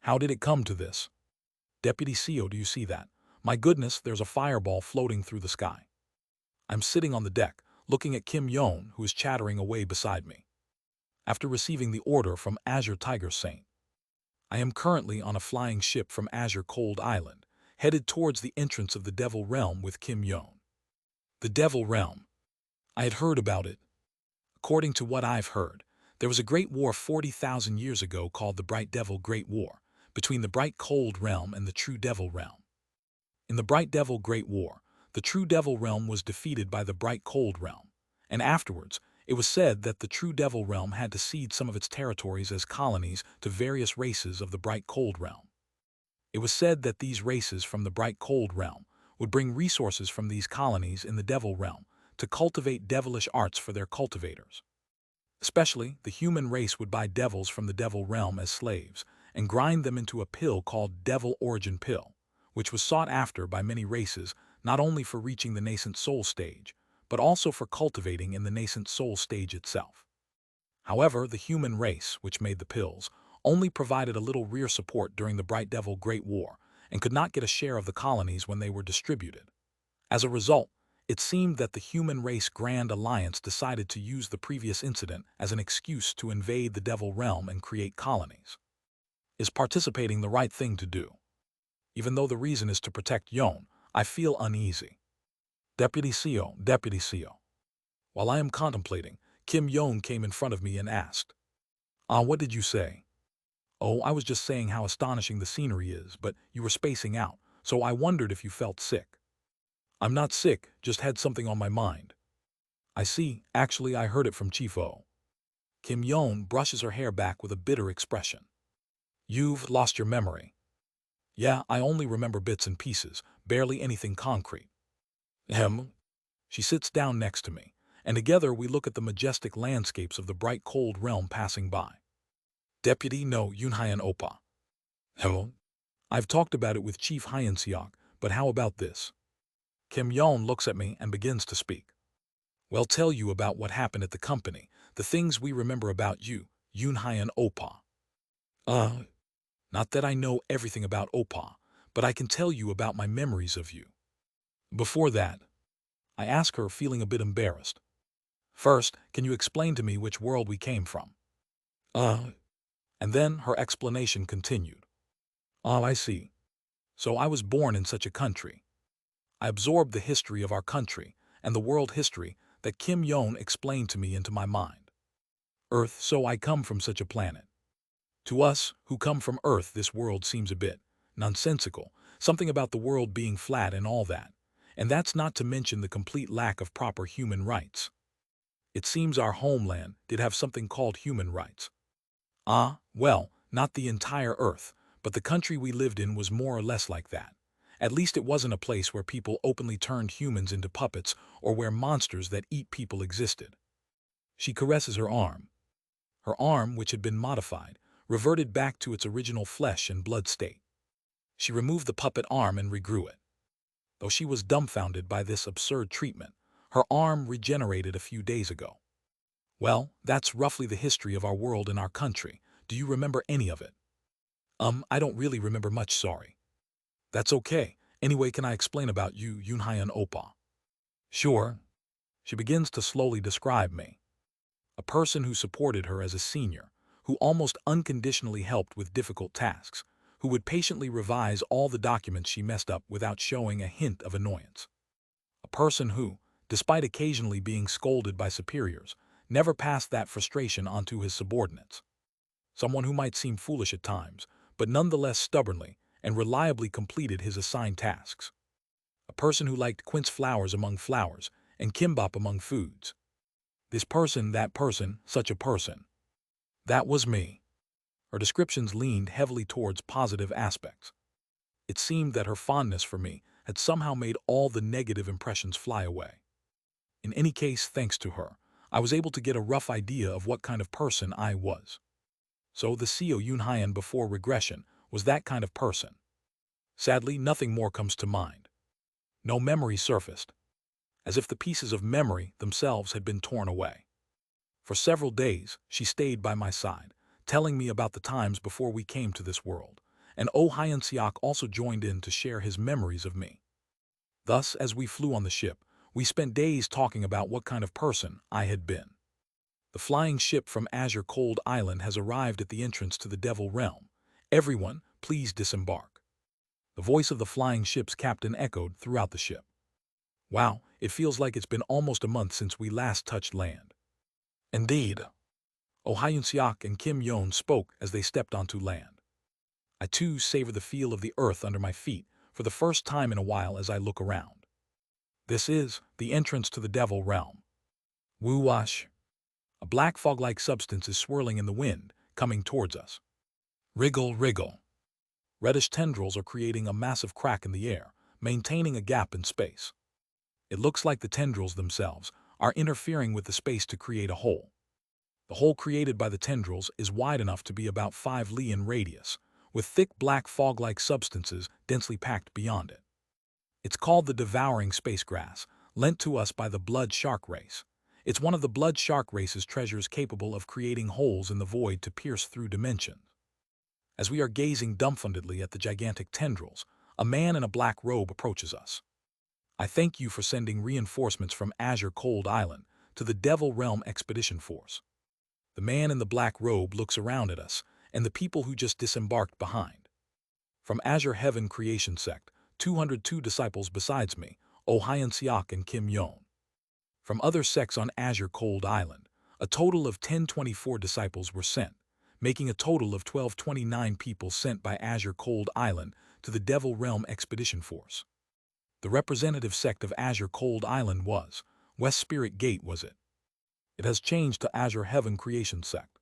How did it come to this? Deputy CEO, do you see that? My goodness, there's a fireball floating through the sky. I'm sitting on the deck, looking at Kim Yon, who is chattering away beside me. After receiving the order from Azure Tiger Saint, I am currently on a flying ship from Azure Cold Island, headed towards the entrance of the Devil Realm with Kim Yon. The Devil Realm. I had heard about it. According to what I've heard, there was a great war 40,000 years ago called the Bright Devil Great War, between the Bright Cold Realm and the True Devil Realm. In the Bright Devil Great War, the True Devil Realm was defeated by the Bright Cold Realm, and afterwards, it was said that the True Devil Realm had to cede some of its territories as colonies to various races of the Bright Cold Realm. It was said that these races from the Bright Cold Realm would bring resources from these colonies in the Devil Realm to cultivate devilish arts for their cultivators. Especially, the human race would buy devils from the Devil Realm as slaves and grind them into a pill called Devil Origin Pill, which was sought after by many races not only for reaching the nascent soul stage, but also for cultivating in the nascent soul stage itself. However, the human race, which made the pills, only provided a little rear support during the Bright Devil Great War and could not get a share of the colonies when they were distributed. As a result, it seemed that the human race Grand Alliance decided to use the previous incident as an excuse to invade the Devil Realm and create colonies. Is participating the right thing to do? Even though the reason is to protect Yon, I feel uneasy. Deputy CEO. While I am contemplating, Kim Yon came in front of me and asked, what did you say? Oh, I was just saying how astonishing the scenery is, but you were spacing out, so I wondered if you felt sick. I'm not sick, just had something on my mind. I see, actually I heard it from Chief O. Kim Yon brushes her hair back with a bitter expression. You've lost your memory. Yeah, I only remember bits and pieces, barely anything concrete. She sits down next to me, and together we look at the majestic landscapes of the Bright Cold Realm passing by. Deputy No Yunhyan Opa. I've talked about it with Chief Hyan Siok, but how about this? Kim Yon looks at me and begins to speak. Well, tell you about what happened at the company, the things we remember about you, Yunhyan Opa. Not that I know everything about Opa, but I can tell you about my memories of you. Before that, I ask her, feeling a bit embarrassed. First, can you explain to me which world we came from? And then her explanation continued. I see. So I was born in such a country. I absorbed the history of our country and the world history that Kim Yon explained to me into my mind. Earth, so I come from such a planet. To us, who come from Earth, this world seems a bit nonsensical, something about the world being flat and all that, and that's not to mention the complete lack of proper human rights. It seems our homeland did have something called human rights. Well, not the entire Earth, but the country we lived in was more or less like that. At least it wasn't a place where people openly turned humans into puppets or where monsters that eat people existed. She caresses her arm. Her arm, which had been modified, reverted back to its original flesh and blood state. She removed the puppet arm and regrew it. Though she was dumbfounded by this absurd treatment, her arm regenerated a few days ago. Well, that's roughly the history of our world and our country. Do you remember any of it? I don't really remember much, sorry. That's okay. Anyway, can I explain about you, Yunhyan Opa? Sure. She begins to slowly describe me. A person who supported her as a senior, who almost unconditionally helped with difficult tasks, who would patiently revise all the documents she messed up without showing a hint of annoyance. A person who, despite occasionally being scolded by superiors, never passed that frustration onto his subordinates. Someone who might seem foolish at times, but nonetheless stubbornly and reliably completed his assigned tasks. A person who liked quince flowers among flowers and kimbap among foods. This person, that person, such a person. That was me. Her descriptions leaned heavily towards positive aspects. It seemed that her fondness for me had somehow made all the negative impressions fly away. In any case, thanks to her, I was able to get a rough idea of what kind of person I was. So the CEO Yunhyan before regression was that kind of person. Sadly, nothing more comes to mind. No memory surfaced, as if the pieces of memory themselves had been torn away. For several days, she stayed by my side, telling me about the times before we came to this world, and Oh Hyun-seok also joined in to share his memories of me. Thus, as we flew on the ship, we spent days talking about what kind of person I had been. The flying ship from Azure Cold Island has arrived at the entrance to the Devil Realm. Everyone, please disembark. The voice of the flying ship's captain echoed throughout the ship. Wow, it feels like it's been almost a month since we last touched land. Indeed. Oh Hyun-seok and Kim Yeon spoke as they stepped onto land. I too savor the feel of the earth under my feet for the first time in a while as I look around. This is the entrance to the Devil Realm. Woo-wash. A black fog-like substance is swirling in the wind, coming towards us. Wriggle, wriggle. Reddish tendrils are creating a massive crack in the air, maintaining a gap in space. It looks like the tendrils themselves are interfering with the space to create a hole. The hole created by the tendrils is wide enough to be about 5 li in radius, with thick black fog-like substances densely packed beyond it. It's called the devouring space grass, lent to us by the blood shark race. It's one of the blood shark race's treasures capable of creating holes in the void to pierce through dimensions. As we are gazing dumbfoundedly at the gigantic tendrils, a man in a black robe approaches us. I thank you for sending reinforcements from Azure Cold Island to the Devil Realm Expedition Force. The man in the black robe looks around at us and the people who just disembarked behind. From Azure Heaven Creation Sect, 202 disciples besides me, Oh Hyun-seok and Kim Yeon. From other sects on Azure Cold Island, a total of 1024 disciples were sent, making a total of 1229 people sent by Azure Cold Island to the Devil Realm Expedition Force. The representative sect of Azure Cold Island was West Spirit Gate, was it? It has changed to Azure Heaven Creation Sect.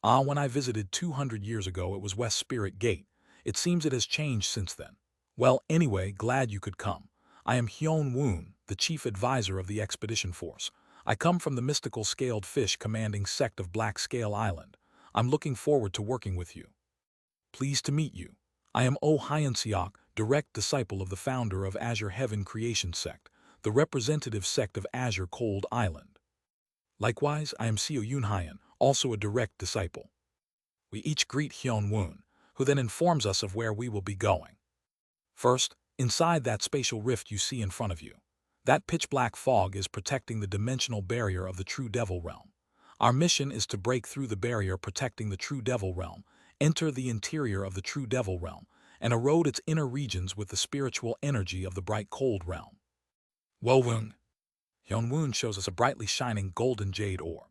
When I visited 200 years ago, it was West Spirit Gate. It seems it has changed since then. Well, anyway, glad you could come. I am Hyun Woon, the chief advisor of the expedition force. I come from the mystical scaled fish commanding sect of Black Scale Island. I'm looking forward to working with you. Pleased to meet you. I am Oh Hyun-seok, direct disciple of the founder of Azure Heaven Creation Sect, the representative sect of Azure Cold Island. Likewise, I am Seo Yoon-hyun, also a direct disciple. We each greet Hyun Woon, who then informs us of where we will be going. First, inside that spatial rift you see in front of you, that pitch-black fog is protecting the dimensional barrier of the true Devil Realm. Our mission is to break through the barrier protecting the true Devil Realm, enter the interior of the true Devil Realm, and erode its inner regions with the spiritual energy of the bright cold realm. Woon. Hyun Woon shows us a brightly shining golden jade orb.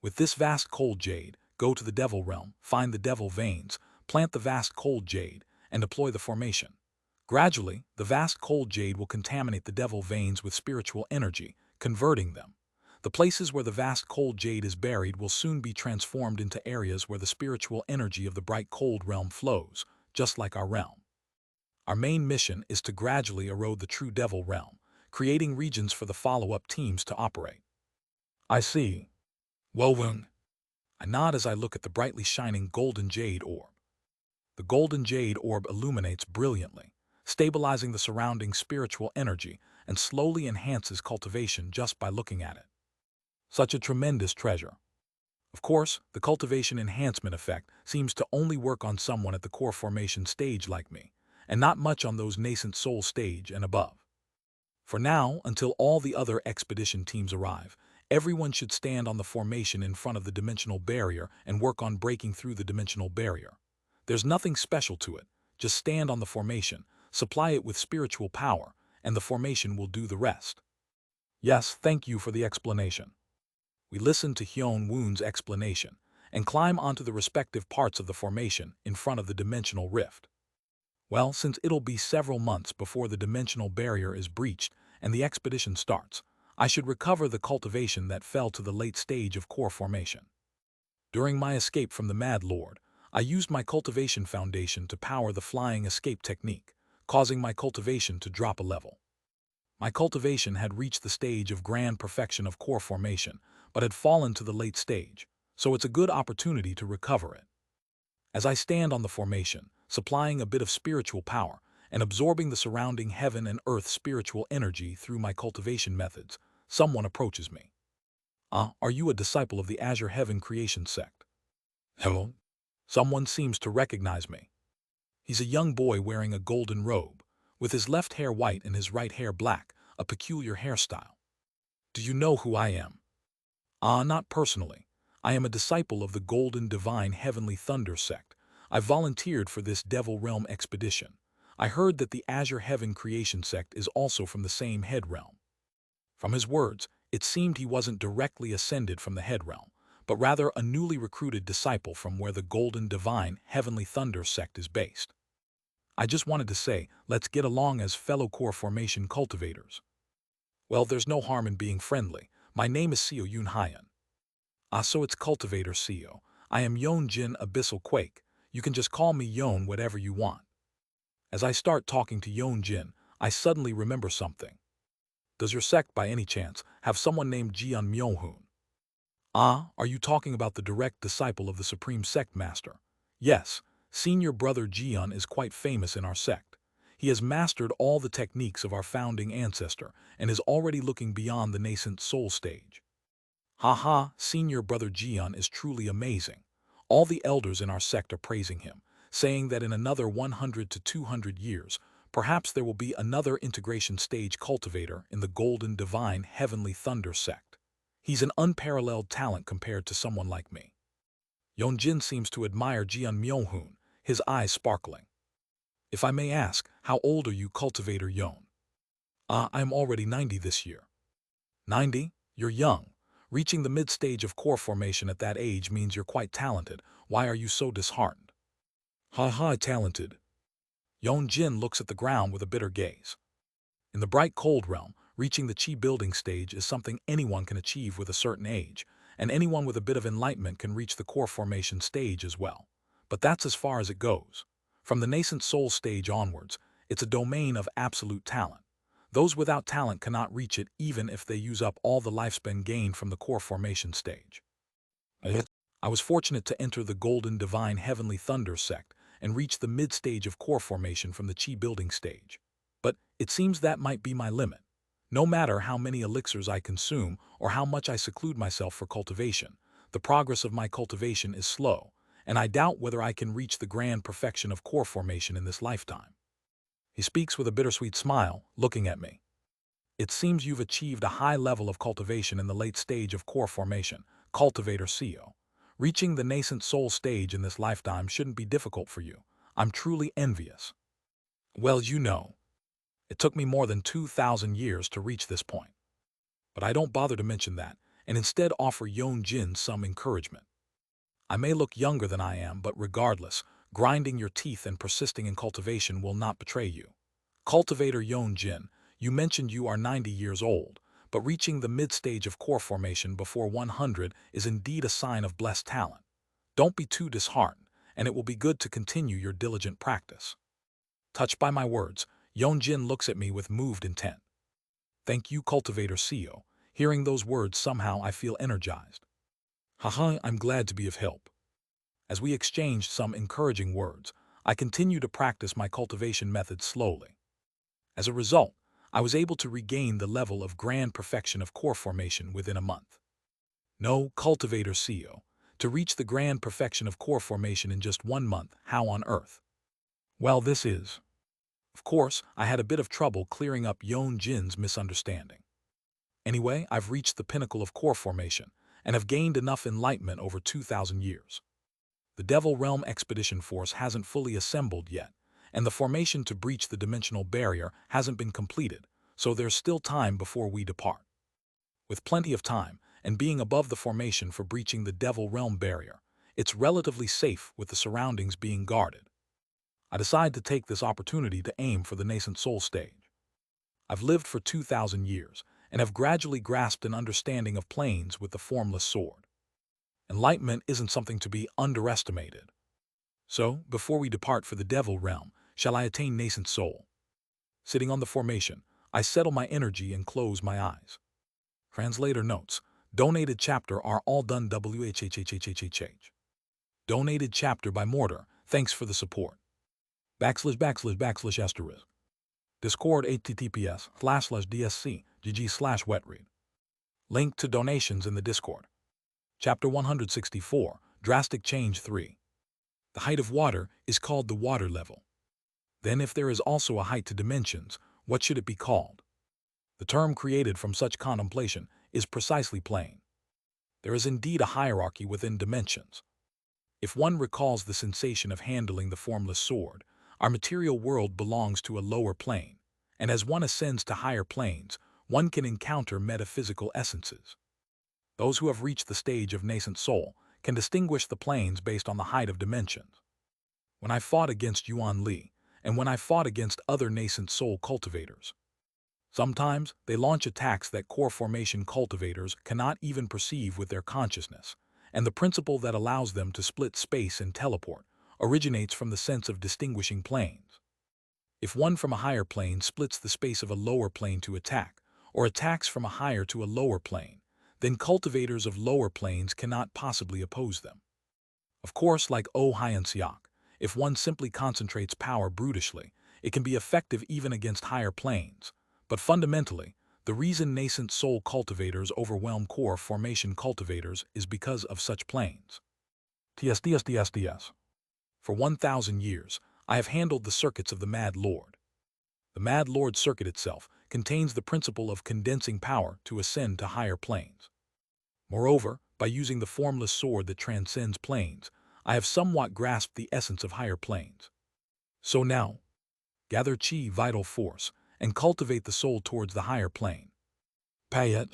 With this vast cold jade, go to the Devil Realm, find the Devil Veins, plant the vast cold jade, and deploy the formation. Gradually, the vast cold jade will contaminate the Devil Veins with spiritual energy, converting them. The places where the vast cold jade is buried will soon be transformed into areas where the spiritual energy of the bright cold realm flows, just like our realm. Our main mission is to gradually erode the true Devil Realm, creating regions for the follow-up teams to operate. I see. Woon. I nod as I look at the brightly shining golden jade orb. The golden jade orb illuminates brilliantly, stabilizing the surrounding spiritual energy and slowly enhances cultivation just by looking at it. Such a tremendous treasure. Of course, the cultivation enhancement effect seems to only work on someone at the core formation stage like me, and not much on those nascent soul stage and above. For now, until all the other expedition teams arrive, everyone should stand on the formation in front of the dimensional barrier and work on breaking through the dimensional barrier. There's nothing special to it, just stand on the formation, supply it with spiritual power, and the formation will do the rest. Yes, thank you for the explanation. We listen to Hyun Woon's explanation and climb onto the respective parts of the formation in front of the dimensional rift. Well, since it'll be several months before the dimensional barrier is breached and the expedition starts, I should recover the cultivation that fell to the late stage of core formation. During my escape from the Mad Lord, I used my cultivation foundation to power the flying escape technique, causing my cultivation to drop a level. My cultivation had reached the stage of grand perfection of core formation, but had fallen to the late stage, so it's a good opportunity to recover it. As I stand on the formation, supplying a bit of spiritual power and absorbing the surrounding heaven and earth spiritual energy through my cultivation methods, someone approaches me. Are you a disciple of the Azure Heaven Creation Sect? Hello? Someone seems to recognize me. He's a young boy wearing a golden robe, with his left hair white and his right hair black, a peculiar hairstyle. Do you know who I am? Ah, not personally. I am a disciple of the Golden Divine Heavenly Thunder sect. I volunteered for this Devil Realm expedition. I heard that the Azure Heaven Creation sect is also from the same head realm. From his words, it seemed he wasn't directly ascended from the head realm, but rather a newly recruited disciple from where the Golden Divine Heavenly Thunder sect is based. I just wanted to say, let's get along as fellow core formation cultivators. Well, there's no harm in being friendly. My name is Seo Yun Hyan. Ah, so it's Cultivator Seo. I am Yon Jin Abyssal Quake. You can just call me Yon whatever you want. As I start talking to Yon Jin, I suddenly remember something. Does your sect, by any chance, have someone named Jian Myohun? Ah, are you talking about the direct disciple of the Supreme Sect Master? Yes, senior brother Jian is quite famous in our sect. He has mastered all the techniques of our founding ancestor and is already looking beyond the nascent soul stage. Haha, senior brother Jian is truly amazing. All the elders in our sect are praising him, saying that in another 100 to 200 years, perhaps there will be another integration stage cultivator in the Golden Divine Heavenly Thunder sect. He's an unparalleled talent compared to someone like me. Yeonjin seems to admire Jian Myohun, his eyes sparkling. If I may ask, how old are you, Cultivator Yeon? I'm already 90 this year. 90? You're young. Reaching the mid-stage of core formation at that age means you're quite talented. Why are you so disheartened? Ha, talented. Yeonjin looks at the ground with a bitter gaze. In the bright cold realm, reaching the chi building stage is something anyone can achieve with a certain age, and anyone with a bit of enlightenment can reach the core formation stage as well. But that's as far as it goes. From the nascent soul stage onwards, it's a domain of absolute talent. Those without talent cannot reach it even if they use up all the lifespan gained from the core formation stage. I was fortunate to enter the Golden Divine Heavenly Thunder sect and reach the mid-stage of core formation from the chi building stage. But it seems that might be my limit. No matter how many elixirs I consume or how much I seclude myself for cultivation, the progress of my cultivation is slow, and I doubt whether I can reach the grand perfection of core formation in this lifetime. He speaks with a bittersweet smile, looking at me. It seems you've achieved a high level of cultivation in the late stage of core formation, Cultivator Seo. Reaching the nascent soul stage in this lifetime shouldn't be difficult for you. I'm truly envious. Well, you know, it took me more than 2,000 years to reach this point. But I don't bother to mention that, and instead offer Yeon Jin some encouragement. I may look younger than I am, but regardless, grinding your teeth and persisting in cultivation will not betray you. Cultivator Yeon Jin, you mentioned you are 90 years old, but reaching the mid-stage of core formation before 100 is indeed a sign of blessed talent. Don't be too disheartened, and it will be good to continue your diligent practice. Touched by my words, Yeon Jin looks at me with moved intent. Thank you, Cultivator Seo. Hearing those words, somehow I feel energized. Haha, I'm glad to be of help. As we exchanged some encouraging words, I continue to practice my cultivation methods slowly. As a result, I was able to regain the level of grand perfection of core formation within a month. No, Cultivator Seo, to reach the grand perfection of core formation in just 1 month, how on earth? Well, this is. Of course, I had a bit of trouble clearing up Yeon Jin's misunderstanding. Anyway, I've reached the pinnacle of core formation and have gained enough enlightenment over 2,000 years. The Devil Realm Expedition Force hasn't fully assembled yet, and the formation to breach the dimensional barrier hasn't been completed, so there's still time before we depart. With plenty of time, and being above the formation for breaching the Devil Realm barrier, it's relatively safe with the surroundings being guarded. I decide to take this opportunity to aim for the nascent soul stage. I've lived for 2,000 years, and have gradually grasped an understanding of planes with the formless sword. Enlightenment isn't something to be underestimated. So, before we depart for the Devil Realm, shall I attain nascent soul? Sitting on the formation, I settle my energy and close my eyes. Translator notes, donated chapter are all done WHHHHHH. Donated chapter by Mortar, thanks for the support. // Discord https://dsc gg/wetread. Link to donations in the Discord. Chapter 164, Drastic Change 3. The height of water is called the water level. Then if there is also a height to dimensions, what should it be called? The term created from such contemplation is precisely plain. There is indeed a hierarchy within dimensions. If one recalls the sensation of handling the formless sword, our material world belongs to a lower plane, and as one ascends to higher planes, one can encounter metaphysical essences. Those who have reached the stage of nascent soul can distinguish the planes based on the height of dimensions. When I fought against Yuan Li, and when I fought against other nascent soul cultivators, sometimes they launch attacks that core formation cultivators cannot even perceive with their consciousness, and the principle that allows them to split space and teleport originates from the sense of distinguishing planes. If one from a higher plane splits the space of a lower plane to attack, or attacks from a higher to a lower plane, then cultivators of lower planes cannot possibly oppose them. Of course, like O Hyen Siak, if one simply concentrates power brutishly, it can be effective even against higher planes, but fundamentally, the reason nascent soul cultivators overwhelm core formation cultivators is because of such planes. TSDSDSDS. For 1,000 years, I have handled the circuits of the Mad Lord. The Mad Lord circuit itself contains the principle of condensing power to ascend to higher planes. Moreover, by using the formless sword that transcends planes, I have somewhat grasped the essence of higher planes. So now, gather chi vital force and cultivate the soul towards the higher plane. Payet.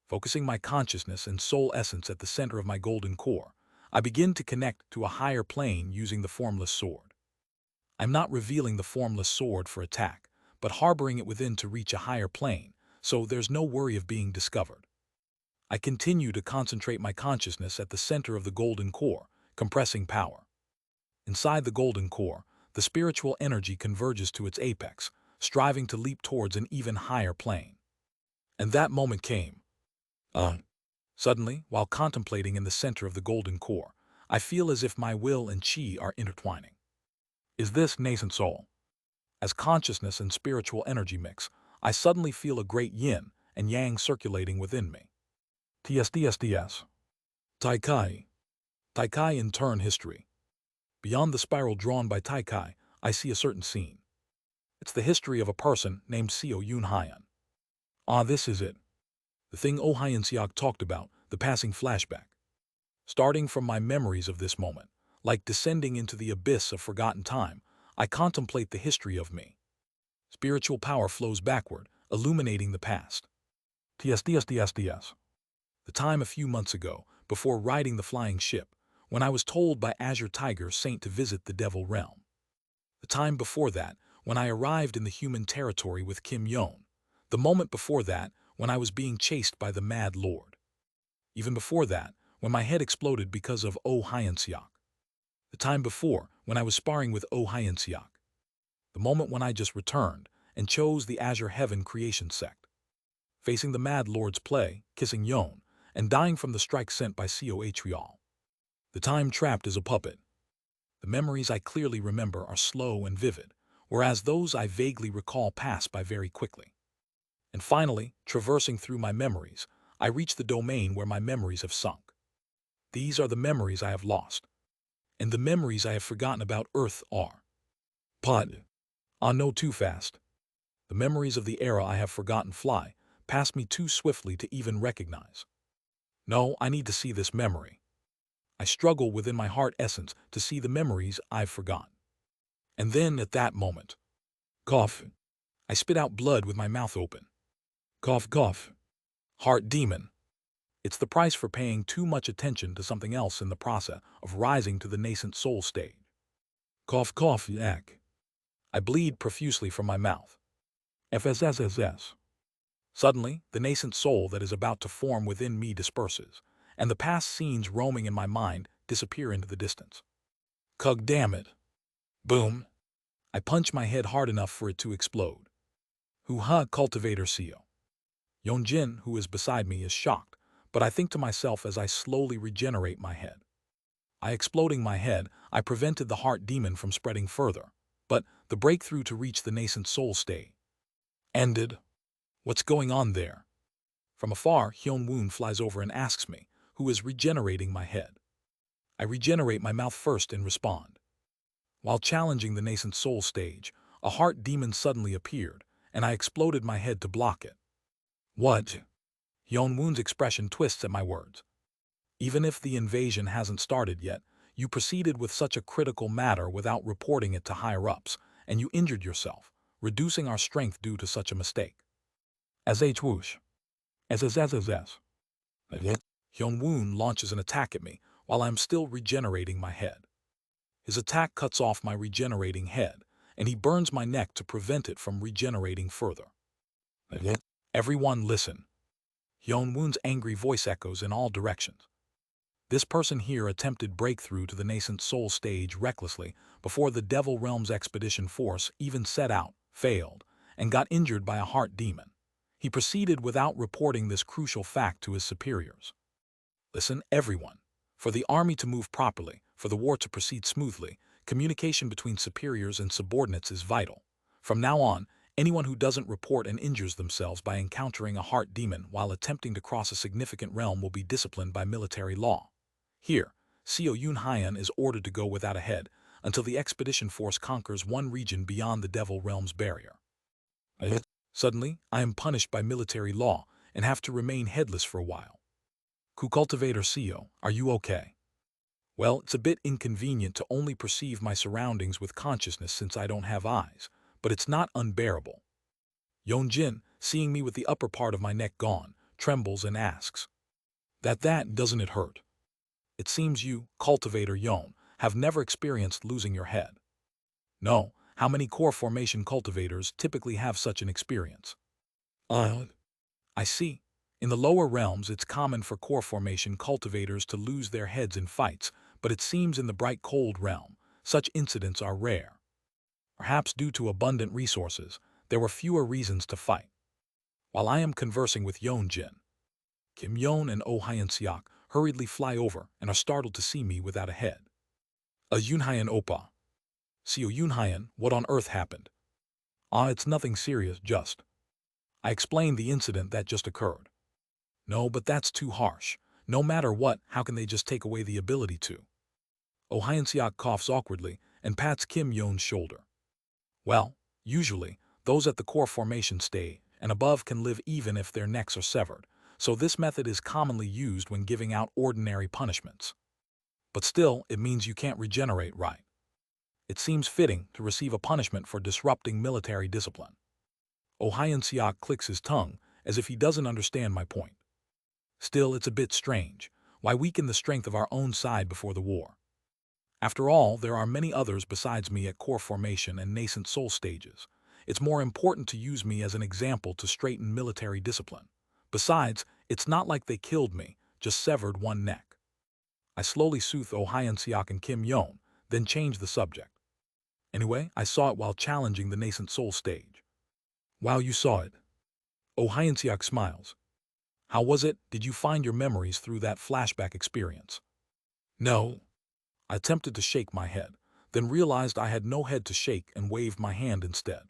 Focusing my consciousness and soul essence at the center of my golden core, I begin to connect to a higher plane using the formless sword. I'm not revealing the formless sword for attack, but harboring it within to reach a higher plane, so there's no worry of being discovered. I continue to concentrate my consciousness at the center of the golden core, compressing power. Inside the golden core, the spiritual energy converges to its apex, striving to leap towards an even higher plane. And that moment came. Suddenly, while contemplating in the center of the golden core, I feel as if my will and chi are intertwining. Is this nascent soul? As consciousness and spiritual energy mix, I suddenly feel a great yin and yang circulating within me. TSDSDS. Taikai. Taikai in turn history. Beyond the spiral drawn by Taikai, I see a certain scene. It's the history of a person named Seo Yun Hyan. This is it. The thing Oh Hyen Siak talked about, the passing flashback. Starting from my memories of this moment, like descending into the abyss of forgotten time, I contemplate the history of me. Spiritual power flows backward, illuminating the past. TSDSDSDS. The time a few months ago, before riding the flying ship, when I was told by Azure Tiger Saint to visit the Devil Realm. The time before that, when I arrived in the human territory with Kim Yon. The moment before that, when I was being chased by the Mad Lord. Even before that, when my head exploded because of Oh Hyen Siak. The time before, when I was sparring with Oh Hyen Siak. The moment when I just returned and chose the Azure Heaven Creation sect. Facing the Mad Lord's play, kissing Yon, and dying from the strike sent by Seo Atrial. The time trapped is a puppet. The memories I clearly remember are slow and vivid, whereas those I vaguely recall pass by very quickly. And finally, traversing through my memories, I reach the domain where my memories have sunk. These are the memories I have lost. And the memories I have forgotten about Earth are. Pod. No too fast. The memories of the era I have forgotten fly past me too swiftly to even recognize. No, I need to see this memory. I struggle within my heart essence to see the memories I've forgotten. And then, at that moment, cough. I spit out blood with my mouth open. Cough, cough. Heart demon. It's the price for paying too much attention to something else in the process of rising to the nascent soul stage. Cough, cough, yak. I bleed profusely from my mouth. FSSSS. Suddenly, the nascent soul that is about to form within me disperses, and the past scenes roaming in my mind disappear into the distance. Cug damn it. Boom. I punch my head hard enough for it to explode. Hoo-ha, cultivator Seo. Yeonjin, who is beside me, is shocked, but I think to myself as I slowly regenerate my head. By exploding my head, I prevented the heart demon from spreading further, but the breakthrough to reach the nascent soul state ended. What's going on there? From afar, Hyun-woon flies over and asks me, who is regenerating my head. I regenerate my mouth first and respond. While challenging the nascent soul stage, A heart demon suddenly appeared, and I exploded my head to block it. What? Yonwoo's expression twists at my words. Even if the invasion hasn't started yet, you proceeded with such a critical matter without reporting it to higher-ups, and you injured yourself, reducing our strength due to such a mistake. As a whoosh. As. Hyunwoon launches an attack at me while I'm still regenerating my head. His attack cuts off my regenerating head, and he burns my neck to prevent it from regenerating further. Everyone listen. Hyunwoon's angry voice echoes in all directions. This person here attempted breakthrough to the nascent soul stage recklessly before the Devil Realm's expedition force even set out, failed, and got injured by a heart demon. He proceeded without reporting this crucial fact to his superiors. Listen, everyone. For the army to move properly, for the war to proceed smoothly, communication between superiors and subordinates is vital. From now on, anyone who doesn't report and injures themselves by encountering a heart demon while attempting to cross a significant realm will be disciplined by military law. Here, Seo Yun-hyan is ordered to go without a head until the expedition force conquers one region beyond the Devil Realm's barrier. Suddenly, I am punished by military law and have to remain headless for a while. Cultivator Seo, are you okay? Well, it's a bit inconvenient to only perceive my surroundings with consciousness since I don't have eyes, but it's not unbearable. Yeonjin, seeing me with the upper part of my neck gone, trembles and asks, doesn't it hurt? It seems you, Cultivator Yeon, have never experienced losing your head. No, how many core formation cultivators typically have such an experience? I see. In the lower realms, it's common for core formation cultivators to lose their heads in fights, but it seems in the bright cold realm, such incidents are rare. Perhaps due to abundant resources, there were fewer reasons to fight. While I am conversing with Yeonjin, Kim Yeon and Oh Hyun-seok hurriedly fly over and are startled to see me without a head. A Yunhyan Oppa. Seo Yunhyan, what on earth happened? It's nothing serious, just. I explained the incident that just occurred. No, but that's too harsh. No matter what, how can they just take away the ability to? Oh Hyun-seok coughs awkwardly and pats Kim Yeon's shoulder. Well, usually, those at the core formation stage and above can live even if their necks are severed, so this method is commonly used when giving out ordinary punishments. But still, it means you can't regenerate right. It seems fitting to receive a punishment for disrupting military discipline. Oh Hyun-seok clicks his tongue as if he doesn't understand my point. Still, it's a bit strange. Why weaken the strength of our own side before the war? After all, there are many others besides me at core formation and nascent soul stages. It's more important to use me as an example to straighten military discipline. Besides, it's not like they killed me, just severed one neck. I slowly soothe Oh Hyun-seok and Kim Yeon, then change the subject. Anyway, I saw it while challenging the nascent soul stage. Wow, you saw it. Oh Hyun-seok smiles. How was it? Did you find your memories through that flashback experience? No. I attempted to shake my head, then realized I had no head to shake and waved my hand instead.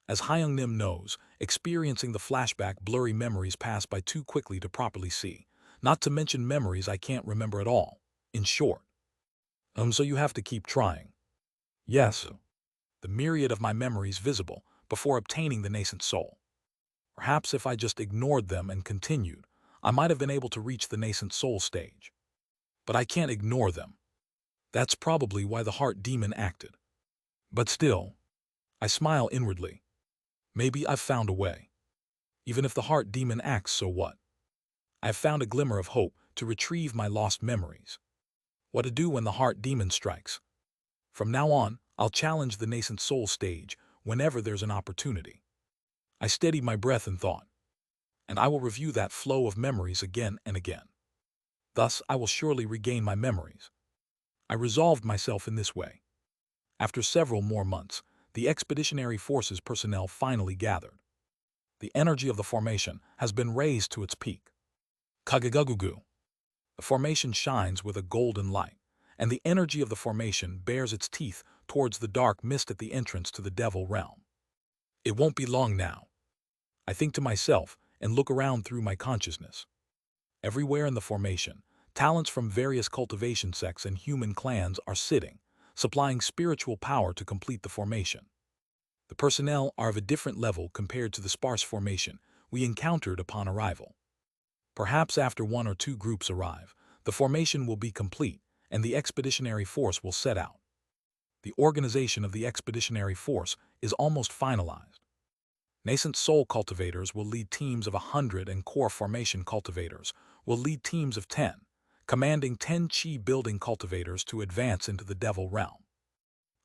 As Hyung-nim knows, experiencing the flashback blurry memories pass by too quickly to properly see, not to mention memories I can't remember at all. In short. So you have to keep trying. Yes. The myriad of my memories visible before obtaining the nascent soul. Perhaps if I just ignored them and continued, I might have been able to reach the nascent soul stage. But I can't ignore them. That's probably why the heart demon acted. But still, I smile inwardly. Maybe I've found a way. Even if the heart demon acts, so what? I've found a glimmer of hope to retrieve my lost memories. What to do when the heart demon strikes? From now on, I'll challenge the nascent soul stage whenever there's an opportunity. I steady my breath and thought, and I will review that flow of memories again and again. Thus, I will surely regain my memories. I resolved myself in this way. After several more months, the expeditionary forces personnel finally gathered. The energy of the formation has been raised to its peak. Kagagugu. The formation shines with a golden light, and the energy of the formation bares its teeth towards the dark mist at the entrance to the Devil Realm. It won't be long now. I think to myself and look around through my consciousness. Everywhere in the formation, talents from various cultivation sects and human clans are sitting, supplying spiritual power to complete the formation. The personnel are of a different level compared to the sparse formation we encountered upon arrival. Perhaps after one or two groups arrive, the formation will be complete and the expeditionary force will set out. The organization of the expeditionary force is almost finalized. Nascent soul cultivators will lead teams of 100 and core formation cultivators will lead teams of 10, commanding 10 chi-building cultivators to advance into the devil realm.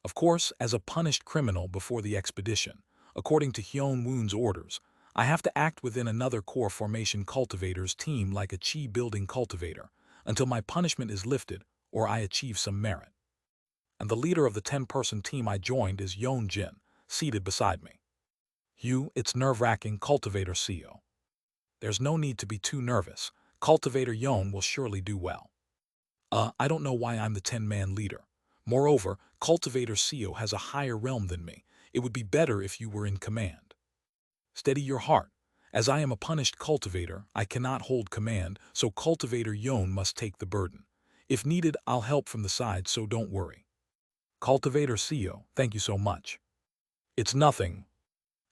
Of course, as a punished criminal before the expedition, according to Hyun Woon's orders, I have to act within another core formation cultivators team like a chi-building cultivator until my punishment is lifted or I achieve some merit. And the leader of the 10-person team I joined is Yeon Jin, seated beside me. Hugh, it's nerve-wracking, cultivator CEO. There's no need to be too nervous. Cultivator Yeon will surely do well. I don't know why I'm the 10-man leader. Moreover, Cultivator CEO has a higher realm than me. It would be better if you were in command. Steady your heart. As I am a punished cultivator, I cannot hold command, so Cultivator Yeon must take the burden. If needed, I'll help from the side, so don't worry. Cultivator CEO, thank you so much. It's nothing.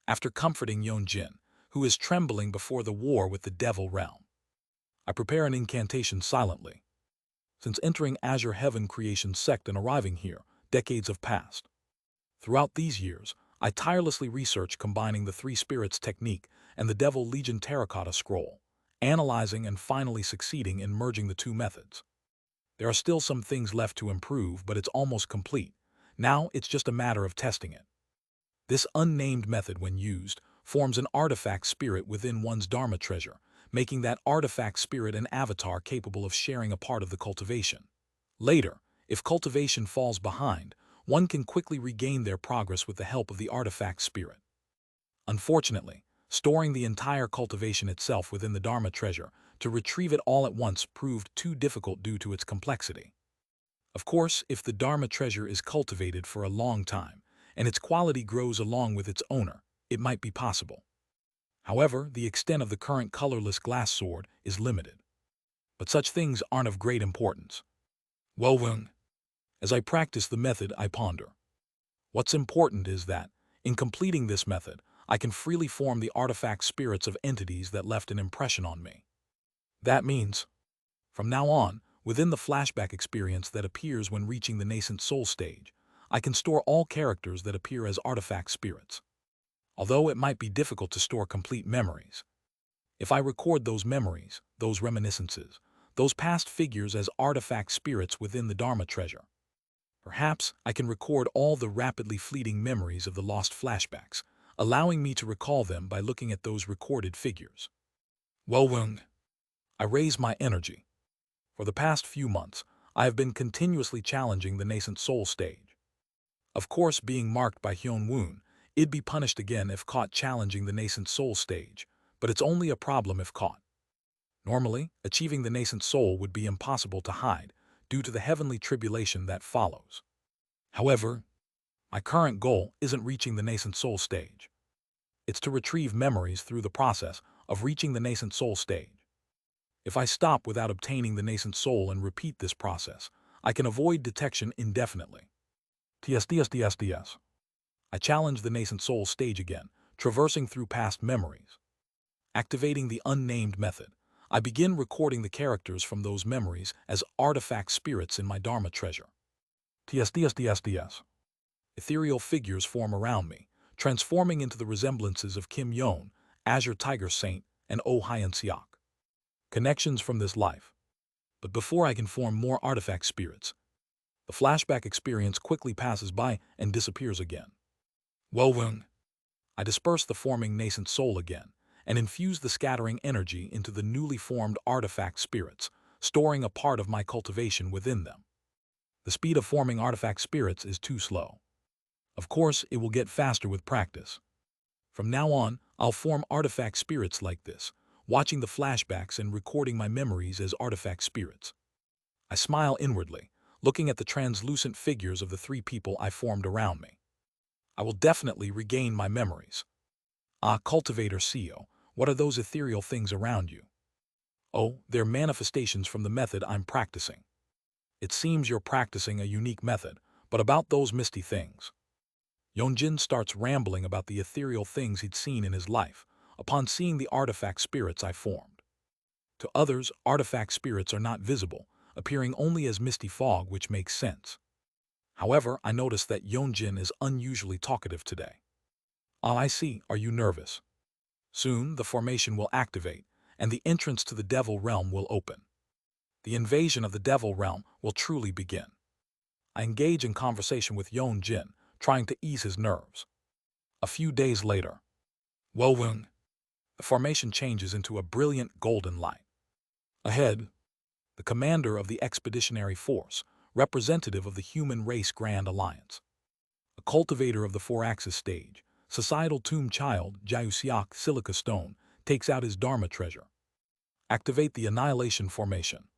After comforting Yeon Jin, who is trembling before the war with the devil realm, I prepare an incantation silently. Since entering Azure Heaven Creation sect and arriving here, decades have passed. Throughout these years, I tirelessly researched combining the Three Spirits technique and the Devil Legion Terracotta Scroll, analyzing and finally succeeding in merging the two methods. There are still some things left to improve, but it's almost complete. Now it's just a matter of testing it. This unnamed method, when used, forms an artifact spirit within one's Dharma treasure, making that artifact spirit an avatar capable of sharing a part of the cultivation. Later, if cultivation falls behind, one can quickly regain their progress with the help of the artifact spirit. Unfortunately, storing the entire cultivation itself within the Dharma treasure to retrieve it all at once proved too difficult due to its complexity. Of course, if the Dharma treasure is cultivated for a long time, and its quality grows along with its owner, it might be possible. However, the extent of the current colorless glass sword is limited. But such things aren't of great importance. Well, as I practice the method, I ponder. What's important is that, in completing this method, I can freely form the artifact spirits of entities that left an impression on me. That means, from now on, within the flashback experience that appears when reaching the nascent soul stage, I can store all characters that appear as artifact spirits. Although it might be difficult to store complete memories, if I record those memories, those reminiscences, those past figures as artifact spirits within the Dharma treasure, perhaps I can record all the rapidly fleeting memories of the lost flashbacks, allowing me to recall them by looking at those recorded figures. Well, I raise my energy. For the past few months, I have been continuously challenging the nascent soul stage. Of course, being marked by Hyun Woon, it'd be punished again if caught challenging the nascent soul stage, but it's only a problem if caught. Normally, achieving the nascent soul would be impossible to hide due to the heavenly tribulation that follows. However, my current goal isn't reaching the nascent soul stage. It's to retrieve memories through the process of reaching the nascent soul stage. If I stop without obtaining the nascent soul and repeat this process, I can avoid detection indefinitely. TSDSDSDS. I challenge the nascent soul stage again, traversing through past memories. Activating the unnamed method, I begin recording the characters from those memories as artifact spirits in my Dharma treasure. TSDSDSDS. Ethereal figures form around me, transforming into the resemblances of Kim Yeon, Azure Tiger Saint, and Oh Hyun Seok. Connections from this life. But before I can form more artifact spirits, the flashback experience quickly passes by and disappears again. Well, I disperse the forming nascent soul again and infuse the scattering energy into the newly formed artifact spirits, storing a part of my cultivation within them. The speed of forming artifact spirits is too slow. Of course, it will get faster with practice. From now on, I'll form artifact spirits like this, watching the flashbacks and recording my memories as artifact spirits. I smile inwardly, looking at the translucent figures of the three people I formed around me. I will definitely regain my memories. Cultivator CEO, what are those ethereal things around you? Oh, they're manifestations from the method I'm practicing. It seems you're practicing a unique method, but about those misty things. Yonjin starts rambling about the ethereal things he'd seen in his life, upon seeing the artifact spirits I formed. To others, artifact spirits are not visible, appearing only as misty fog, which makes sense. However, I notice that Yonjin is unusually talkative today. "Ah, I see. Are you nervous? Soon, the formation will activate, and the entrance to the Devil Realm will open. The invasion of the Devil Realm will truly begin." I engage in conversation with Yonjin, trying to ease his nerves. A few days later, Wowung, the formation changes into a brilliant golden light. Ahead, the commander of the expeditionary force, representative of the human race Grand Alliance. A cultivator of the four-axis stage, societal tomb child Jayusiak Silica Stone, takes out his Dharma treasure. Activate the annihilation formation.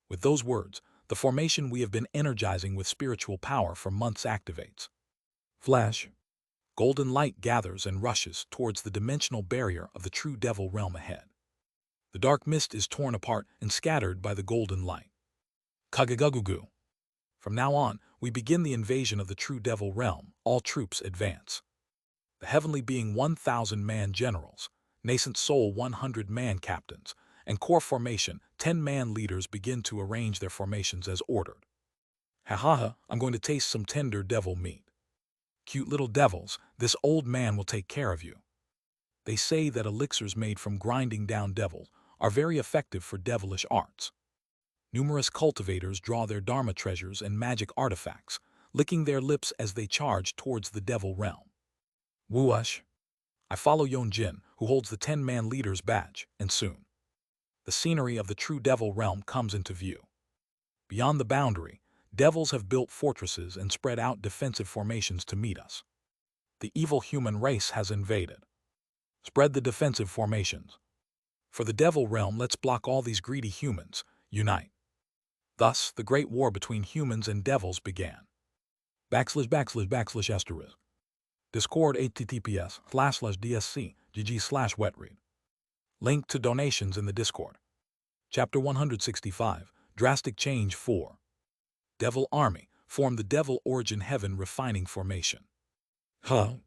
With those words, the formation we have been energizing with spiritual power for months activates. Flash. Golden light gathers and rushes towards the dimensional barrier of the true devil realm ahead. The dark mist is torn apart and scattered by the golden light. Kagagugugu. From now on, we begin the invasion of the true devil realm. All troops advance. The heavenly being 1,000-man generals, nascent soul 100-man captains, and core formation 10-man leaders begin to arrange their formations as ordered. Ha, I'm going to taste some tender devil meat. Cute little devils, this old man will take care of you. They say that elixirs made from grinding down devils are very effective for devilish arts. Numerous cultivators draw their Dharma treasures and magic artifacts, licking their lips as they charge towards the devil realm. Woosh! I follow Yonjin, who holds the 10-man leader's badge, and soon, the scenery of the true devil realm comes into view. Beyond the boundary, devils have built fortresses and spread out defensive formations to meet us. The evil human race has invaded. Spread the defensive formations. For the devil realm, let's block all these greedy humans. Unite. Thus, the great war between humans and devils began. /// Discord https://dsc gg/wetread. Link to donations in the Discord. Chapter 165, Drastic Change 4. Devil Army, form the Devil Origin Heaven Refining Formation. The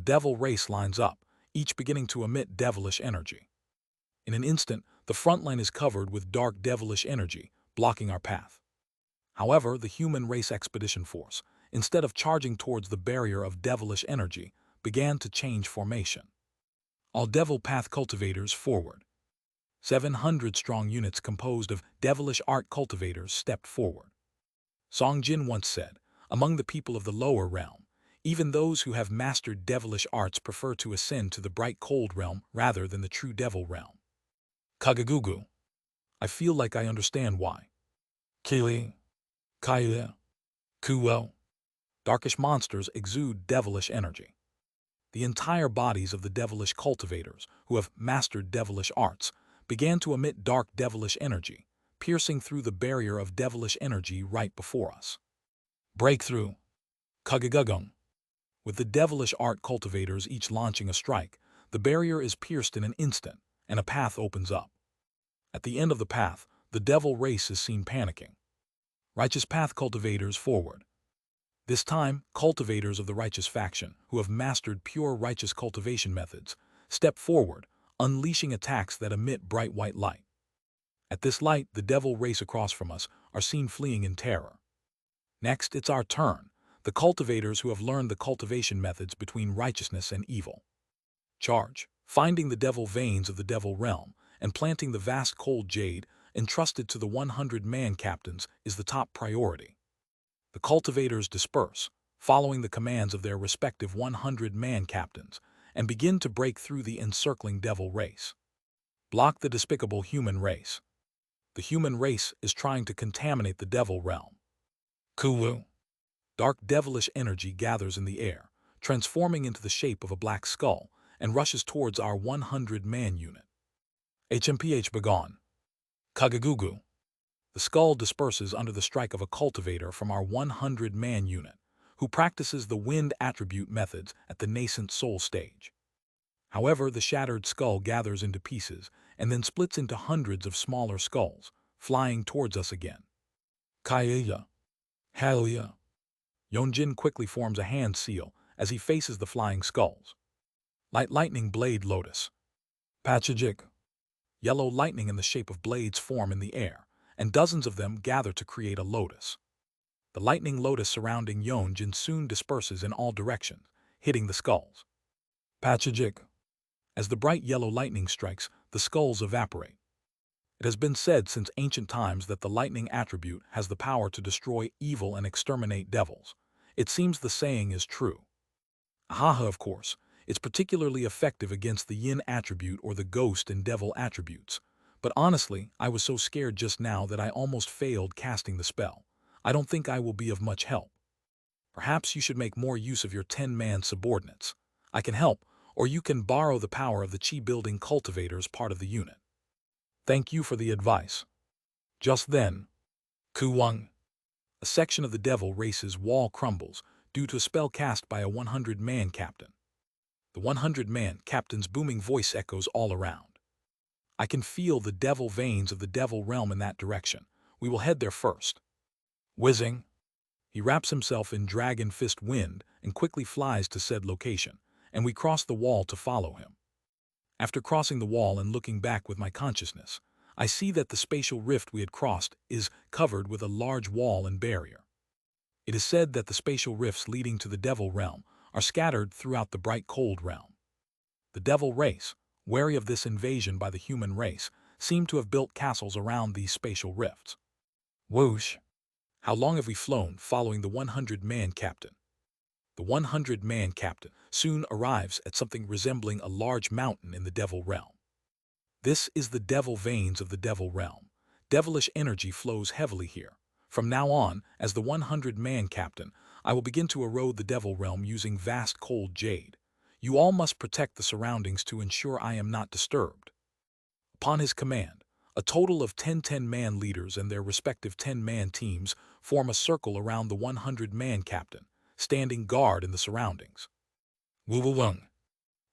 devil race lines up, each beginning to emit devilish energy. In an instant, the front line is covered with dark devilish energy, blocking our path. However, the human race expedition force, instead of charging towards the barrier of devilish energy, began to change formation. All devil path cultivators forward. 700-strong units composed of devilish art cultivators stepped forward. Song Jin once said, "Among the people of the lower realm, even those who have mastered devilish arts prefer to ascend to the bright cold realm rather than the true devil realm." Kagagugu. I feel like I understand why. Kili. Kaya. Kuo. Darkish monsters exude devilish energy. The entire bodies of the devilish cultivators, who have mastered devilish arts, began to emit dark devilish energy, piercing through the barrier of devilish energy right before us. Breakthrough. Kagagugung. With the devilish art cultivators each launching a strike, the barrier is pierced in an instant, and a path opens up. At the end of the path, the devil race is seen panicking. Righteous path cultivators forward. This time, cultivators of the righteous faction, who have mastered pure righteous cultivation methods, step forward, unleashing attacks that emit bright white light. At this light, the devil race across from us are seen fleeing in terror. Next, it's our turn, the cultivators who have learned the cultivation methods between righteousness and evil. Charge, finding the devil veins of the devil realm, and planting the vast cold jade entrusted to the 100-man captains is the top priority. The cultivators disperse, following the commands of their respective 100-man captains, and begin to break through the encircling devil race. Block the despicable human race. The human race is trying to contaminate the devil realm. Kuwu. Dark devilish energy gathers in the air, transforming into the shape of a black skull, and rushes towards our 100-man unit. HMPH begone. Kagagugu. The skull disperses under the strike of a cultivator from our 100-man unit, who practices the wind attribute methods at the nascent soul stage. However, the shattered skull gathers into pieces and then splits into hundreds of smaller skulls, flying towards us again. Kaya. Halia. Yonjin quickly forms a hand seal as he faces the flying skulls. Lightning blade lotus. Patchagic. Yellow lightning in the shape of blades form in the air, and dozens of them gather to create a lotus. The lightning lotus surrounding Yeonjin soon disperses in all directions, hitting the skulls. Patchagic. As the bright yellow lightning strikes, the skulls evaporate. It has been said since ancient times that the lightning attribute has the power to destroy evil and exterminate devils. It seems the saying is true. Ahaha, of course, it's particularly effective against the yin attribute or the ghost and devil attributes. But honestly, I was so scared just now that I almost failed casting the spell. I don't think I will be of much help. Perhaps you should make more use of your 10-man subordinates. I can help, or you can borrow the power of the chi-building cultivators part of the unit. Thank you for the advice. Just then, Kuwang, a section of the devil race's wall crumbles due to a spell cast by a 100-man captain. The 100-man captain's booming voice echoes all around. I can feel the devil veins of the devil realm in that direction. We will head there first. Whizzing, he wraps himself in dragon fist wind and quickly flies to said location, and we cross the wall to follow him. After crossing the wall and looking back with my consciousness, I see that the spatial rift we had crossed is covered with a large wall and barrier. It is said that the spatial rifts leading to the devil realm are scattered throughout the bright cold realm. The devil race, wary of this invasion by the human race, seem to have built castles around these spatial rifts. Whoosh! How long have we flown following the 100-man captain? The 100-man captain soon arrives at something resembling a large mountain in the devil realm. This is the devil veins of the devil realm. Devilish energy flows heavily here. From now on, as the 100-man captain, I will begin to erode the devil realm using vast cold jade. You all must protect the surroundings to ensure I am not disturbed. Upon his command, a total of 10 10-man leaders and their respective 10-man teams form a circle around the 100-man captain, standing guard in the surroundings. Woo-woo-wung.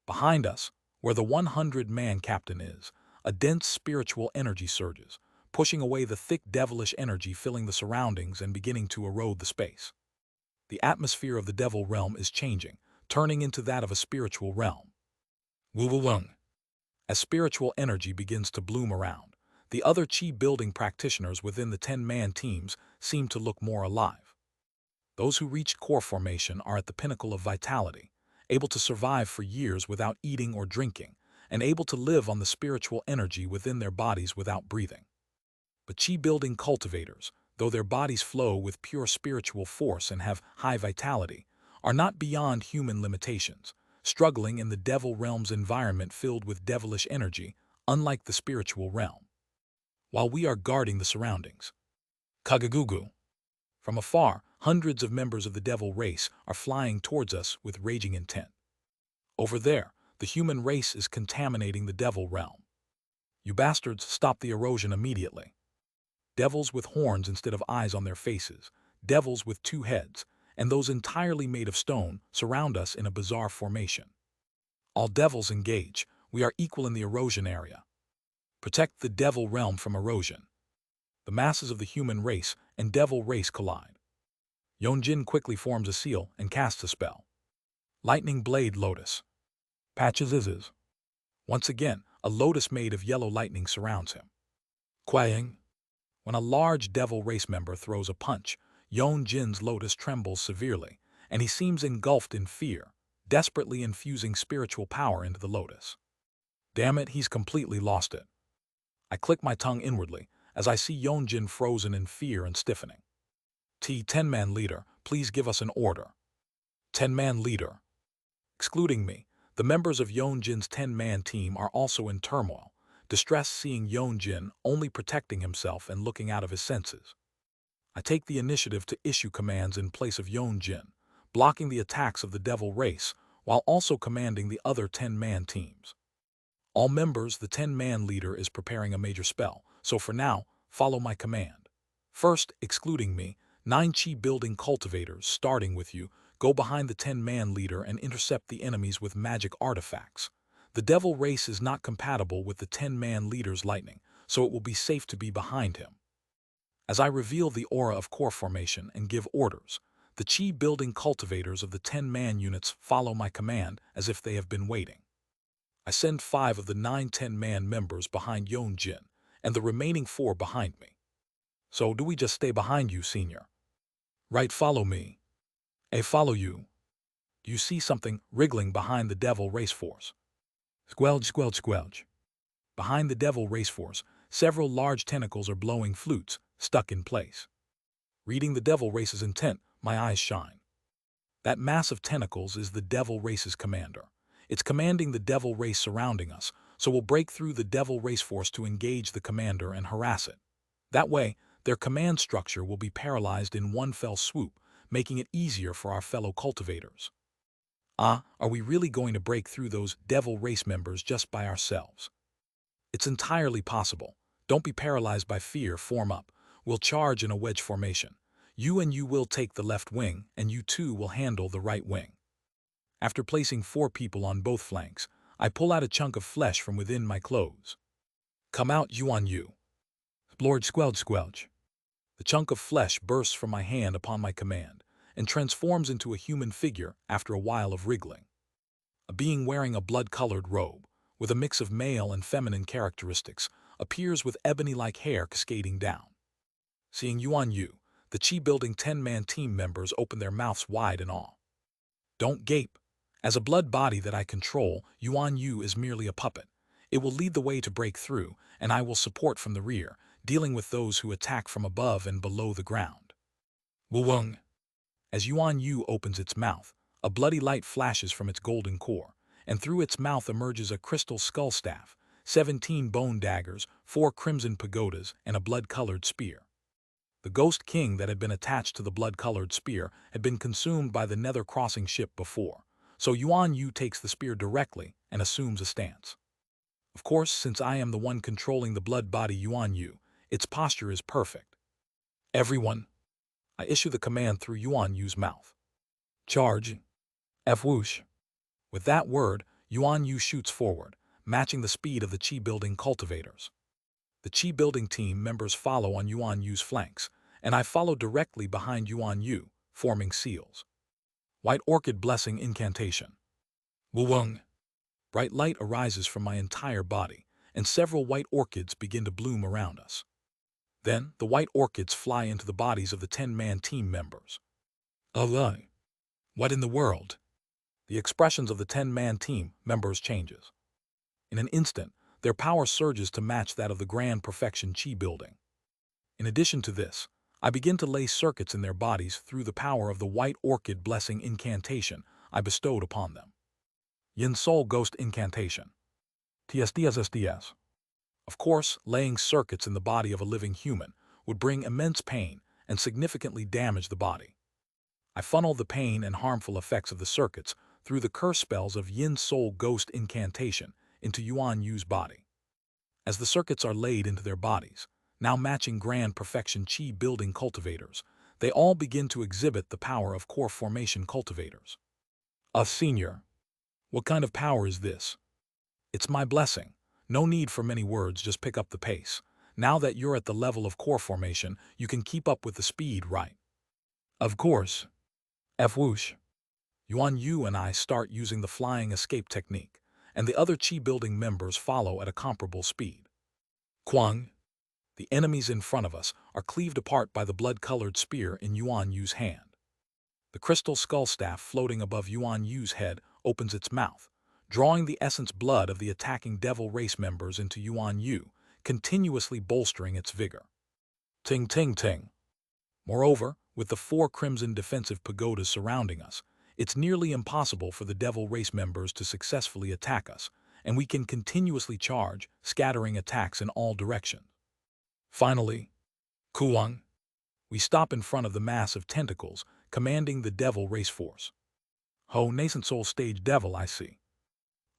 Behind us, where the 100-man captain is, a dense spiritual energy surges, pushing away the thick devilish energy filling the surroundings and beginning to erode the space. The atmosphere of the devil realm is changing, turning into that of a spiritual realm. Woo-woo-wung. As spiritual energy begins to bloom around, the other chi-building practitioners within the 10-man teams seem to look more alive. Those who reach core formation are at the pinnacle of vitality, able to survive for years without eating or drinking, and able to live on the spiritual energy within their bodies without breathing. But chi-building cultivators, though their bodies flow with pure spiritual force and have high vitality, are not beyond human limitations, struggling in the devil realm's environment filled with devilish energy, unlike the spiritual realm. While we are guarding the surroundings, Kagagugu. From afar, hundreds of members of the devil race are flying towards us with raging intent. Over there, the human race is contaminating the devil realm. You bastards, stop the erosion immediately. Devils with horns instead of eyes on their faces, devils with 2 heads, and those entirely made of stone surround us in a bizarre formation. All devils engage. We are equal in the erosion area. Protect the devil realm from erosion. The masses of the human race and devil race collide. Yeonjin quickly forms a seal and casts a spell. Lightning blade lotus. Patches. Once again, a lotus made of yellow lightning surrounds him. Quaying. When a large devil race member throws a punch, Yeonjin's lotus trembles severely, and he seems engulfed in fear, desperately infusing spiritual power into the lotus. Damn it, he's completely lost it. I click my tongue inwardly as I see Yeonjin frozen in fear and stiffening. 10-man leader, please give us an order. 10-man leader. Excluding me, the members of Yeonjin's 10-man team are also in turmoil, distressed seeing Yeonjin only protecting himself and looking out of his senses. I take the initiative to issue commands in place of Yeonjin, blocking the attacks of the devil race while also commanding the other 10-man teams. All members, the 10-man leader is preparing a major spell, so for now, follow my command. First, excluding me, 9 chi-building cultivators, starting with you, go behind the 10-man leader and intercept the enemies with magic artifacts. The devil race is not compatible with the 10-man leader's lightning, so it will be safe to be behind him. As I reveal the aura of core formation and give orders, The chi-building cultivators of the 10-man units follow my command as if they have been waiting. I send 5 of the 9 10-man members behind Yeonjin, and the remaining 4 behind me. So do we just stay behind you, senior? Right, follow me. Follow you. Do you see something wriggling behind the devil race force? Squelch, squelch, squelch. Behind the devil race force, several large tentacles are blowing flutes, stuck in place. Reading the devil race's intent, my eyes shine. That mass of tentacles is the devil race's commander. It's commanding the devil race surrounding us, so we'll break through the devil race force to engage the commander and harass it. That way, their command structure will be paralyzed in one fell swoop, making it easier for our fellow cultivators. Are we really going to break through those devil race members just by ourselves? It's entirely possible. Don't be paralyzed by fear, form up. We'll charge in a wedge formation. You and you will take the left wing, and you two will handle the right wing. After placing 4 people on both flanks, I pull out a chunk of flesh from within my clothes. Come out, you on you. Splorge, squelch, squelch. The chunk of flesh bursts from my hand upon my command, and transforms into a human figure after a while of wriggling. A being wearing a blood-colored robe, with a mix of male and feminine characteristics, appears with ebony-like hair cascading down. Seeing Yuan Yu, the chi-building 10-man team members open their mouths wide in awe. Don't gape. As a blood body that I control, Yuan Yu is merely a puppet. It will lead the way to break through, and I will support from the rear, dealing with those who attack from above and below the ground. Wuwung. As Yuan Yu opens its mouth, a bloody light flashes from its golden core, and through its mouth emerges a crystal skull staff, 17 bone daggers, 4 crimson pagodas, and a blood-colored spear. The ghost king that had been attached to the blood-colored spear had been consumed by the nether-crossing ship before, so Yuan Yu takes the spear directly and assumes a stance. Of course, since I am the one controlling the blood body Yuan Yu, its posture is perfect. Everyone, I issue the command through Yuan Yu's mouth. Charge. Whoosh. With that word, Yuan Yu shoots forward, matching the speed of the chi-building cultivators. The chi-building team members follow on Yuan Yu's flanks, and I follow directly behind Yuan Yu, forming seals. White Orchid Blessing Incantation. Wuwung. Bright light arises from my entire body, and several white orchids begin to bloom around us. Then, the white orchids fly into the bodies of the 10-man team members. Oh, what in the world? The expressions of the 10-man team members changes. In an instant, their power surges to match that of the Grand Perfection Chi building. In addition to this, I begin to lay circuits in their bodies through the power of the White Orchid Blessing Incantation I bestowed upon them. Yin Soul Ghost Incantation. TSDSSDS. Of course, laying circuits in the body of a living human would bring immense pain and significantly damage the body. I funnel the pain and harmful effects of the circuits through the curse spells of Yin Soul Ghost Incantation into Yuan Yu's body. As the circuits are laid into their bodies, now matching Grand Perfection Chi building cultivators, they all begin to exhibit the power of core formation cultivators. Senior. What kind of power is this? It's my blessing. No need for many words, just pick up the pace. Now that you're at the level of core formation, you can keep up with the speed, right? Of course. Whoosh. Yuan Yu and I start using the flying escape technique, and the other chi-building members follow at a comparable speed. Kwang. The enemies in front of us are cleaved apart by the blood-colored spear in Yuan Yu's hand. The crystal skull staff floating above Yuan Yu's head opens its mouth, drawing the essence blood of the attacking devil race members into Yuan Yu, continuously bolstering its vigor. Ting, ting, ting. Moreover, with the 4 crimson defensive pagodas surrounding us, it's nearly impossible for the devil race members to successfully attack us, and we can continuously charge, scattering attacks in all directions. Finally, Kuang. We stop in front of the mass of tentacles commanding the devil race force. Ho, nascent soul stage devil, I see.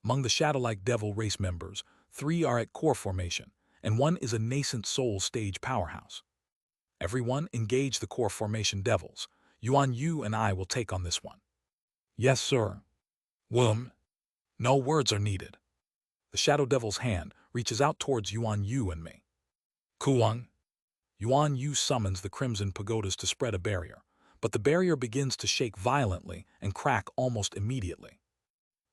Among the shadow-like devil race members, 3 are at core formation, and 1 is a nascent soul stage powerhouse. Everyone engage the core formation devils. Yuan Yu and I will take on this one. Yes, sir. No words are needed. The shadow devil's hand reaches out towards Yuan Yu and me. Kuang. Yuan Yu summons the crimson pagodas to spread a barrier, but the barrier begins to shake violently and crack almost immediately.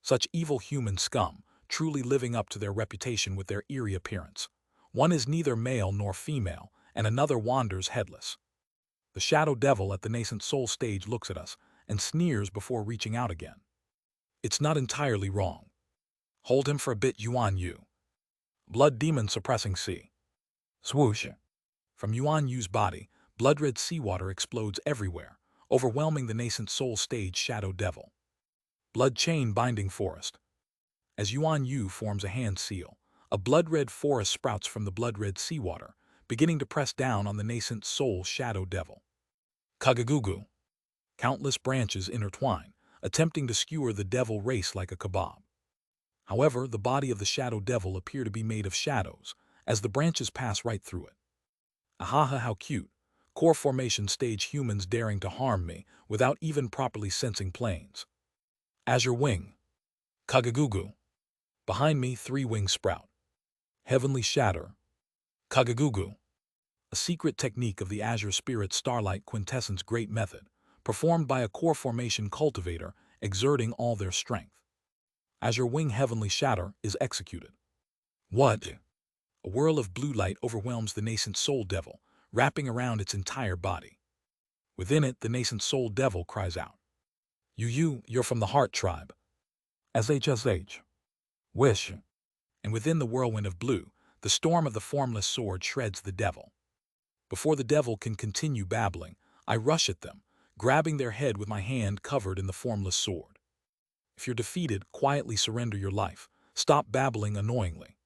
Such evil human scum, truly living up to their reputation with their eerie appearance. One is neither male nor female, and another wanders headless. The shadow devil at the nascent soul stage looks at us and sneers before reaching out again. It's not entirely wrong. Hold him for a bit, Yuan Yu. Blood demon suppressing sea. Swoosh. From Yuan Yu's body, blood-red seawater explodes everywhere, overwhelming the nascent soul stage shadow devil. Blood chain binding forest. As Yuan Yu forms a hand seal, a blood-red forest sprouts from the blood-red seawater, beginning to press down on the nascent soul shadow devil. Kagagugu. Countless branches intertwine, attempting to skewer the devil race like a kebab. However, the body of the shadow devil appear to be made of shadows, as the branches pass right through it. Ahaha, how cute. Core formation stage humans daring to harm me without even properly sensing planes. Azure wing. Kagagugu. Behind me, 3 wings sprout. Heavenly shatter. Kagagugu. A secret technique of the Azure Spirit Starlight Quintessence Great Method, performed by a core formation cultivator exerting all their strength. Azure wing heavenly shatter is executed. What? A whirl of blue light overwhelms the nascent soul devil, wrapping around its entire body. Within it, the nascent soul devil cries out, You're from the heart tribe. SHSH. Wish. And within the whirlwind of blue, the storm of the formless sword shreds the devil. Before the devil can continue babbling, I rush at them, grabbing their head with my hand covered in the formless sword. If you're defeated, quietly surrender your life. Stop babbling annoyingly.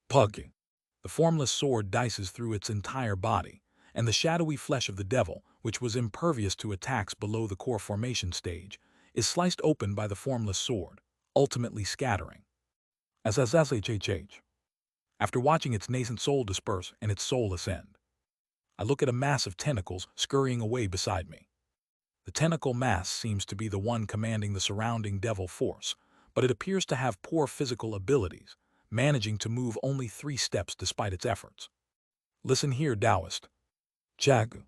Pug. The formless sword dices through its entire body, and the shadowy flesh of the devil, which was impervious to attacks below the core formation stage, is sliced open by the formless sword, ultimately scattering. SSSHHH. After watching its nascent soul disperse and its soul ascend, I look at a mass of tentacles scurrying away beside me. The tentacle mass seems to be the one commanding the surrounding devil force, but it appears to have poor physical abilities, managing to move only 3 steps despite its efforts. Listen here, Taoist. Jag.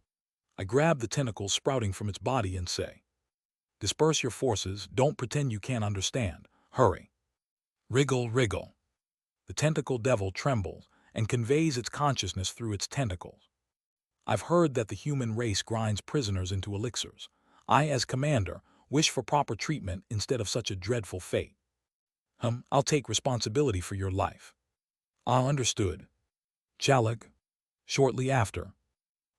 I grab the tentacles sprouting from its body and say, disperse your forces, don't pretend you can't understand, hurry. Wriggle, wriggle. The tentacle devil trembles and conveys its consciousness through its tentacles. I've heard that the human race grinds prisoners into elixirs. I, as commander, wish for proper treatment instead of such a dreadful fate. I'll take responsibility for your life. Understood. Chalag. Shortly after,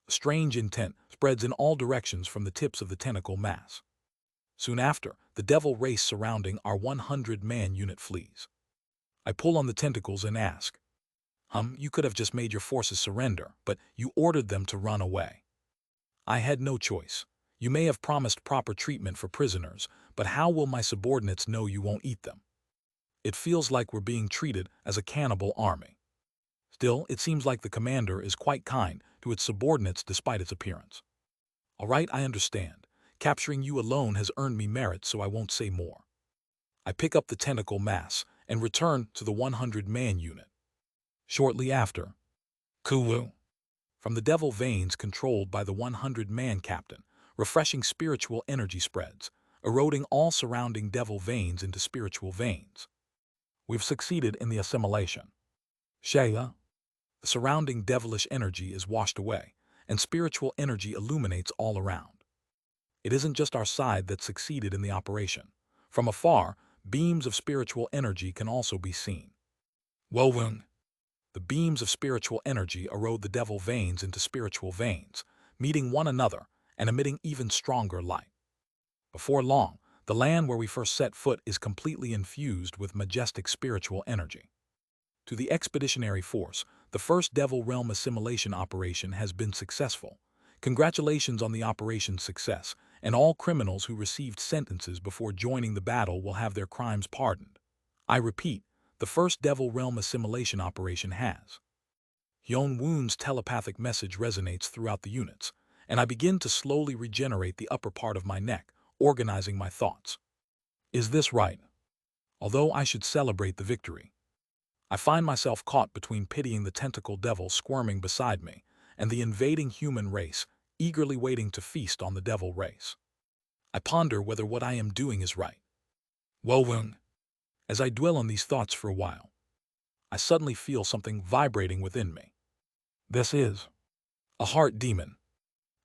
a strange intent spreads in all directions from the tips of the tentacle mass. Soon after, the devil race surrounding our 100-man unit flees. I pull on the tentacles and ask, you could have just made your forces surrender, but you ordered them to run away. I had no choice. You may have promised proper treatment for prisoners, but how will my subordinates know you won't eat them? It feels like we're being treated as a cannibal army. Still, it seems like the commander is quite kind to its subordinates despite its appearance. All right, I understand. Capturing you alone has earned me merit, so I won't say more. I pick up the tentacle mass and return to the 100-man unit. Shortly after, Kuwu. From the devil veins controlled by the 100-man captain, refreshing spiritual energy spreads, eroding all surrounding devil veins into spiritual veins. We've succeeded in the assimilation. Shaya. The surrounding devilish energy is washed away, and spiritual energy illuminates all around. It isn't just our side that succeeded in the operation. From afar, beams of spiritual energy can also be seen. Wowung. The beams of spiritual energy erode the devil veins into spiritual veins, meeting one another and emitting even stronger light. Before long, the land where we first set foot is completely infused with majestic spiritual energy. To the expeditionary force, the first Devil Realm assimilation operation has been successful. Congratulations on the operation's success, and all criminals who received sentences before joining the battle will have their crimes pardoned. I repeat, the first Devil Realm assimilation operation has. Hyun Woon's telepathic message resonates throughout the units, and I begin to slowly regenerate the upper part of my neck, organizing my thoughts. Is this right? Although I should celebrate the victory, I find myself caught between pitying the tentacle devil squirming beside me and the invading human race eagerly waiting to feast on the devil race. I ponder whether what I am doing is right. Woe. As I dwell on these thoughts for a while, I suddenly feel something vibrating within me. This is a heart demon.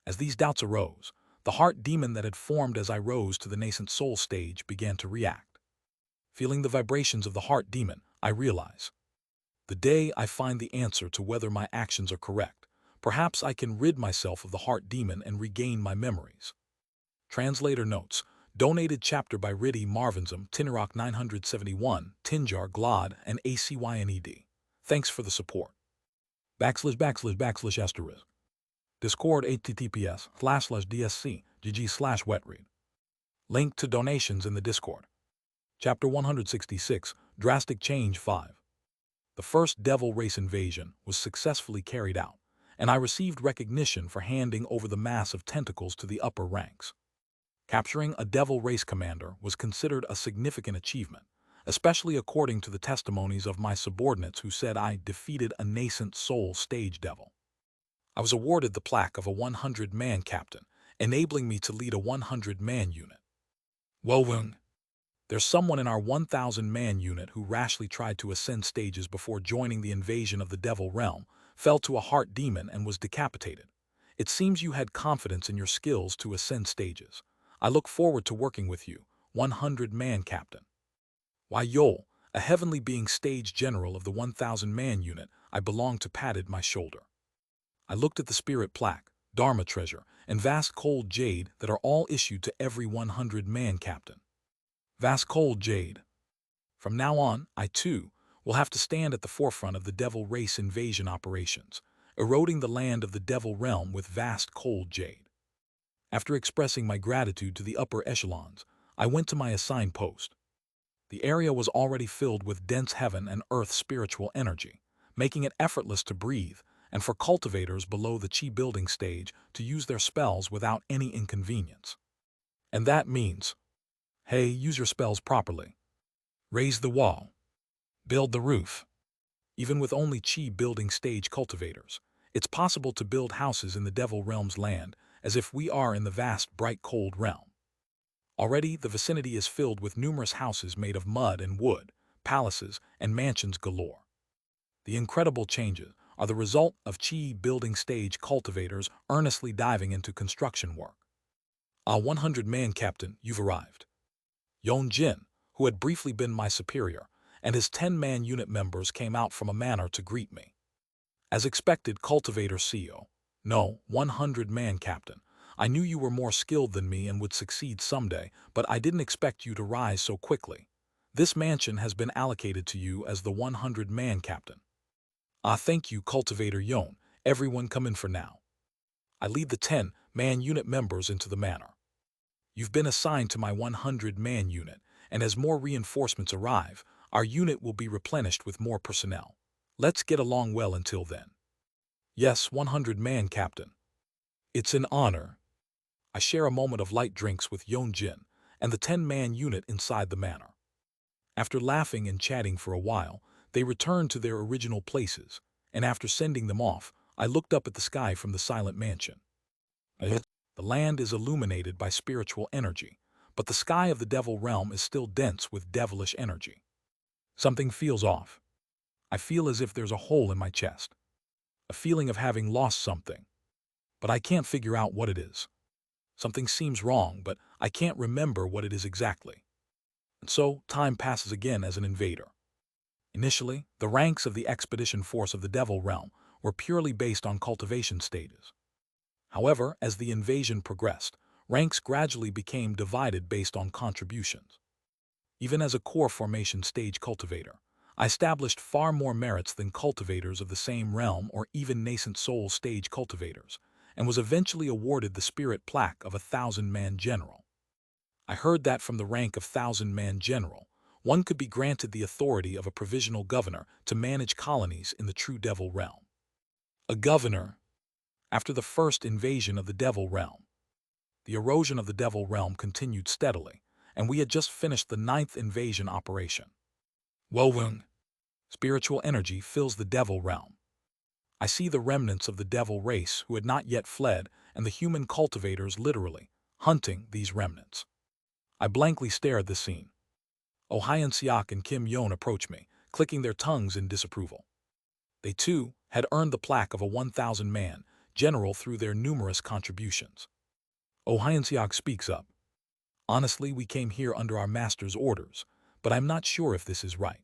As these doubts arose, the heart demon that had formed as I rose to the nascent soul stage began to react. Feeling the vibrations of the heart demon, I realize, the day I find the answer to whether my actions are correct, perhaps I can rid myself of the heart demon and regain my memories. Translator notes, donated chapter by Riddy Marvinsum, Tinrock 971, Tinjar Glod, and ACYNED. Thanks for the support. // Discord https://dsc gg/wetread. Link to donations in the Discord. Chapter 166, Drastic Change 5. The first devil race invasion was successfully carried out, and I received recognition for handing over the mass of tentacles to the upper ranks. Capturing a devil race commander was considered a significant achievement, especially according to the testimonies of my subordinates who said I defeated a nascent soul stage devil. I was awarded the plaque of a 100-man captain, enabling me to lead a 100-man unit. Woe. There's someone in our 1,000-man unit who rashly tried to ascend stages before joining the invasion of the devil realm, fell to a heart demon and was decapitated. It seems you had confidence in your skills to ascend stages. I look forward to working with you, 100-man captain. Why Yol, a heavenly being stage general of the 1,000-man unit, I belong to, patted my shoulder. I looked at the spirit plaque, Dharma treasure, and vast cold jade that are all issued to every 100-man captain. Vast cold jade. From now on, I too will have to stand at the forefront of the devil race invasion operations, eroding the land of the devil realm with vast cold jade. After expressing my gratitude to the upper echelons, I went to my assigned post. The area was already filled with dense heaven and earth spiritual energy, making it effortless to breathe, and for cultivators below the chi building stage to use their spells without any inconvenience. And that means, hey, use your spells properly. Raise the wall. Build the roof. Even with only chi building stage cultivators, it's possible to build houses in the devil realm's land as if we are in the vast bright cold realm. Already the vicinity is filled with numerous houses made of mud and wood, palaces and mansions galore. The incredible changes are the result of chi building stage cultivators earnestly diving into construction work. 100-man captain, you've arrived. Yon Jin, who had briefly been my superior, and his 10-man unit members came out from a manor to greet me. As expected, cultivator CEO, no, 100-man captain, I knew you were more skilled than me and would succeed someday, but I didn't expect you to rise so quickly. This mansion has been allocated to you as the 100-man captain. Thank you, cultivator Yon. Everyone come in for now. I lead the 10-man unit members into the manor. You've been assigned to my 100-man unit, and as more reinforcements arrive, our unit will be replenished with more personnel. Let's get along well until then. Yes, 100-man captain. It's an honor. I share a moment of light drinks with Yeonjin and the 10-man unit inside the manor. After laughing and chatting for a while, they returned to their original places, and after sending them off, I looked up at the sky from the silent mansion. The land is illuminated by spiritual energy, but the sky of the devil realm is still dense with devilish energy. Something feels off. I feel as if there's a hole in my chest. A feeling of having lost something. But I can't figure out what it is. Something seems wrong, but I can't remember what it is exactly. And so, time passes again as an invader. Initially, the ranks of the expedition force of the devil realm were purely based on cultivation stages. However, as the invasion progressed, ranks gradually became divided based on contributions. Even as a core formation stage cultivator, I established far more merits than cultivators of the same realm or even nascent soul stage cultivators, and was eventually awarded the spirit plaque of a 1,000-man general. I heard that from the rank of 1,000-man general, one could be granted the authority of a provisional governor to manage colonies in the true devil realm. A governor. After the first invasion of the devil realm, the erosion of the devil realm continued steadily, and we had just finished the 9th invasion operation. Woe. Spiritual energy fills the devil realm. I see the remnants of the devil race who had not yet fled, and the human cultivators literally hunting these remnants. I blankly stare at the scene. Oh Hyun-seok and Kim Yeon approach me, clicking their tongues in disapproval. They, too, had earned the plaque of a 1,000-man general through their numerous contributions. Oh Hyun-seok speaks up. Honestly, we came here under our master's orders, but I'm not sure if this is right.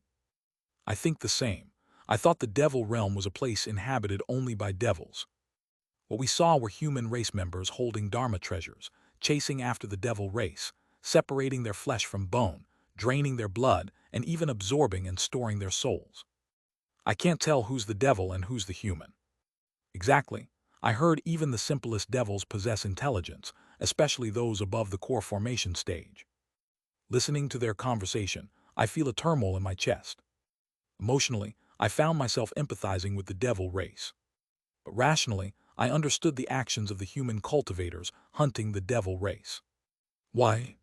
I think the same. I thought the devil realm was a place inhabited only by devils. What we saw were human race members holding Dharma treasures, chasing after the devil race, separating their flesh from bone, draining their blood, and even absorbing and storing their souls. I can't tell who's the devil and who's the human. Exactly. I heard even the simplest devils possess intelligence, especially those above the core formation stage. Listening to their conversation, I feel a turmoil in my chest. Emotionally, I found myself empathizing with the devil race. But rationally, I understood the actions of the human cultivators hunting the devil race. Why?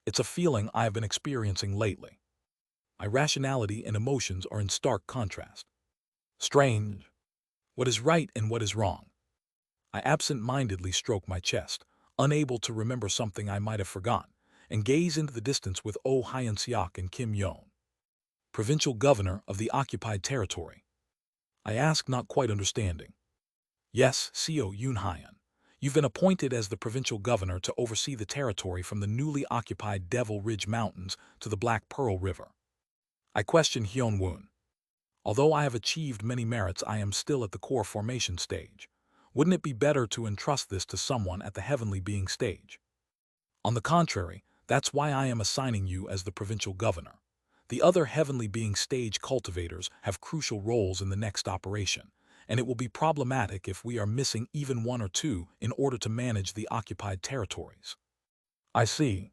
It's a feeling I have been experiencing lately. My rationality and emotions are in stark contrast. Strange. What is right and what is wrong? I absent-mindedly stroke my chest, unable to remember something I might have forgotten, and gaze into the distance with Oh Hyun-seok and Kim Yeon, provincial governor of the occupied territory. I ask, not quite understanding. Yes, Seo Yoon-hyun. You've been appointed as the provincial governor to oversee the territory from the newly occupied Devil Ridge Mountains to the Black Pearl River. I question Hyun-woon. Although I have achieved many merits, I am still at the core formation stage. Wouldn't it be better to entrust this to someone at the heavenly being stage? On the contrary, that's why I am assigning you as the provincial governor. The other heavenly being stage cultivators have crucial roles in the next operation, and it will be problematic if we are missing even one or two in order to manage the occupied territories. I see.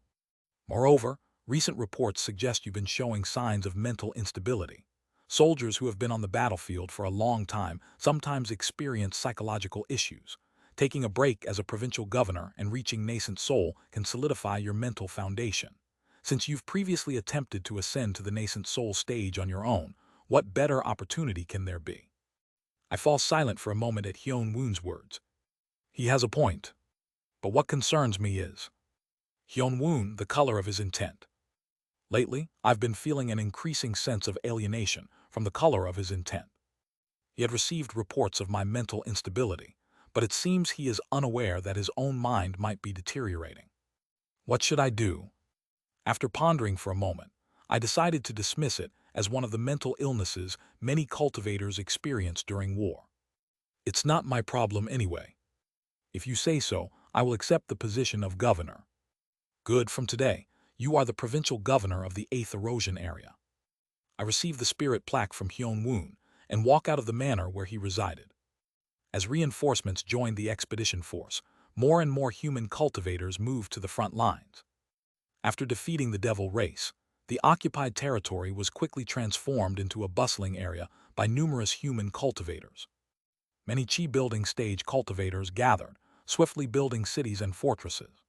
Moreover, recent reports suggest you've been showing signs of mental instability. Soldiers who have been on the battlefield for a long time sometimes experience psychological issues. Taking a break as a provincial governor and reaching nascent soul can solidify your mental foundation. Since you've previously attempted to ascend to the nascent soul stage on your own, what better opportunity can there be? I fall silent for a moment at Hyun-woon's words. He has a point. But what concerns me is Hyun-woon, the color of his intent. Lately, I've been feeling an increasing sense of alienation from the color of his intent. He had received reports of my mental instability, but it seems he is unaware that his own mind might be deteriorating. What should I do? After pondering for a moment, I decided to dismiss it as one of the mental illnesses many cultivators experience during war. It's not my problem anyway. If you say so, I will accept the position of governor. Good, from today, you are the provincial governor of the 8th Erosion area. I receive the spirit plaque from Hyun-woon and walk out of the manor where he resided. As reinforcements joined the expedition force, more and more human cultivators moved to the front lines. After defeating the devil race, the occupied territory was quickly transformed into a bustling area by numerous human cultivators. Many chi-building stage cultivators gathered, swiftly building cities and fortresses.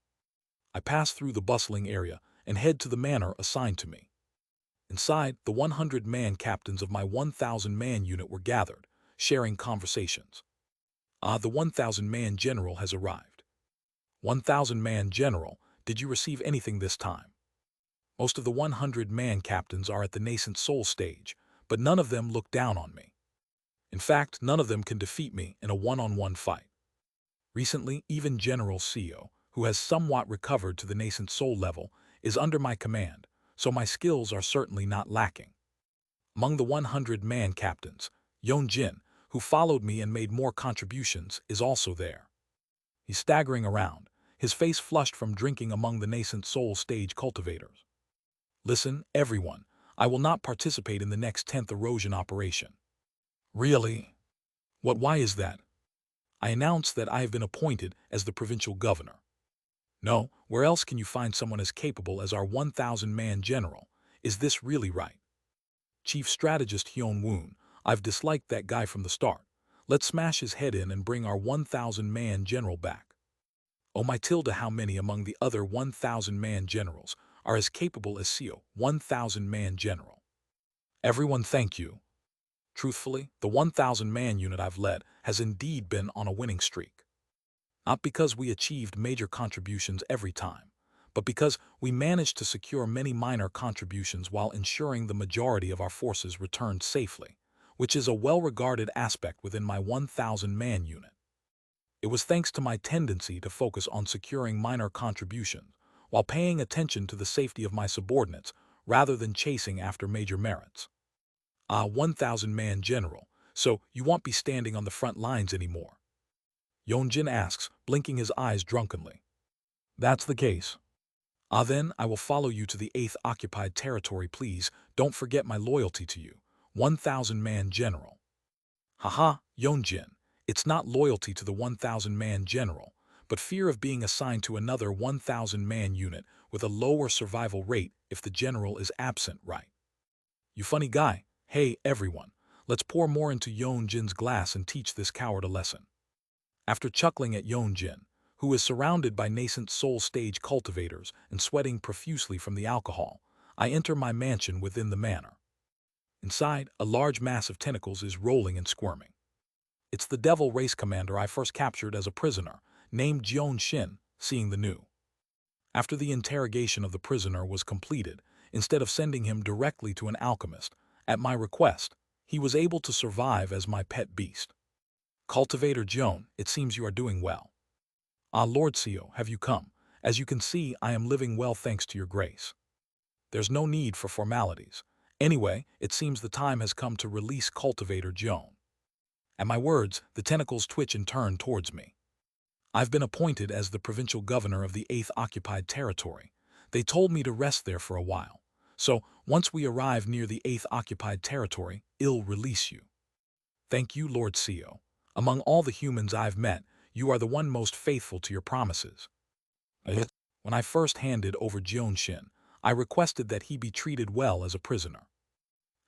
I pass through the bustling area and head to the manor assigned to me. Inside, the 100-man captains of my 1,000-man unit were gathered, sharing conversations. The 1,000-man general has arrived. 1,000-man general, did you receive anything this time? Most of the 100-man captains are at the nascent soul stage, but none of them look down on me. In fact, none of them can defeat me in a one-on-one fight. Recently, even General Seo, who has somewhat recovered to the nascent soul level, is under my command, so my skills are certainly not lacking. Among the 100-man captains, Yeon-jin, who followed me and made more contributions, is also there. He's staggering around, his face flushed from drinking among the nascent soul stage cultivators. Listen, everyone, I will not participate in the next 10th erosion operation. Really? Why is that? I announce that I have been appointed as the provincial governor. No, where else can you find someone as capable as our 1,000-man general? Is this really right? Chief Strategist Hyun-woon, I've disliked that guy from the start. Let's smash his head in and bring our 1,000-man general back. Oh my tilde, how many among the other 1,000-man generals are as capable as Seo, 1,000-man general? Everyone, thank you. Truthfully, the 1,000-man unit I've led has indeed been on a winning streak. Not because we achieved major contributions every time, but because we managed to secure many minor contributions while ensuring the majority of our forces returned safely, which is a well-regarded aspect within my 1,000-man unit. It was thanks to my tendency to focus on securing minor contributions while paying attention to the safety of my subordinates rather than chasing after major merits. 1,000-man general, so you won't be standing on the front lines anymore? Yeonjin asks, blinking his eyes drunkenly. That's the case. Then I will follow you to the 8th occupied territory. Please don't forget my loyalty to you, 1,000-man general. Haha, Yeonjin, it's not loyalty to the 1,000-man general, but fear of being assigned to another 1,000-man unit with a lower survival rate if the general is absent, right? You funny guy. Hey, everyone, let's pour more into Yeonjin's glass and teach this coward a lesson. After chuckling at Yeonjin, who is surrounded by nascent soul stage cultivators and sweating profusely from the alcohol, I enter my mansion within the manor. Inside, a large mass of tentacles is rolling and squirming. It's the devil race commander I first captured as a prisoner, named Jeon-shin, seeing the new. After the interrogation of the prisoner was completed, instead of sending him directly to an alchemist, at my request, he was able to survive as my pet beast. Cultivator Jeon, it seems you are doing well. Lord Seo, have you come? As you can see, I am living well thanks to your grace. There's no need for formalities. Anyway, it seems the time has come to release Cultivator Jeon. At my words, the tentacles twitch and turn towards me. I've been appointed as the provincial governor of the 8th occupied territory. They told me to rest there for a while. So, once we arrive near the 8th occupied territory, I'll release you. Thank you, Lord Seo. Among all the humans I've met, you are the one most faithful to your promises. When I first handed over Jeon-shin, I requested that he be treated well as a prisoner.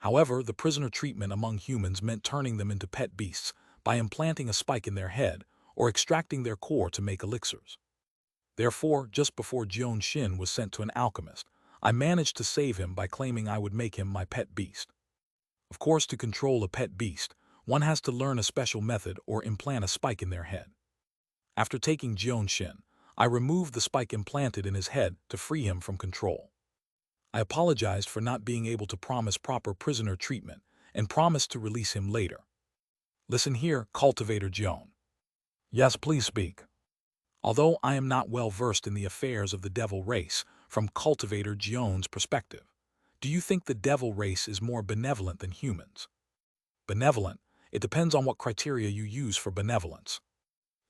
However, the prisoner treatment among humans meant turning them into pet beasts by implanting a spike in their head or extracting their core to make elixirs. Therefore, just before Jeon-shin was sent to an alchemist, I managed to save him by claiming I would make him my pet beast. Of course, to control a pet beast, one has to learn a special method or implant a spike in their head. After taking Jeon-shin, I removed the spike implanted in his head to free him from control. I apologized for not being able to promise proper prisoner treatment and promised to release him later. Listen here, Cultivator Jeon. Yes, please speak. Although I am not well versed in the affairs of the devil race, from Cultivator Jeon's perspective, do you think the devil race is more benevolent than humans? Benevolent? It depends on what criteria you use for benevolence.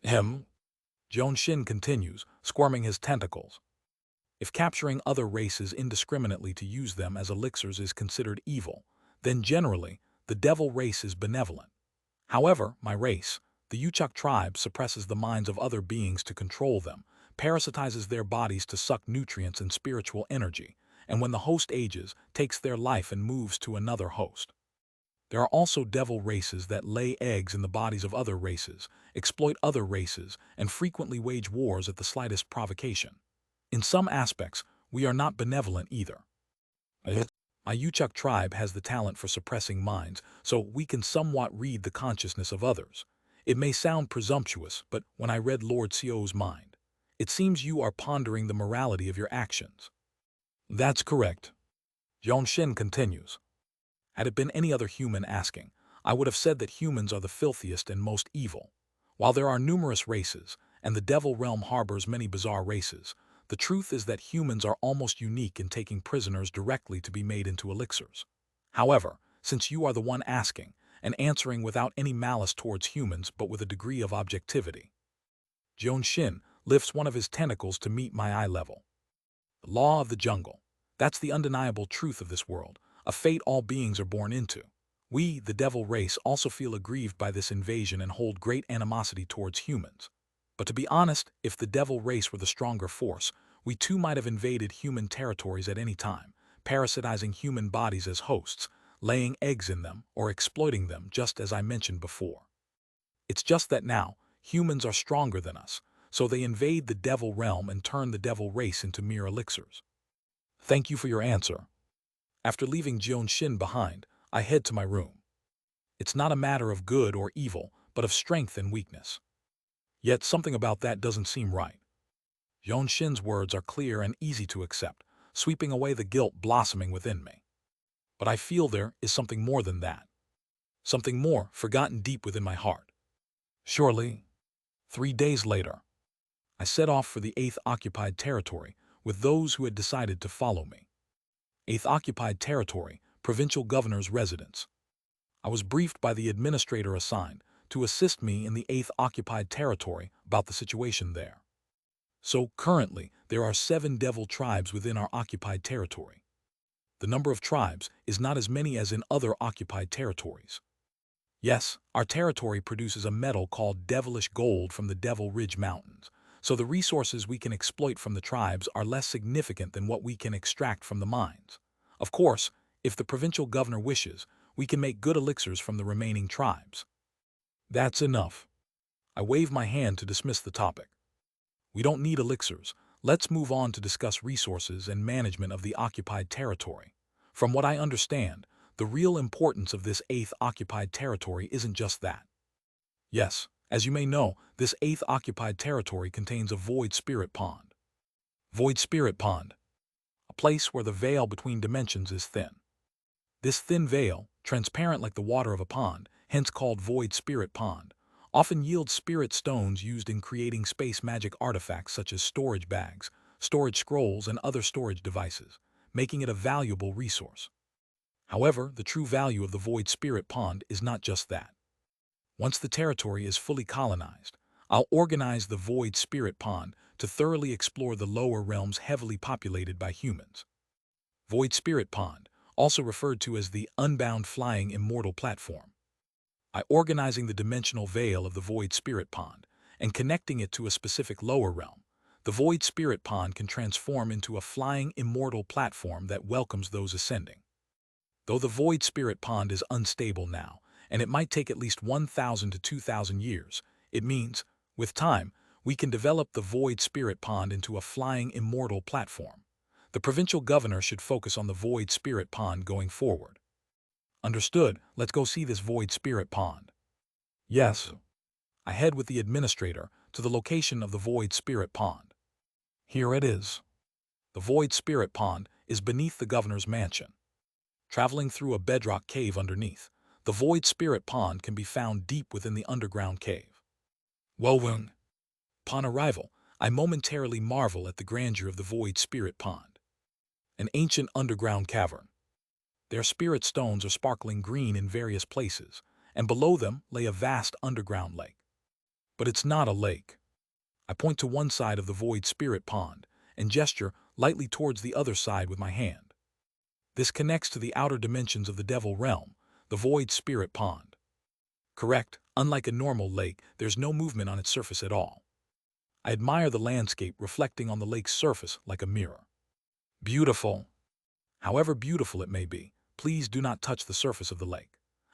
Jeon-shin continues, squirming his tentacles. If capturing other races indiscriminately to use them as elixirs is considered evil, then generally, the devil race is benevolent. However, my race, the Uchuk tribe, suppresses the minds of other beings to control them, parasitizes their bodies to suck nutrients and spiritual energy, and when the host ages, takes their life and moves to another host. There are also devil races that lay eggs in the bodies of other races, exploit other races, and frequently wage wars at the slightest provocation. In some aspects, we are not benevolent either. My Uchuk tribe has the talent for suppressing minds, so we can somewhat read the consciousness of others. It may sound presumptuous, but when I read Lord Seo's mind, it seems you are pondering the morality of your actions. That's correct. Jeon-shin continues. Had it been any other human asking, I would have said that humans are the filthiest and most evil. While there are numerous races, and the devil realm harbors many bizarre races, the truth is that humans are almost unique in taking prisoners directly to be made into elixirs. However, since you are the one asking, and answering without any malice towards humans but with a degree of objectivity, Jeon-shin lifts one of his tentacles to meet my eye level. The law of the jungle. That's the undeniable truth of this world, a fate all beings are born into. We, the devil race, also feel aggrieved by this invasion and hold great animosity towards humans. But to be honest, if the devil race were the stronger force, we too might have invaded human territories at any time, parasitizing human bodies as hosts, laying eggs in them, or exploiting them just as I mentioned before. It's just that now, humans are stronger than us, so they invade the devil realm and turn the devil race into mere elixirs. Thank you for your answer. After leaving Jeon-shin behind, I head to my room. It's not a matter of good or evil, but of strength and weakness. Yet something about that doesn't seem right. Yon Shin's words are clear and easy to accept, sweeping away the guilt blossoming within me. But I feel there is something more than that. Something more forgotten deep within my heart. Surely, 3 days later, I set off for the 8th occupied territory with those who had decided to follow me. 8th occupied territory, provincial governor's residence. I was briefed by the administrator assigned to assist me in the 8th occupied territory about the situation there. So currently, there are 7 devil tribes within our occupied territory. The number of tribes is not as many as in other occupied territories. Yes, our territory produces a metal called devilish gold from the Devil Ridge Mountains, so the resources we can exploit from the tribes are less significant than what we can extract from the mines. Of course, if the provincial governor wishes, we can make good elixirs from the remaining tribes. That's enough. I wave my hand to dismiss the topic. We don't need elixirs. Let's move on to discuss resources and management of the occupied territory. From what I understand, the real importance of this 8th occupied territory isn't just that. Yes, as you may know, this 8th occupied territory contains a void spirit pond. Void spirit pond. A place where the veil between dimensions is thin. This thin veil, transparent like the water of a pond, hence called void spirit pond, often yields spirit stones used in creating space magic artifacts such as storage bags, storage scrolls, and other storage devices, making it a valuable resource. However, the true value of the void spirit pond is not just that. Once the territory is fully colonized, I'll organize the void spirit pond to thoroughly explore the lower realms heavily populated by humans. Void spirit pond, also referred to as the unbound flying immortal platform. By organizing the dimensional veil of the void spirit pond and connecting it to a specific lower realm, the void spirit pond can transform into a flying immortal platform that welcomes those ascending. Though the void spirit pond is unstable now, and it might take at least 1,000 to 2,000 years, it means, with time, we can develop the void spirit pond into a flying immortal platform. The provincial governor should focus on the void spirit pond going forward. Understood, let's go see this void spirit pond. Yes. I head with the administrator to the location of the void spirit pond. Here it is. The void spirit pond is beneath the governor's mansion. Traveling through a bedrock cave underneath, the void spirit pond can be found deep within the underground cave. Woven. Upon arrival, I momentarily marvel at the grandeur of the void spirit pond. An ancient underground cavern. Their spirit stones are sparkling green in various places, and below them lay a vast underground lake. But it's not a lake. I point to one side of the void spirit pond and gesture lightly towards the other side with my hand. This connects to the outer dimensions of the devil realm, the void spirit pond. Correct, unlike a normal lake, there's no movement on its surface at all. I admire the landscape reflecting on the lake's surface like a mirror. Beautiful. However beautiful it may be, please do not touch the surface of the lake.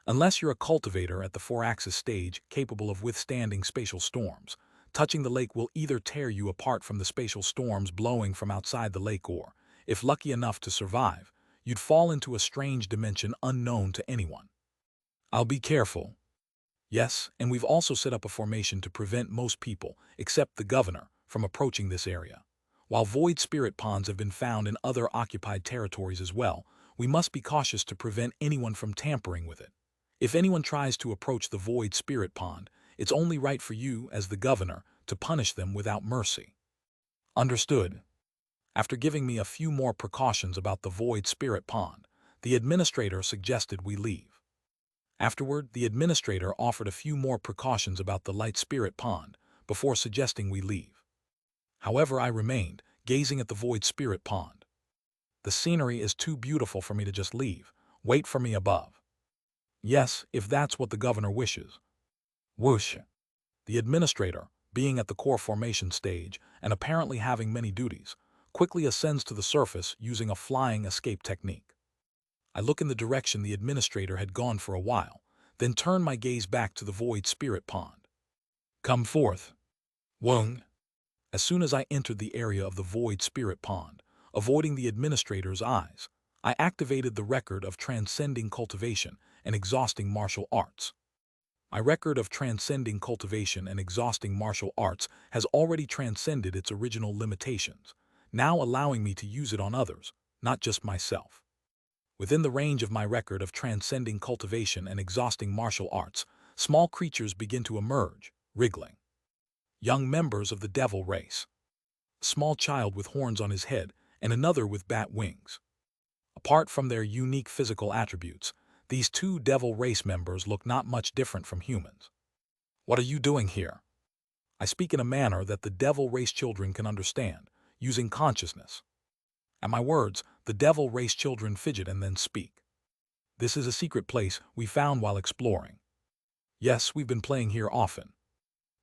Unless you're a cultivator at the 4-axis stage capable of withstanding spatial storms, touching the lake will either tear you apart from the spatial storms blowing from outside the lake or, if lucky enough to survive, you'd fall into a strange dimension unknown to anyone. I'll be careful. Yes, and we've also set up a formation to prevent most people, except the governor, from approaching this area. While void spirit ponds have been found in other occupied territories as well, we must be cautious to prevent anyone from tampering with it. If anyone tries to approach the void spirit pond, it's only right for you, as the governor, to punish them without mercy. Understood. After giving me a few more precautions about the void spirit pond, the administrator suggested we leave. Afterward, the administrator offered a few more precautions about the light spirit pond before suggesting we leave. However, I remained, gazing at the void spirit pond. The scenery is too beautiful for me to just leave. Wait for me above. Yes, if that's what the governor wishes. Whoosh. The administrator, being at the core formation stage and apparently having many duties, quickly ascends to the surface using a flying escape technique. I look in the direction the administrator had gone for a while, then turn my gaze back to the void spirit pond. Come forth. Wung. As soon as I entered the area of the void spirit pond, avoiding the administrator's eyes, I activated the record of transcending cultivation and exhausting martial arts. My record of transcending cultivation and exhausting martial arts has already transcended its original limitations, now allowing me to use it on others, not just myself. Within the range of my record of transcending cultivation and exhausting martial arts, small creatures begin to emerge, wriggling. Young members of the devil race. A small child with horns on his head and another with bat wings. Apart from their unique physical attributes, these two devil race members look not much different from humans. What are you doing here? I speak in a manner that the devil race children can understand, using consciousness. At my words, the devil race children fidget and then speak. This is a secret place we found while exploring. Yes, we've been playing here often.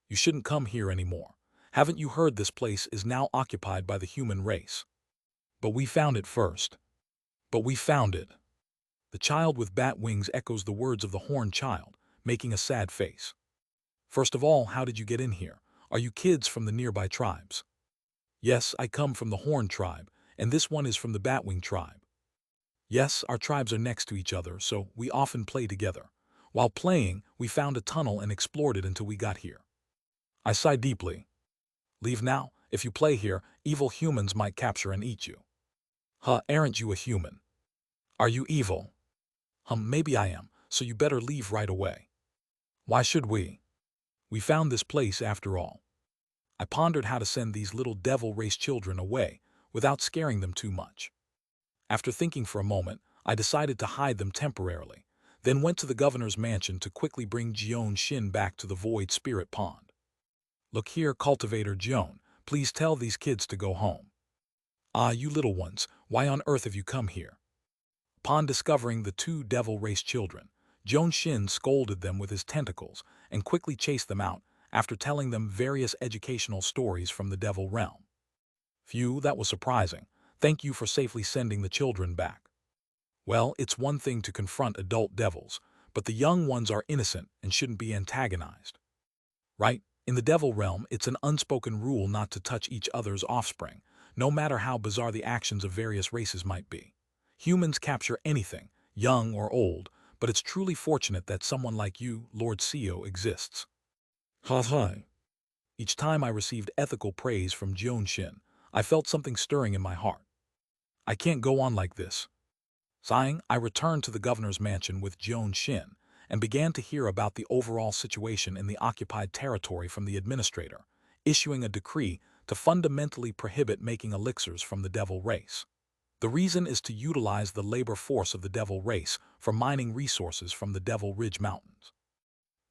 You shouldn't come here anymore. Haven't you heard this place is now occupied by the human race? But we found it first. But we found it. The child with bat wings echoes the words of the horned child, making a sad face. First of all, how did you get in here? Are you kids from the nearby tribes? Yes, I come from the horned tribe, and this one is from the batwing tribe. Yes, our tribes are next to each other, so we often play together. While playing, we found a tunnel and explored it until we got here. I sigh deeply. Leave now. If you play here, evil humans might capture and eat you. Huh, aren't you a human? Are you evil? Maybe I am, so you better leave right away. Why should we? We found this place after all. I pondered how to send these little devil race children away without scaring them too much. After thinking for a moment, I decided to hide them temporarily, then went to the governor's mansion to quickly bring Jeon Shin back to the Void Spirit Pond. Look here, cultivator Jeon, please tell these kids to go home. Ah, you little ones, why on earth have you come here? Upon discovering the two devil race children, Jeon Shin scolded them with his tentacles and quickly chased them out after telling them various educational stories from the devil realm. Phew, that was surprising. Thank you for safely sending the children back. Well, it's one thing to confront adult devils, but the young ones are innocent and shouldn't be antagonized. Right? In the devil realm, it's an unspoken rule not to touch each other's offspring, no matter how bizarre the actions of various races might be. Humans capture anything, young or old, but it's truly fortunate that someone like you, Lord Seo, exists. Ha. Each time I received ethical praise from Jeon Shin, I felt something stirring in my heart. I can't go on like this. Sighing, I returned to the governor's mansion with Jeon Shin and began to hear about the overall situation in the occupied territory from the administrator, issuing a decree to fundamentally prohibit making elixirs from the devil race. The reason is to utilize the labor force of the devil race for mining resources from the Devil Ridge Mountains.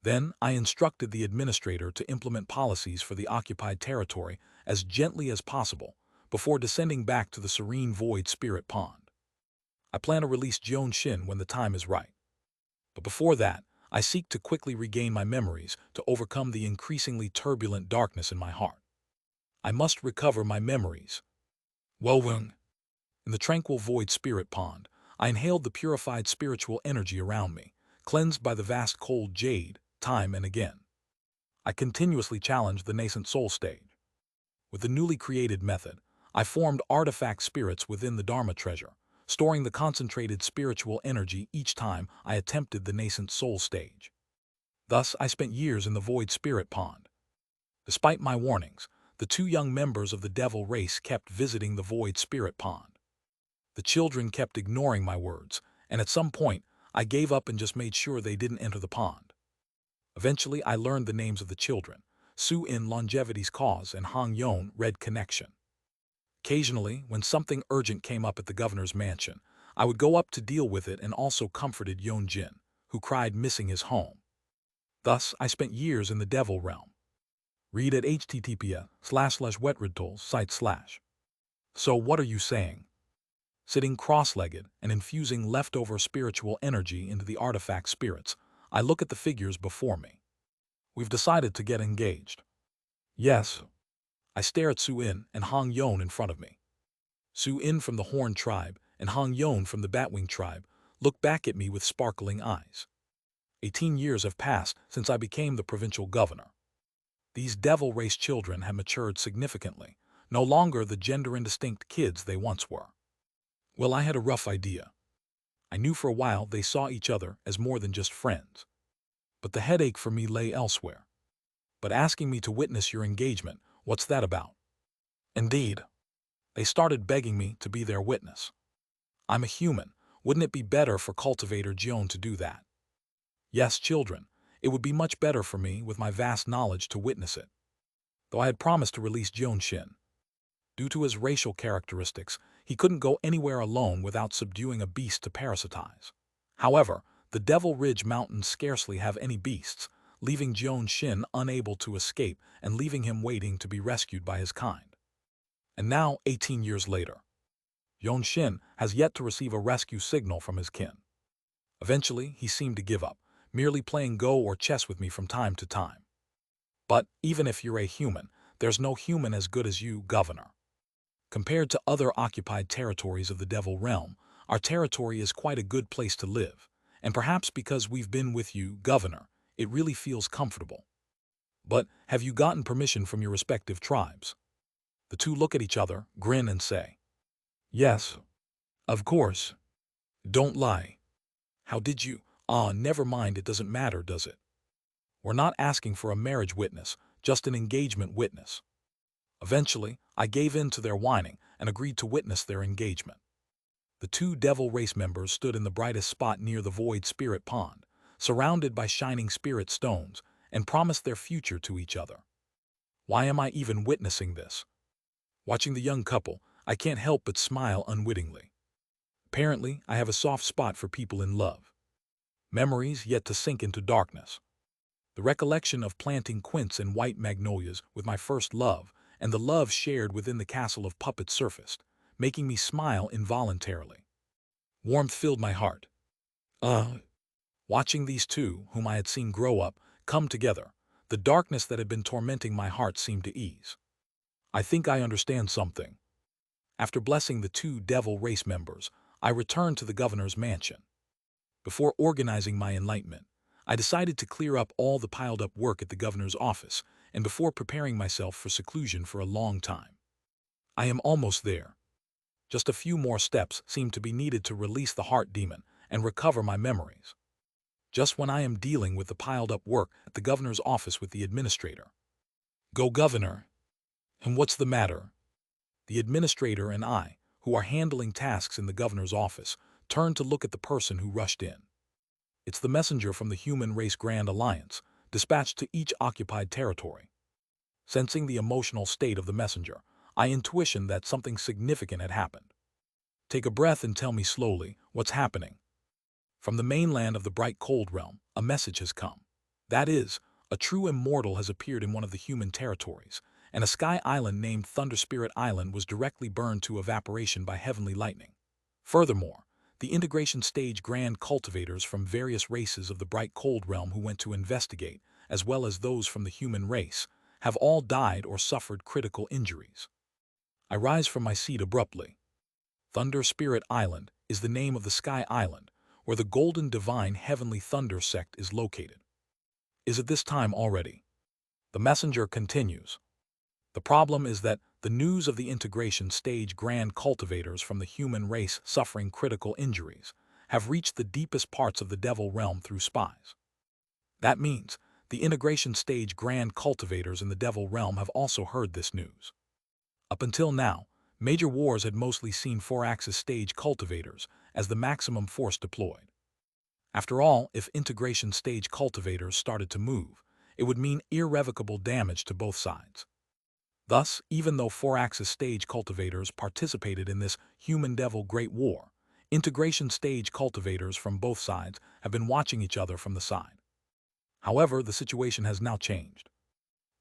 Then I instructed the administrator to implement policies for the occupied territory as gently as possible before descending back to the serene void spirit pond. I plan to release Jeon Shin when the time is right. But before that, I seek to quickly regain my memories to overcome the increasingly turbulent darkness in my heart. I must recover my memories. Wowung. In the tranquil void spirit pond, I inhaled the purified spiritual energy around me, cleansed by the vast cold jade, time and again. I continuously challenged the nascent soul stage. With the newly created method, I formed artifact spirits within the Dharma treasure, storing the concentrated spiritual energy each time I attempted the nascent soul stage. Thus, I spent years in the void spirit pond. Despite my warnings, the two young members of the devil race kept visiting the void spirit pond. The children kept ignoring my words, and at some point, I gave up and just made sure they didn't enter the pond. Eventually, I learned the names of the children: Su-in, Longevity's Cause, and Hong-Yon, Red Connection. Occasionally, when something urgent came up at the governor's mansion, I would go up to deal with it and also comforted Yeon-jin, who cried missing his home. Thus, I spent years in the devil realm. Read at https://wetredtools/site/. So what are you saying? Sitting cross-legged and infusing leftover spiritual energy into the artifact spirits, I look at the figures before me. We've decided to get engaged. Yes. I stare at Su-in and Hong-Yon in front of me. Su-in from the Horn tribe and Hong-Yon from the Batwing tribe look back at me with sparkling eyes. 18 years have passed since I became the provincial governor. These devil race children have matured significantly, no longer the gender-indistinct kids they once were. Well, I had a rough idea. I knew for a while they saw each other as more than just friends. But the headache for me lay elsewhere. But asking me to witness your engagement, what's that about? Indeed. They started begging me to be their witness. I'm a human. Wouldn't it be better for cultivator Joan to do that? Yes, children. It would be much better for me with my vast knowledge to witness it. Though I had promised to release Joan Shin. Due to his racial characteristics, he couldn't go anywhere alone without subduing a beast to parasitize. However, the Devil Ridge Mountains scarcely have any beasts, leaving Joan Shin unable to escape and leaving him waiting to be rescued by his kind. And now, 18 years later, Joan Shin has yet to receive a rescue signal from his kin. Eventually, he seemed to give up, merely playing Go or chess with me from time to time. But even if you're a human, there's no human as good as you, Governor. Compared to other occupied territories of the Devil Realm, our territory is quite a good place to live, and perhaps because we've been with you, Governor, it really feels comfortable. But have you gotten permission from your respective tribes? The two look at each other, grin and say, yes, of course. Don't lie. How did you? Never mind, it doesn't matter, does it? We're not asking for a marriage witness, just an engagement witness. Eventually, I gave in to their whining and agreed to witness their engagement. The two Devil Race members stood in the brightest spot near the Void Spirit Pond, surrounded by shining spirit stones, and promised their future to each other. Why am I even witnessing this? Watching the young couple, I can't help but smile unwittingly. Apparently, I have a soft spot for people in love. Memories yet to sink into darkness. The recollection of planting quince and white magnolias with my first love and the love shared within the castle of puppets surfaced, making me smile involuntarily. Warmth filled my heart. Watching these two, whom I had seen grow up, come together, the darkness that had been tormenting my heart seemed to ease. I think I understand something. After blessing the two Devil Race members, I returned to the governor's mansion. Before organizing my enlightenment, I decided to clear up all the piled-up work at the governor's office and before preparing myself for seclusion for a long time. I am almost there. Just a few more steps seem to be needed to release the heart demon and recover my memories. Just when I am dealing with the piled-up work at the governor's office with the administrator. Go, Governor. And what's the matter? The administrator and I, who are handling tasks in the governor's office, turned to look at the person who rushed in. It's the messenger from the Human Race Grand Alliance, dispatched to each occupied territory. Sensing the emotional state of the messenger, I intuition that something significant had happened. Take a breath and tell me slowly what's happening. From the mainland of the bright cold realm, a message has come. That is, a true immortal has appeared in one of the human territories, and a sky island named Thunder Spirit Island was directly burned to evaporation by heavenly lightning. Furthermore, the integration stage grand cultivators from various races of the bright cold realm who went to investigate, as well as those from the human race, have all died or suffered critical injuries. I rise from my seat abruptly. Thunder Spirit Island is the name of the sky island, where the golden divine heavenly thunder sect is located. Is it this time already? The messenger continues. The problem is that the news of the integration stage grand cultivators from the human race suffering critical injuries have reached the deepest parts of the devil realm through spies. That means the integration stage grand cultivators in the devil realm have also heard this news. Up until now, major wars had mostly seen 4-axis stage cultivators as the maximum force deployed. After all, if integration stage cultivators started to move, it would mean irrevocable damage to both sides. Thus, even though 4-axis stage cultivators participated in this human-devil great war, integration stage cultivators from both sides have been watching each other from the side. However, the situation has now changed.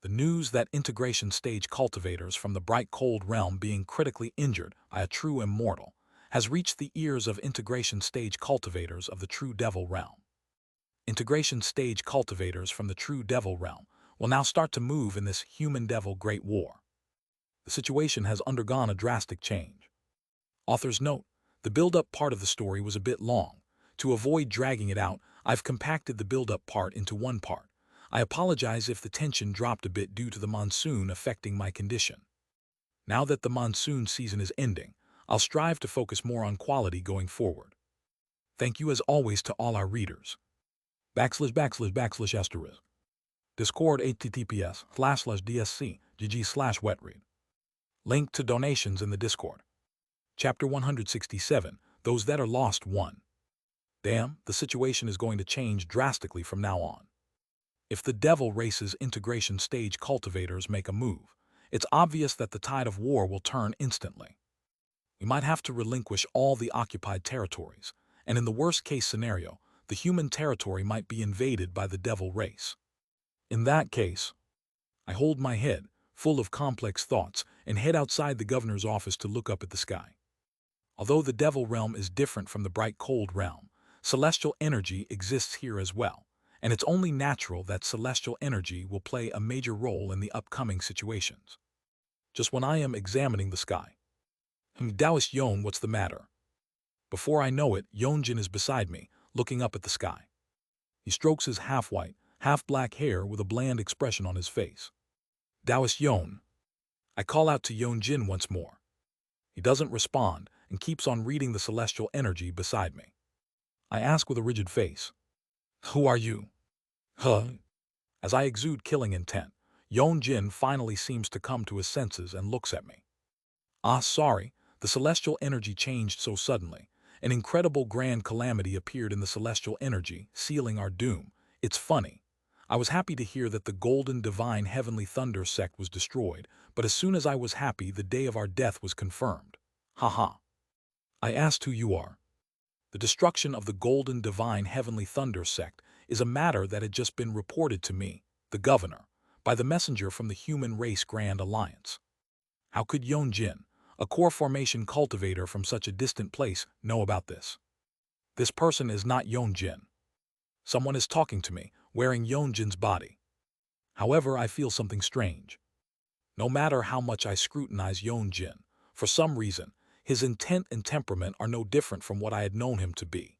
The news that integration stage cultivators from the bright cold realm being critically injured by a true immortal has reached the ears of integration stage cultivators of the true devil realm. Integration stage cultivators from the true devil realm will now start to move in this human-devil great war. The situation has undergone a drastic change. Author's note: the build-up part of the story was a bit long. To avoid dragging it out, I've compacted the build-up part into one part. I apologize if the tension dropped a bit due to the monsoon affecting my condition. Now that the monsoon season is ending, I'll strive to focus more on quality going forward. Thank you as always to all our readers. \\\\asterisk. Discord https://dsc.gg/wetread. Link to donations in the Discord. Chapter 167, Those That Are Lost 1. Damn, the situation is going to change drastically from now on. If the Devil Race's integration stage cultivators make a move, it's obvious that the tide of war will turn instantly. We might have to relinquish all the occupied territories, and in the worst-case scenario, the human territory might be invaded by the Devil Race. In that case, I hold my head, full of complex thoughts, and head outside the governor's office to look up at the sky. Although the Devil Realm is different from the bright cold realm, celestial energy exists here as well, and it's only natural that celestial energy will play a major role in the upcoming situations. Just when I am examining the sky, Taoist Yon, what's the matter? Before I know it, Yonjin is beside me, looking up at the sky. He strokes his half-white, half-black hair with a bland expression on his face. Taoist Yon. I call out to Yonjin once more. He doesn't respond and keeps on reading the celestial energy beside me. I ask with a rigid face, "Who are you?" Huh? As I exude killing intent, Yonjin finally seems to come to his senses and looks at me. Sorry, the celestial energy changed so suddenly. An incredible grand calamity appeared in the celestial energy, sealing our doom. It's funny. I was happy to hear that the golden divine heavenly thunder sect was destroyed, but as soon as I was happy, the day of our death was confirmed. Haha. I asked who you are. The destruction of the golden divine heavenly thunder sect is a matter that had just been reported to me, the governor, by the messenger from the Human Race Grand Alliance. How could Yonjin, a core formation cultivator from such a distant place, know about this? This person is not Yonjin. Someone is talking to me, wearing Yonjin's body. However, I feel something strange. No matter how much I scrutinize Yonjin, for some reason, his intent and temperament are no different from what I had known him to be.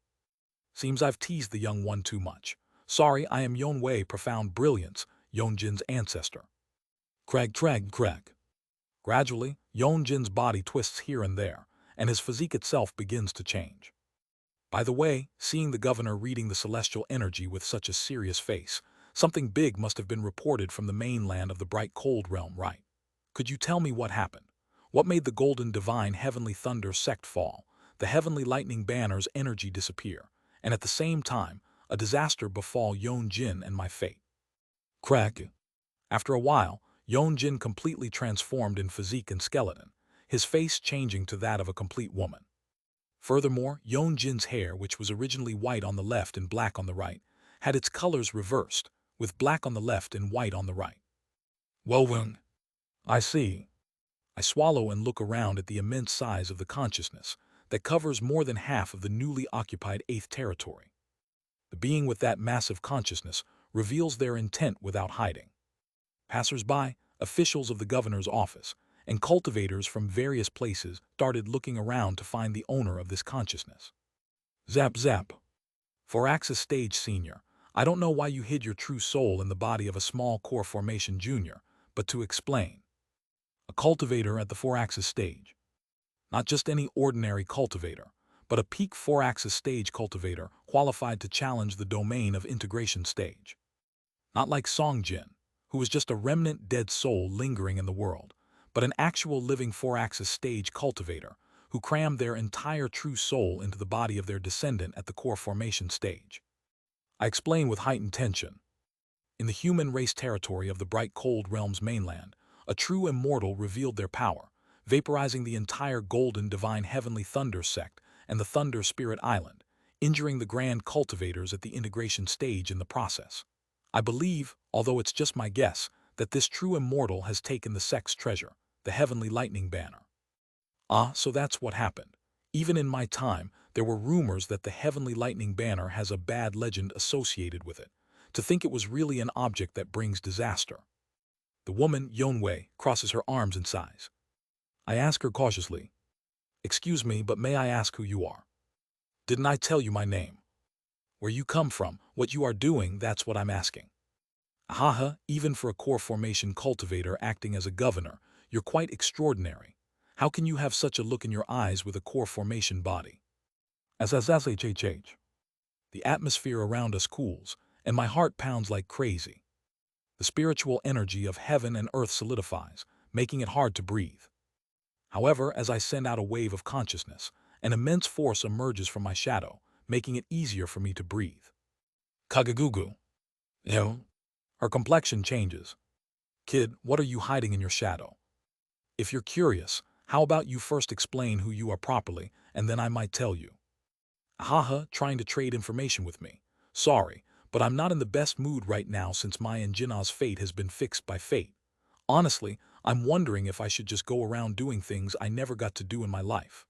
Seems I've teased the young one too much. Sorry, I am Yonwei Profound Brilliance, Yonjin's ancestor. Craig. Gradually, Yonjin's body twists here and there, and his physique itself begins to change. By the way, seeing the governor reading the celestial energy with such a serious face, something big must have been reported from the mainland of the bright cold realm, right? Could you tell me what happened? What made the golden divine heavenly thunder sect fall, the heavenly lightning banner's energy disappear, and at the same time, a disaster befall Yonjin and my fate? Crack. After a while, Yonjin completely transformed in physique and skeleton, his face changing to that of a complete woman. Furthermore, Yonjin's hair, which was originally white on the left and black on the right, had its colors reversed, with black on the left and white on the right. Well, I see. I swallow and look around at the immense size of the consciousness that covers more than half of the newly occupied 8th territory. The being with that massive consciousness reveals their intent without hiding. Passers-by, officials of the governor's office, and cultivators from various places started looking around to find the owner of this consciousness. Zap. Foraxis Stage Senior, I don't know why you hid your true soul in the body of a small core formation junior, but to explain. A cultivator at the 4-axis stage. Not just any ordinary cultivator, but a peak 4-axis stage cultivator qualified to challenge the domain of integration stage. Not like Songjin, who was just a remnant dead soul lingering in the world, but an actual living 4-axis stage cultivator who crammed their entire true soul into the body of their descendant at the core formation stage. I explain with heightened tension. In the human race territory of the bright cold realm's mainland, a true immortal revealed their power, vaporizing the entire golden divine heavenly thunder sect and the Thunder Spirit Island, injuring the grand cultivators at the integration stage in the process. I believe, although it's just my guess, that this true immortal has taken the sect's treasure, the heavenly lightning banner. So that's what happened. Even in my time, there were rumors that the heavenly lightning banner has a bad legend associated with it. To think it was really an object that brings disaster. The woman, Yonwei, crosses her arms and sighs. I ask her cautiously, "Excuse me, but may I ask who you are? Didn't I tell you my name? Where you come from, what you are doing, that's what I'm asking." Ahaha, even for a core formation cultivator acting as a governor, you're quite extraordinary. How can you have such a look in your eyes with a core formation body? SSSHHH. The atmosphere around us cools, and my heart pounds like crazy. The spiritual energy of heaven and earth solidifies, making it hard to breathe. However, as I send out a wave of consciousness, an immense force emerges from my shadow, making it easier for me to breathe. Kagagugu. Her complexion changes. Kid, what are you hiding in your shadow? If you're curious, how about you first explain who you are properly, and then I might tell you. Haha, trying to trade information with me. Sorry, but I'm not in the best mood right now since my and Jinnah's fate has been fixed by fate. Honestly, I'm wondering if I should just go around doing things I never got to do in my life.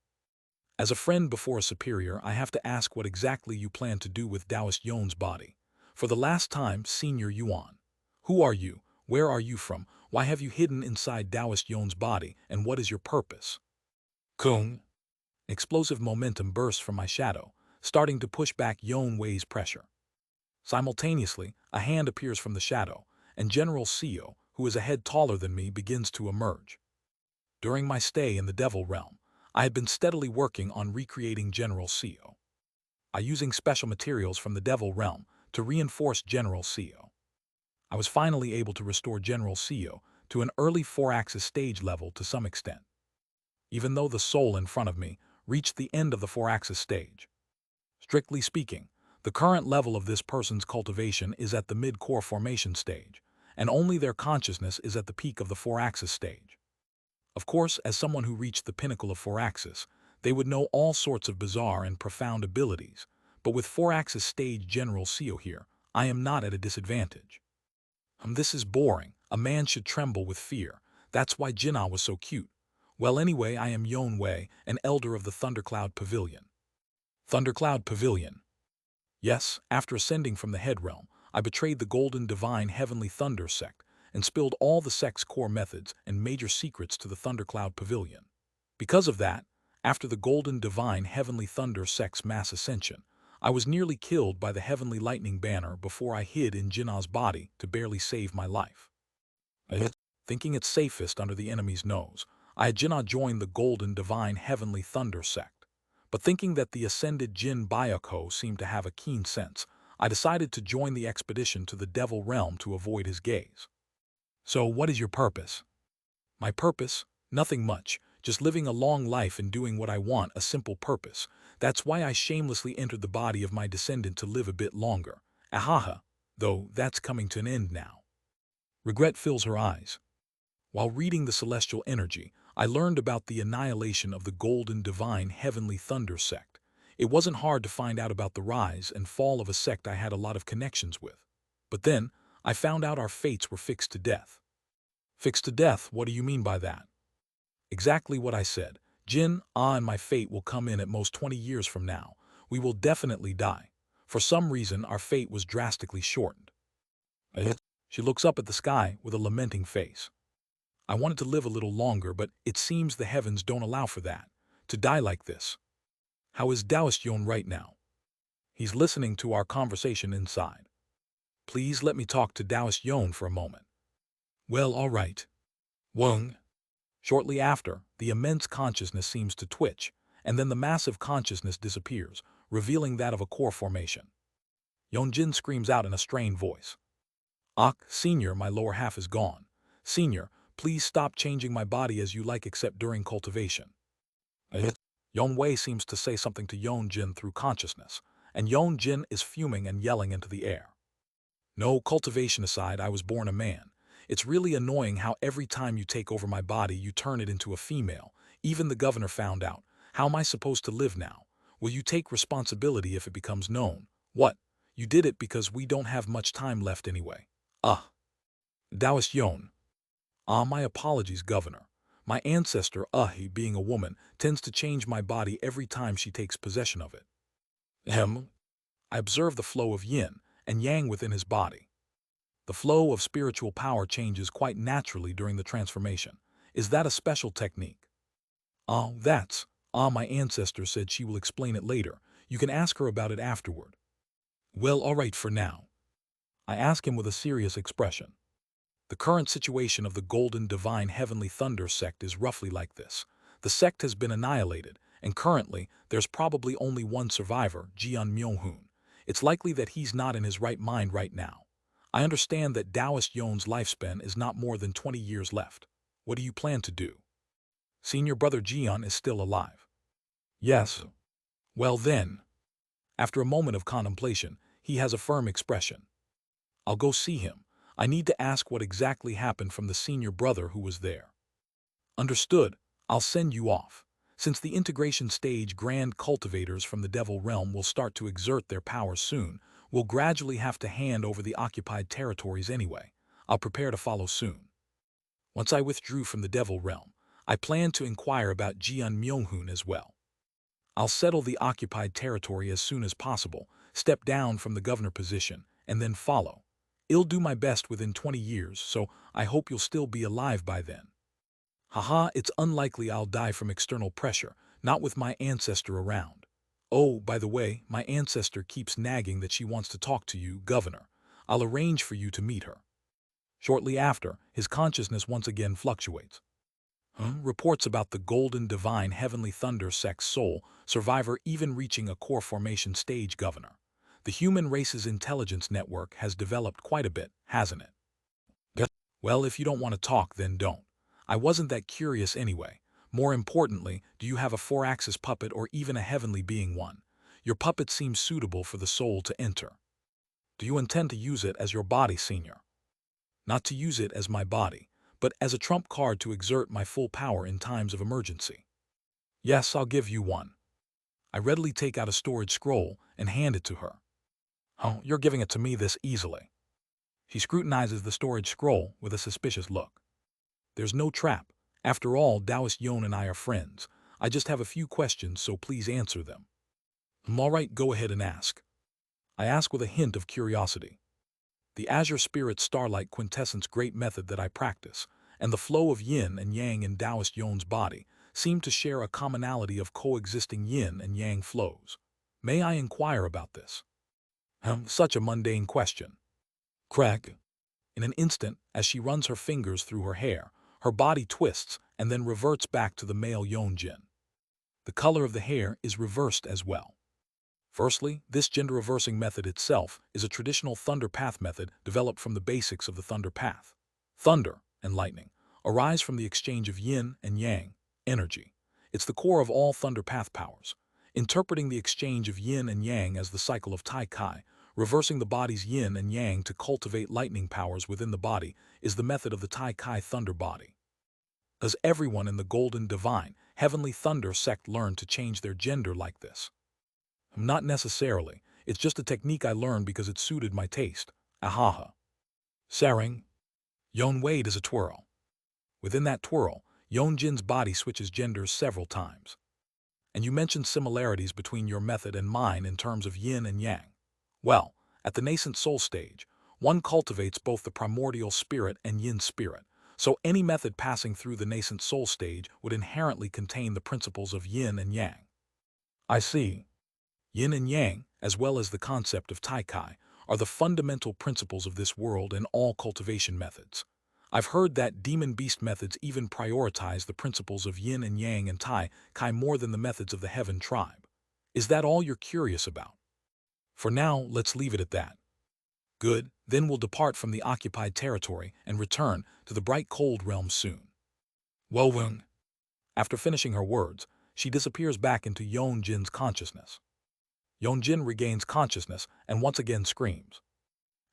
As a friend before a superior, I have to ask what exactly you plan to do with Taoist Yon's body. For the last time, Senior Yuan. Who are you? Where are you from? Why have you hidden inside Taoist Yon's body, and what is your purpose? Kung. Explosive momentum bursts from my shadow, starting to push back Yon Wei's pressure. Simultaneously, a hand appears from the shadow, and General Seo, who is a head taller than me, begins to emerge. During my stay in the Devil Realm, I had been steadily working on recreating General Seo. Using special materials from the Devil Realm to reinforce General Seo. I was finally able to restore General Seo to an early 4-axis stage level to some extent, even though the soul in front of me reached the end of the 4-axis stage. Strictly speaking, the current level of this person's cultivation is at the mid-core formation stage, and only their consciousness is at the peak of the 4-axis stage. Of course, as someone who reached the pinnacle of 4-axis, they would know all sorts of bizarre and profound abilities, but with 4-axis stage General Seo here, I am not at a disadvantage. This is boring. A man should tremble with fear. That's why Jinnah was so cute. Well, anyway, I am Yon Wei, an elder of the Thundercloud Pavilion. Thundercloud Pavilion. Yes, after ascending from the head realm, I betrayed the Golden Divine Heavenly Thunder sect and spilled all the sect's core methods and major secrets to the Thundercloud Pavilion. Because of that, after the Golden Divine Heavenly Thunder sect's mass ascension, I was nearly killed by the Heavenly Lightning Banner before I hid in Jinnah's body to barely save my life. Thinking it safest under the enemy's nose, I had Jinnah join the Golden Divine Heavenly Thunder sect. But thinking that the ascended Jin Byako seemed to have a keen sense, I decided to join the expedition to the Devil Realm to avoid his gaze. So what is your purpose? My purpose? Nothing much, just living a long life and doing what I want, a simple purpose. That's why I shamelessly entered the body of my descendant to live a bit longer. Ahaha, though that's coming to an end now. Regret fills her eyes. While reading the celestial energy, I learned about the annihilation of the Golden Divine Heavenly Thunder sect. It wasn't hard to find out about the rise and fall of a sect I had a lot of connections with. But then, I found out our fates were fixed to death. Fixed to death? What do you mean by that? Exactly what I said. Jin, and my fate will come in at most 20 years from now. We will definitely die. For some reason, our fate was drastically shortened. She looks up at the sky with a lamenting face. I wanted to live a little longer, but it seems the heavens don't allow for that. To die like this. How is Taoist Yon right now? He's listening to our conversation inside. Please let me talk to Taoist Yon for a moment. Well, all right. Wung. Shortly after, the immense consciousness seems to twitch, and then the massive consciousness disappears, revealing that of a core formation. Yonjin screams out in a strained voice. Senior, my lower half is gone. Senior, please stop changing my body as you like except during cultivation. Yon Wei seems to say something to Yonjin through consciousness, and Yonjin is fuming and yelling into the air. No, cultivation aside, I was born a man. It's really annoying how every time you take over my body you turn it into a female. Even the governor found out. How am I supposed to live now? Will you take responsibility if it becomes known? What? You did it because we don't have much time left anyway. Taoist Yon. My apologies, Governor. My ancestor, he being a woman, tends to change my body every time she takes possession of it. I observe the flow of yin and yang within his body. The flow of spiritual power changes quite naturally during the transformation. Is that a special technique? That's. My ancestor said she will explain it later. You can ask her about it afterward. Well, all right for now. I ask him with a serious expression. The current situation of the Golden Divine Heavenly Thunder sect is roughly like this. The sect has been annihilated, and currently, there's probably only one survivor, Jian Myohoon. It's likely that he's not in his right mind right now. I understand that Taoist Yon's lifespan is not more than 20 years left. What do you plan to do? Senior brother Jian is still alive. Yes. Well then. After a moment of contemplation, he has a firm expression. I'll go see him. I need to ask what exactly happened from the senior brother who was there. Understood. I'll send you off. Since the integration stage grand cultivators from the devil realm will start to exert their power soon, we'll gradually have to hand over the occupied territories anyway. I'll prepare to follow soon. Once I withdrew from the devil realm, I planned to inquire about Jian Myohoon as well. I'll settle the occupied territory as soon as possible, step down from the governor position, and then follow. I'll do my best within 20 years, so I hope you'll still be alive by then. Haha, it's unlikely I'll die from external pressure, not with my ancestor around. Oh, by the way, my ancestor keeps nagging that she wants to talk to you, Governor. I'll arrange for you to meet her. Shortly after, his consciousness once again fluctuates. Reports about the golden divine heavenly thunder sect's soul survivor even reaching a core formation stage, Governor. The human race's intelligence network has developed quite a bit, hasn't it? Well, if you don't want to talk, then don't. I wasn't that curious anyway. More importantly, do you have a 4-axis puppet or even a heavenly being one? Your puppet seems suitable for the soul to enter. Do you intend to use it as your body, Senior? Not to use it as my body, but as a trump card to exert my full power in times of emergency. Yes, I'll give you one. I readily take out a storage scroll and hand it to her. Oh, you're giving it to me this easily. She scrutinizes the storage scroll with a suspicious look. There's no trap. After all, Taoist Yon and I are friends. I just have a few questions, so please answer them. All right, go ahead and ask. I ask with a hint of curiosity. The Azure Spirit Starlight Quintessence great method that I practice, and the flow of yin and yang in Taoist Yon's body seem to share a commonality of coexisting yin and yang flows. May I inquire about this? Such a mundane question. Crack. In an instant, as she runs her fingers through her hair, her body twists and then reverts back to the male Yonjin. The color of the hair is reversed as well. Firstly, this gender-reversing method itself is a traditional thunder path method developed from the basics of the thunder path. Thunder and lightning arise from the exchange of yin and yang, energy. It's the core of all thunder path powers. Interpreting the exchange of yin and yang as the cycle of Tai Chi, reversing the body's yin and yang to cultivate lightning powers within the body is the method of the Tai Chi thunder body. Does everyone in the golden divine, heavenly thunder sect learn to change their gender like this? Not necessarily. It's just a technique I learned because it suited my taste. Ahaha. Saring. Yon Wei does a twirl. Within that twirl, Yon Jin's body switches genders several times. And you mentioned similarities between your method and mine in terms of yin and yang. Well, at the nascent soul stage, one cultivates both the primordial spirit and yin spirit, so any method passing through the nascent soul stage would inherently contain the principles of yin and yang. I see. Yin and yang, as well as the concept of Tai Chi, are the fundamental principles of this world and all cultivation methods. I've heard that demon-beast methods even prioritize the principles of yin and yang and Tai Chi more than the methods of the heaven tribe. Is that all you're curious about? For now, let's leave it at that. Good, then we'll depart from the occupied territory and return to the bright cold realm soon. Wowung. After finishing her words, she disappears back into Yon Jin's consciousness. Yon Jin regains consciousness and once again screams.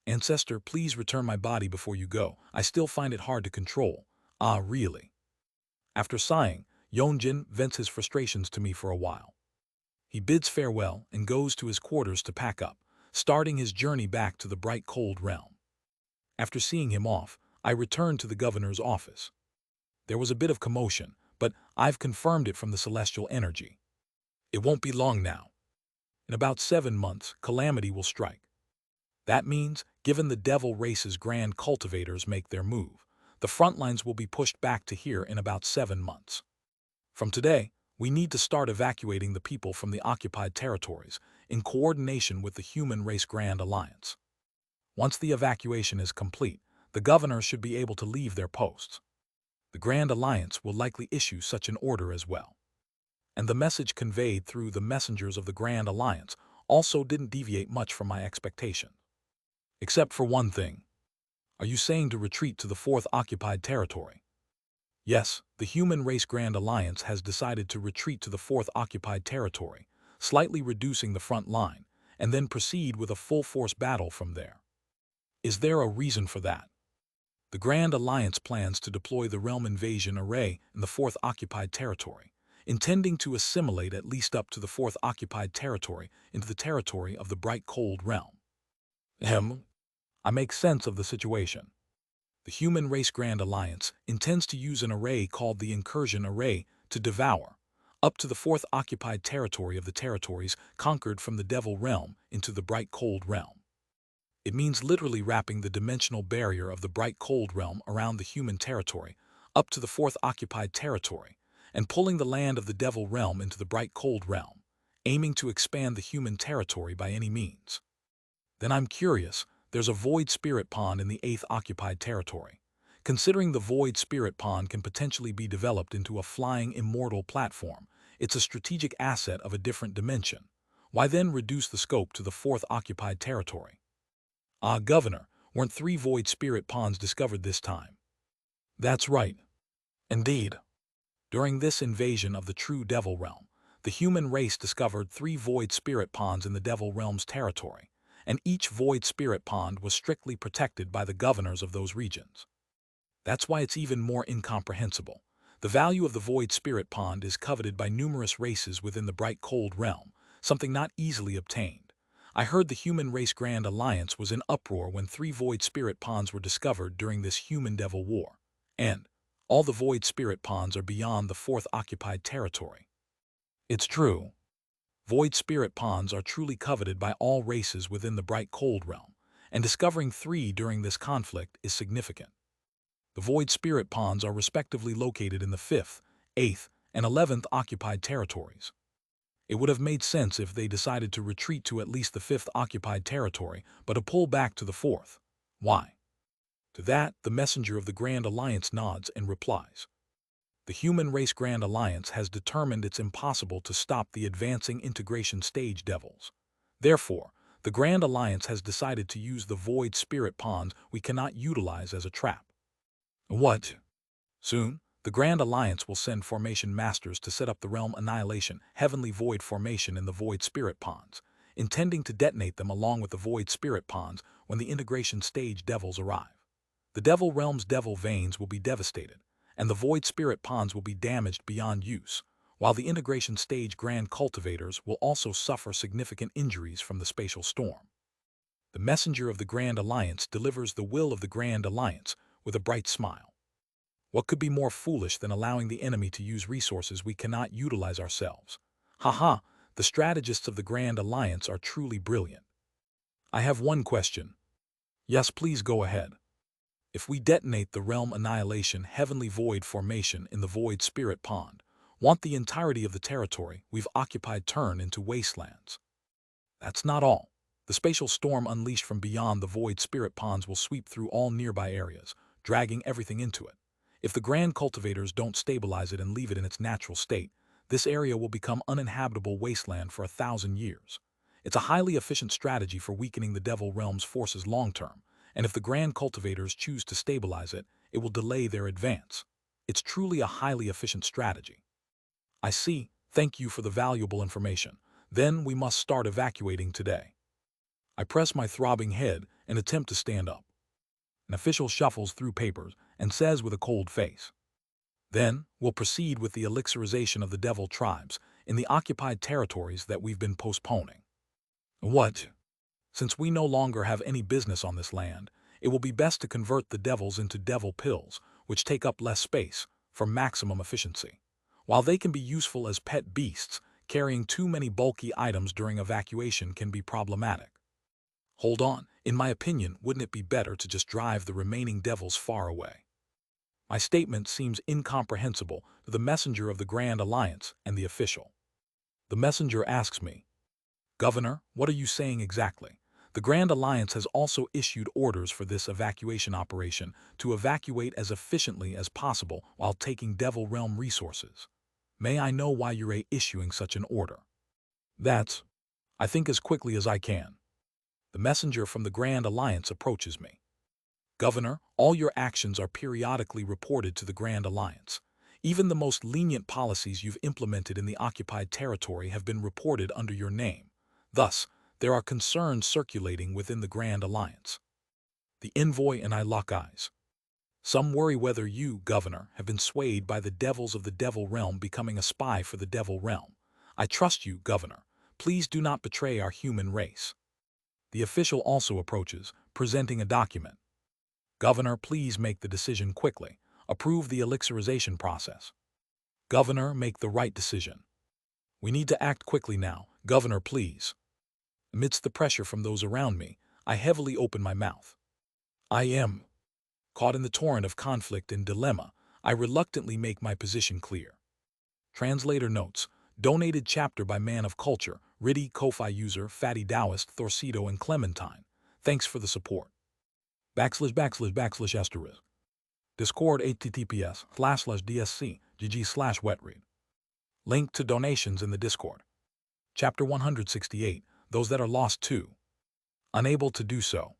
Ancestor, please return my body before you go. I still find it hard to control. Ah, really? After sighing, Yon Jin vents his frustrations to me for a while. He bids farewell and goes to his quarters to pack up, starting his journey back to the bright cold realm. After seeing him off, I returned to the governor's office. There was a bit of commotion, but I've confirmed it from the celestial energy. It won't be long now. In about 7 months, calamity will strike. That means, given the devil race's grand cultivators make their move, the front lines will be pushed back to here in about 7 months. From today, we need to start evacuating the people from the occupied territories in coordination with the Human Race Grand Alliance. Once the evacuation is complete, the governors should be able to leave their posts. The Grand Alliance will likely issue such an order as well. And the message conveyed through the messengers of the Grand Alliance also didn't deviate much from my expectation. Except for one thing. Are you saying to retreat to the fourth occupied territory? Yes, the human race Grand Alliance has decided to retreat to the fourth occupied territory, slightly reducing the front line, and then proceed with a full-force battle from there. Is there a reason for that? The Grand Alliance plans to deploy the Realm Invasion Array in the fourth occupied territory, intending to assimilate at least up to the fourth occupied territory into the territory of the Bright Cold Realm. I make sense of the situation. The Human Race Grand Alliance intends to use an array called the Incursion Array to devour up to the fourth occupied territory of the territories conquered from the Devil Realm into the Bright Cold Realm. It means literally wrapping the dimensional barrier of the Bright Cold Realm around the human territory up to the fourth occupied territory and pulling the land of the Devil Realm into the Bright Cold Realm, aiming to expand the human territory by any means. Then I'm curious, there's a Void Spirit Pond in the 8th occupied territory. Considering the Void Spirit Pond can potentially be developed into a flying immortal platform, it's a strategic asset of a different dimension. Why then reduce the scope to the 4th occupied territory? Governor, weren't 3 Void Spirit Ponds discovered this time? That's right. Indeed. During this invasion of the true Devil Realm, the human race discovered 3 Void Spirit Ponds in the Devil Realm's territory, and each Void Spirit Pond was strictly protected by the governors of those regions. That's why it's even more incomprehensible. The value of the Void Spirit Pond is coveted by numerous races within the Bright Cold Realm, something not easily obtained. I heard the Human Race Grand Alliance was in uproar when 3 Void Spirit Ponds were discovered during this Human-Devil War, and all the Void Spirit Ponds are beyond the 4th occupied territory. It's true. Void Spirit Ponds are truly coveted by all races within the Bright Cold Realm, and discovering 3 during this conflict is significant. The Void Spirit Ponds are respectively located in the 5th, 8th, and 11th occupied territories. It would have made sense if they decided to retreat to at least the 5th occupied territory, but to pull back to the 4th. Why? To that, the messenger of the Grand Alliance nods and replies. The Human Race Grand Alliance has determined it's impossible to stop the advancing integration stage devils. Therefore, the Grand Alliance has decided to use the Void Spirit Ponds we cannot utilize as a trap. What? Soon, the Grand Alliance will send Formation Masters to set up the Realm Annihilation Heavenly Void Formation in the Void Spirit Ponds, intending to detonate them along with the Void Spirit Ponds when the integration stage devils arrive. The Devil Realm's devil veins will be devastated, and the Void Spirit Ponds will be damaged beyond use, while the integration stage Grand Cultivators will also suffer significant injuries from the spatial storm. The messenger of the Grand Alliance delivers the will of the Grand Alliance with a bright smile. What could be more foolish than allowing the enemy to use resources we cannot utilize ourselves? Haha, the strategists of the Grand Alliance are truly brilliant. I have one question. Yes, please go ahead. If we detonate the Realm Annihilation Heavenly Void Formation in the Void Spirit Pond, won't the entirety of the territory we've occupied turn into wastelands? That's not all. The spatial storm unleashed from beyond the Void Spirit Ponds will sweep through all nearby areas, dragging everything into it. If the Grand Cultivators don't stabilize it and leave it in its natural state, this area will become uninhabitable wasteland for 1,000 years. It's a highly efficient strategy for weakening the Devil Realm's forces long-term, and if the Grand Cultivators choose to stabilize it, it will delay their advance. It's truly a highly efficient strategy. I see. Thank you for the valuable information. Then we must start evacuating today. I press my throbbing head and attempt to stand up. An official shuffles through papers and says with a cold face, "Then we'll proceed with the elixirization of the Devil tribes in the occupied territories that we've been postponing." What? Since we no longer have any business on this land, it will be best to convert the devils into devil pills, which take up less space, for maximum efficiency. While they can be useful as pet beasts, carrying too many bulky items during evacuation can be problematic. Hold on, in my opinion, wouldn't it be better to just drive the remaining devils far away? My statement seems incomprehensible to the messenger of the Grand Alliance and the official. The messenger asks me, "Governor, what are you saying exactly?" The Grand Alliance has also issued orders for this evacuation operation to evacuate as efficiently as possible while taking Devil Realm resources. May I know why you're issuing such an order? That's, I think as quickly as I can. The messenger from the Grand Alliance approaches me. Governor, all your actions are periodically reported to the Grand Alliance. Even the most lenient policies you've implemented in the occupied territory have been reported under your name. Thus, there are concerns circulating within the Grand Alliance. The envoy and I lock eyes. Some worry whether you, Governor, have been swayed by the devils of the Devil Realm becoming a spy for the Devil Realm. I trust you, Governor. Please do not betray our human race. The official also approaches, presenting a document. Governor, please make the decision quickly. Approve the elixirization process. Governor, make the right decision. We need to act quickly now. Governor, please. Amidst the pressure from those around me, I heavily open my mouth. I am. Caught in the torrent of conflict and dilemma, I reluctantly make my position clear. Translator notes, donated chapter by Man of Culture, Riddy, Ko-Fi user, Fatty Taoist, Thorcido, and Clementine. Thanks for the support. // Discord https://dsc gg/wetread. Link to donations in the Discord. Chapter 168, Those That Are Lost Too. Unable to do so.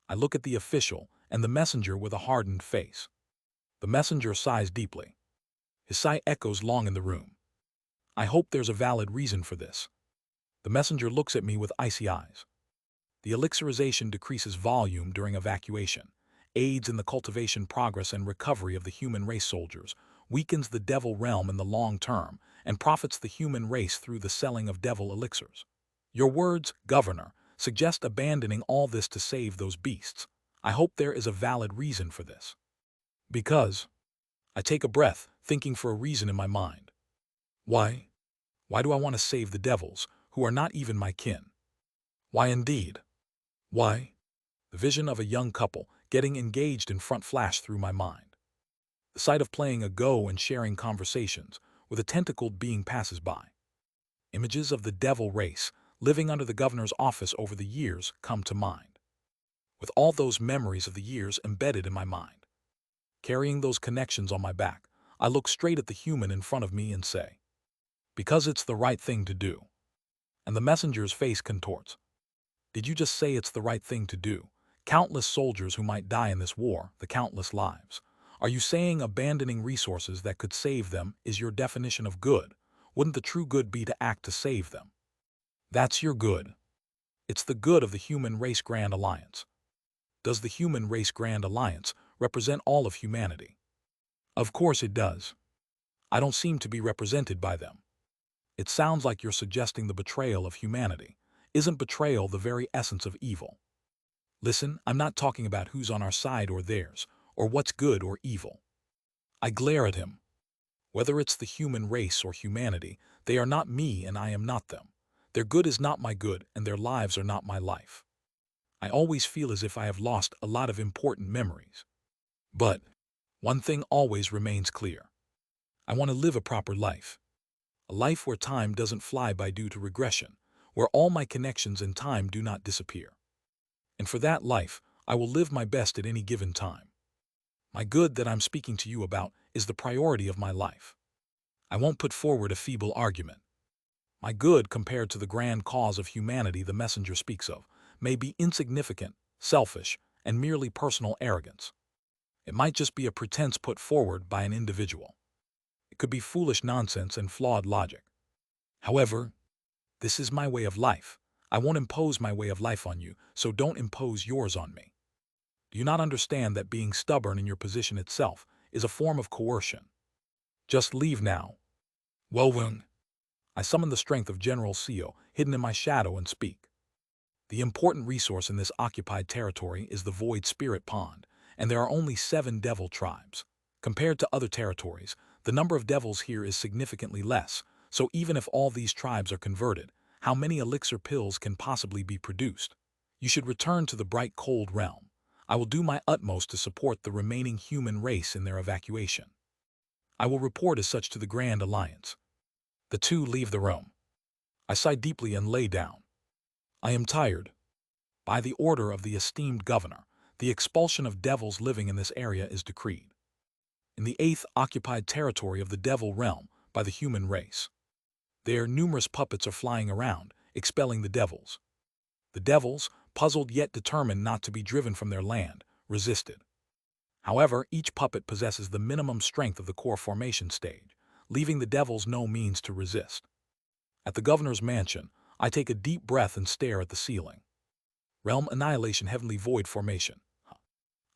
I look at the official and the messenger with a hardened face. The messenger sighs deeply. His sigh echoes long in the room. I hope there's a valid reason for this. The messenger looks at me with icy eyes. The elixirization decreases volume during evacuation, aids in the cultivation progress and recovery of the human race soldiers, weakens the devil realm in the long term, and profits the human race through the selling of devil elixirs. Your words, Governor, suggest abandoning all this to save those beasts. I hope there is a valid reason for this. Because, I take a breath, thinking for a reason in my mind. Why? Why do I want to save the devils, who are not even my kin? Why indeed? Why? The vision of a young couple getting engaged in front flashed through my mind. The sight of playing a go and sharing conversations with a tentacled being passes by. Images of the devil race living under the governor's office over the years come to mind. With all those memories of the years embedded in my mind. Carrying those connections on my back, I look straight at the human in front of me and say, because it's the right thing to do. And the messenger's face contorts. Did you just say it's the right thing to do? Countless soldiers who might die in this war, the countless lives. Are you saying abandoning resources that could save them is your definition of good? Wouldn't the true good be to act to save them? That's your good. It's the good of the Human Race Grand Alliance. Does the Human Race Grand Alliance represent all of humanity? Of course it does. I don't seem to be represented by them. It sounds like you're suggesting the betrayal of humanity. Isn't betrayal the very essence of evil? Listen, I'm not talking about who's on our side or theirs, or what's good or evil. I glare at him. Whether it's the human race or humanity, they are not me and I am not them. Their good is not my good and their lives are not my life. I always feel as if I have lost a lot of important memories. But one thing always remains clear. I want to live a proper life. A life where time doesn't fly by due to regression, where all my connections in time do not disappear. And for that life, I will live my best at any given time. My good that I'm speaking to you about is the priority of my life. I won't put forward a feeble argument. My good compared to the grand cause of humanity the messenger speaks of may be insignificant, selfish, and merely personal arrogance. It might just be a pretense put forward by an individual. It could be foolish nonsense and flawed logic. However, this is my way of life. I won't impose my way of life on you, so don't impose yours on me. Do you not understand that being stubborn in your position itself is a form of coercion? Just leave now. Well, I summon the strength of General Seo, hidden in my shadow, and speak. The important resource in this occupied territory is the Void Spirit Pond, and there are only 7 devil tribes. Compared to other territories, the number of devils here is significantly less, so even if all these tribes are converted, how many elixir pills can possibly be produced? You should return to the bright cold realm. I will do my utmost to support the remaining human race in their evacuation. I will report as such to the Grand Alliance. The two leave the room. I sigh deeply and lay down. I am tired. By the order of the esteemed governor, the expulsion of devils living in this area is decreed. In the 8th occupied territory of the devil realm, by the human race. Their numerous puppets are flying around, expelling the devils. The devils, puzzled yet determined not to be driven from their land, resisted. However, each puppet possesses the minimum strength of the core formation stage, leaving the devils no means to resist. At the governor's mansion, I take a deep breath and stare at the ceiling. Realm Annihilation Heavenly Void Formation.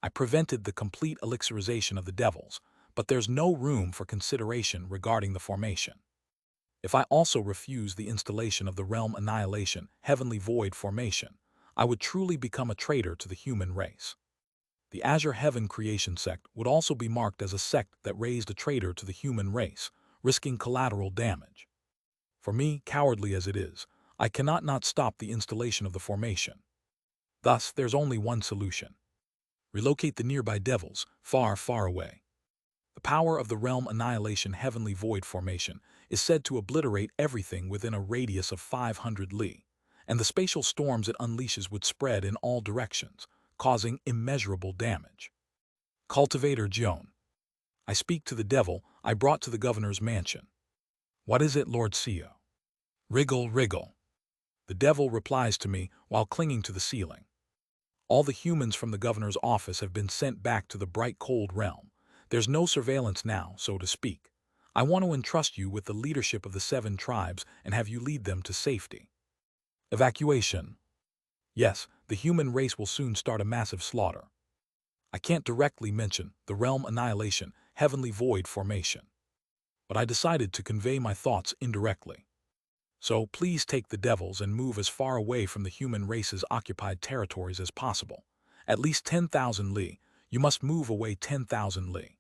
I prevented the complete elixirization of the devils, but there's no room for consideration regarding the formation. If I also refuse the installation of the Realm Annihilation Heavenly Void Formation, I would truly become a traitor to the human race. The Azure Heaven Creation sect would also be marked as a sect that raised a traitor to the human race, risking collateral damage. For me, cowardly as it is, I cannot not stop the installation of the formation. Thus, there's only one solution. Relocate the nearby devils, far, far away. The power of the Realm Annihilation Heavenly Void Formation is said to obliterate everything within a radius of 500 li, and the spatial storms it unleashes would spread in all directions, causing immeasurable damage. Cultivator Joan. I speak to the devil I brought to the governor's mansion. What is it, Lord CEO? Wriggle, wriggle. The devil replies to me while clinging to the ceiling. All the humans from the governor's office have been sent back to the bright cold realm. There's no surveillance now, so to speak. I want to entrust you with the leadership of the 7 tribes and have you lead them to safety. Evacuation. Yes, the human race will soon start a massive slaughter. I can't directly mention the Realm Annihilation Heavenly Void Formation, but I decided to convey my thoughts indirectly. So please take the devils and move as far away from the human race's occupied territories as possible. At least 10,000 li. You must move away 10,000 li.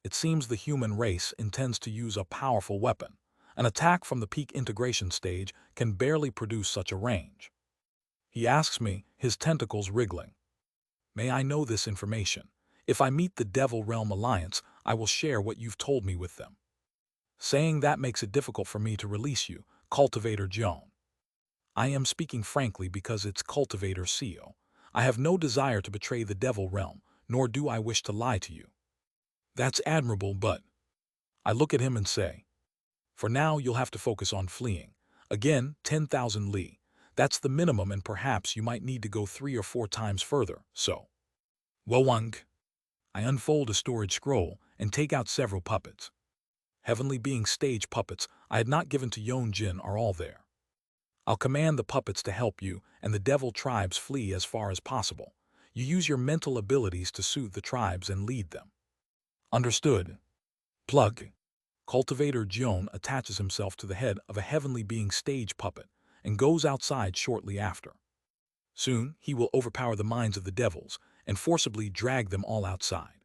It seems the human race intends to use a powerful weapon. An attack from the peak integration stage can barely produce such a range. He asks me, his tentacles wriggling. May I know this information? If I meet the Devil Realm Alliance, I will share what you've told me with them. Saying that makes it difficult for me to release you, Cultivator Joan. I am speaking frankly because it's Cultivator CEO. I have no desire to betray the Devil Realm, nor do I wish to lie to you. That's admirable, but... I look at him and say, for now you'll have to focus on fleeing. Again, 10,000 li. That's the minimum, and perhaps you might need to go 3 or 4 times further, so. Wowung. I unfold a storage scroll and take out several puppets. Heavenly Being stage puppets I had not given to Yon Jin are all there. I'll command the puppets to help you and the devil tribes flee as far as possible. You use your mental abilities to soothe the tribes and lead them. Understood. Plug. Cultivator Joan attaches himself to the head of a Heavenly Being stage puppet and goes outside shortly after. Soon, he will overpower the minds of the devils and forcibly drag them all outside.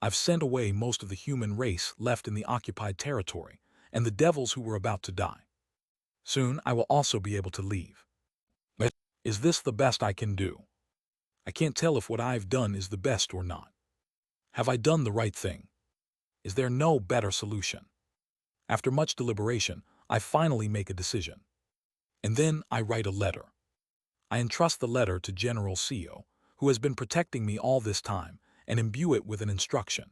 I've sent away most of the human race left in the occupied territory and the devils who were about to die. Soon, I will also be able to leave. But is this the best I can do? I can't tell if what I've done is the best or not. Have I done the right thing? Is there no better solution? After much deliberation, I finally make a decision. And then I write a letter. I entrust the letter to General CEO, who has been protecting me all this time, and imbue it with an instruction.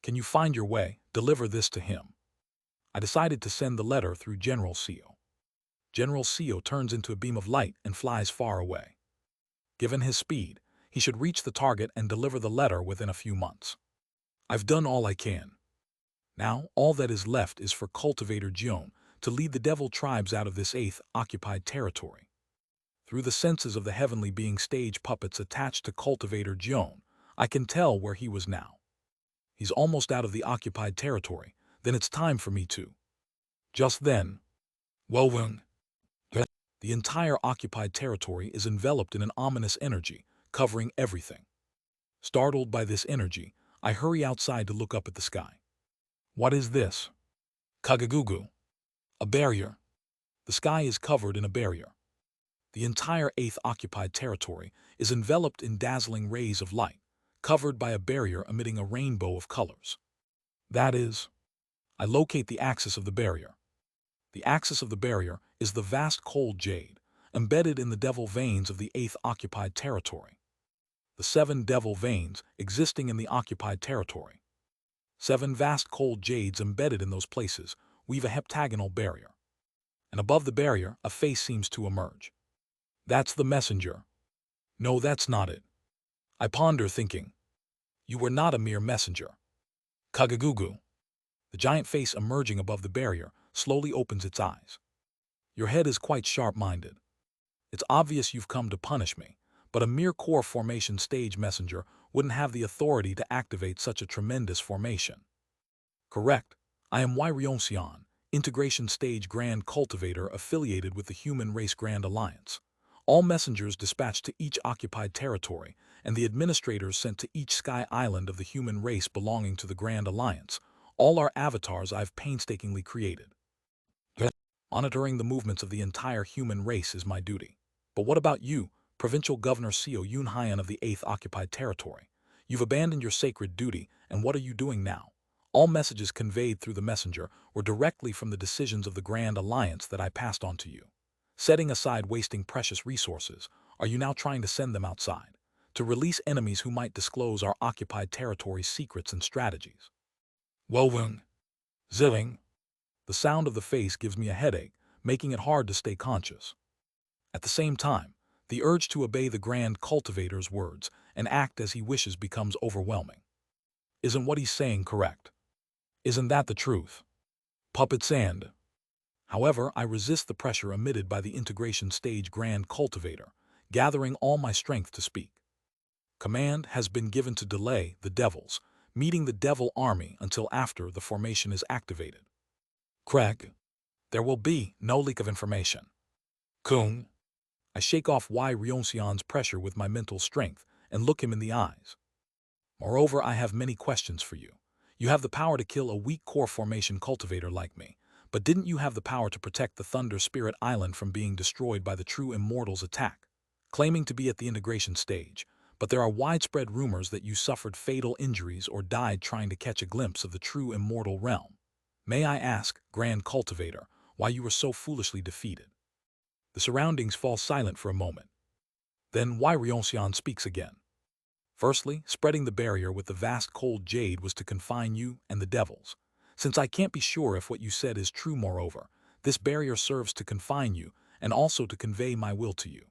Can you find your way, deliver this to him? I decided to send the letter through General CEO. General CEO turns into a beam of light and flies far away. Given his speed, he should reach the target and deliver the letter within a few months. I've done all I can. Now, all that is left is for Cultivator Joan to lead the devil tribes out of this 8th occupied territory. Through the senses of the Heavenly Being stage puppets attached to Cultivator Joan, I can tell where he was now. He's almost out of the occupied territory, then it's time for me to. Just then, Wowung. The entire occupied territory is enveloped in an ominous energy, covering everything. Startled by this energy, I hurry outside to look up at the sky. What is this? Kagagugu. A barrier. The sky is covered in a barrier. The entire 8th occupied territory is enveloped in dazzling rays of light, covered by a barrier emitting a rainbow of colors. That is, I locate the axis of the barrier. The axis of the barrier is the vast cold jade, embedded in the devil veins of the 8th occupied territory. The 7 devil veins existing in the occupied territory. 7 vast cold jades embedded in those places weave a heptagonal barrier. And above the barrier, a face seems to emerge. That's the messenger. No, that's not it. I ponder, thinking. You were not a mere messenger. Kagagugu. The giant face emerging above the barrier slowly opens its eyes. Your head is quite sharp-minded. It's obvious you've come to punish me, but a mere core formation stage messenger wouldn't have the authority to activate such a tremendous formation. Correct. I am Regression, integration stage grand cultivator affiliated with the human race Grand Alliance. All messengers dispatched to each occupied territory, and the administrators sent to each sky island of the human race belonging to the Grand Alliance. All are avatars I've painstakingly created. Monitoring the movements of the entire human race is my duty. But what about you, Provincial Governor Seo Yunhyan of the 8th Occupied Territory? You've abandoned your sacred duty, and what are you doing now? All messages conveyed through the messenger were directly from the decisions of the Grand Alliance that I passed on to you. Setting aside wasting precious resources, are you now trying to send them outside, to release enemies who might disclose our occupied territory's secrets and strategies? Wovung. Zilling. The sound of the face gives me a headache, making it hard to stay conscious. At the same time, the urge to obey the grand cultivator's words and act as he wishes becomes overwhelming. Isn't what he's saying correct? Isn't that the truth? Puppet sand. However, I resist the pressure emitted by the integration stage grand cultivator, gathering all my strength to speak. Command has been given to delay the devils, meeting the devil army until after the formation is activated. Craig. There will be no leak of information. Kung. I shake off Regression's pressure with my mental strength and look him in the eyes. Moreover, I have many questions for you. You have the power to kill a weak core formation cultivator like me, but didn't you have the power to protect the Thunder Spirit Island from being destroyed by the true immortal's attack? Claiming to be at the integration stage, but there are widespread rumors that you suffered fatal injuries or died trying to catch a glimpse of the true immortal realm. May I ask, Grand Cultivator, why you were so foolishly defeated? The surroundings fall silent for a moment. Then Regression speaks again. Firstly, spreading the barrier with the vast cold jade was to confine you and the devils. Since I can't be sure if what you said is true, moreover, this barrier serves to confine you and also to convey my will to you.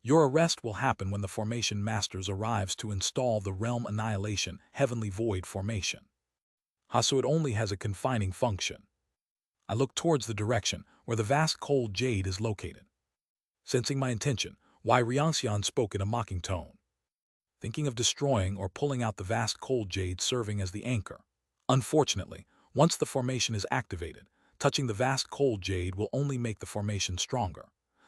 Your arrest will happen when the Formation Masters arrives to install the Realm Annihilation Heavenly Void formation. So it only has a confining function. I look towards the direction where the vast cold jade is located. Sensing my intention, Regression spoke in a mocking tone. Thinking of destroying or pulling out the vast cold jade serving as the anchor. Unfortunately, once the formation is activated, touching the vast cold jade will only make the formation stronger.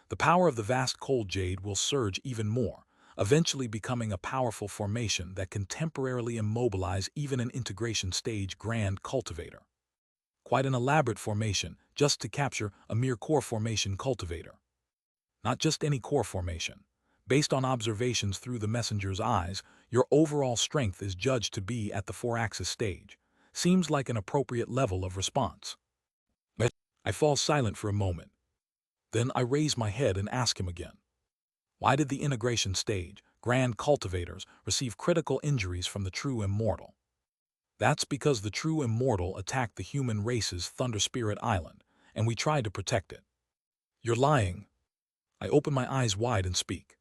The power of the vast cold jade will surge even more, eventually becoming a powerful formation that can temporarily immobilize even an integration stage grand cultivator. Quite an elaborate formation just to capture a mere core formation cultivator. Not just any core formation. Based on observations through the messenger's eyes, your overall strength is judged to be at the 4-axis stage. Seems like an appropriate level of response. I fall silent for a moment. Then I raise my head and ask him again. Why did the integration stage, grand cultivators, receive critical injuries from the true immortal? That's because the true immortal attacked the human race's Thunder Spirit Island, and we tried to protect it. You're lying. I open my eyes wide and speak.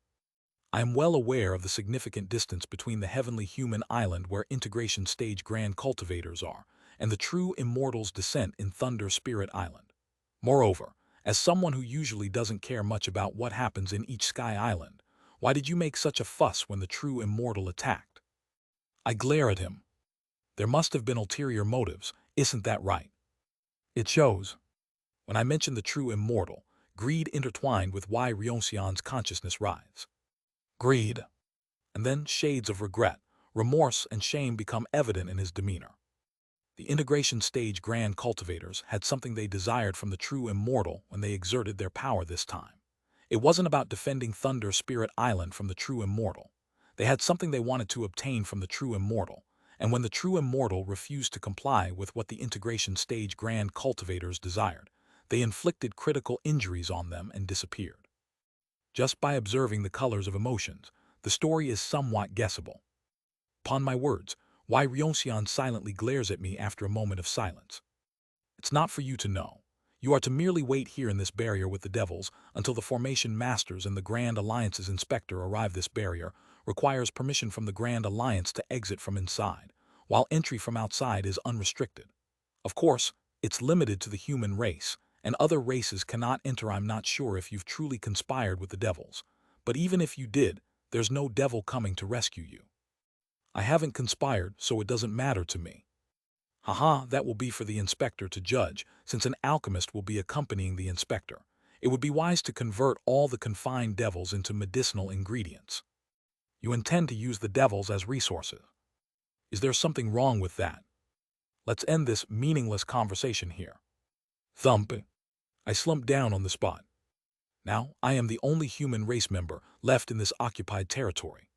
I am well aware of the significant distance between the heavenly human island where integration stage grand cultivators are, and the true immortal's descent in Thunder Spirit Island. Moreover, as someone who usually doesn't care much about what happens in each sky island, why did you make such a fuss when the true immortal attacked? I glare at him. There must have been ulterior motives, isn't that right? It shows. When I mention the true immortal, greed intertwined with Regression's consciousness rise. Greed. And then shades of regret, remorse, and shame become evident in his demeanor. The integration stage grand cultivators had something they desired from the true immortal when they exerted their power this time. It wasn't about defending Thunder Spirit Island from the true immortal. They had something they wanted to obtain from the true immortal, and when the true immortal refused to comply with what the integration stage grand cultivators desired, they inflicted critical injuries on them and disappeared. Just by observing the colors of emotions, the story is somewhat guessable. Upon my words, Why Ryonxian silently glares at me after a moment of silence. It's not for you to know. You are to merely wait here in this barrier with the devils until the Formation Masters and the Grand Alliance's inspector arrive. This barrier requires permission from the Grand Alliance to exit from inside, while entry from outside is unrestricted. Of course, it's limited to the human race, and other races cannot enter. I'm not sure if you've truly conspired with the devils, but even if you did, there's no devil coming to rescue you. I haven't conspired, so it doesn't matter to me. Haha, that will be for the inspector to judge, since an alchemist will be accompanying the inspector. It would be wise to convert all the confined devils into medicinal ingredients. You intend to use the devils as resources. Is there something wrong with that? Let's end this meaningless conversation here. Thump. I slumped down on the spot. Now, I am the only human race member left in this occupied territory.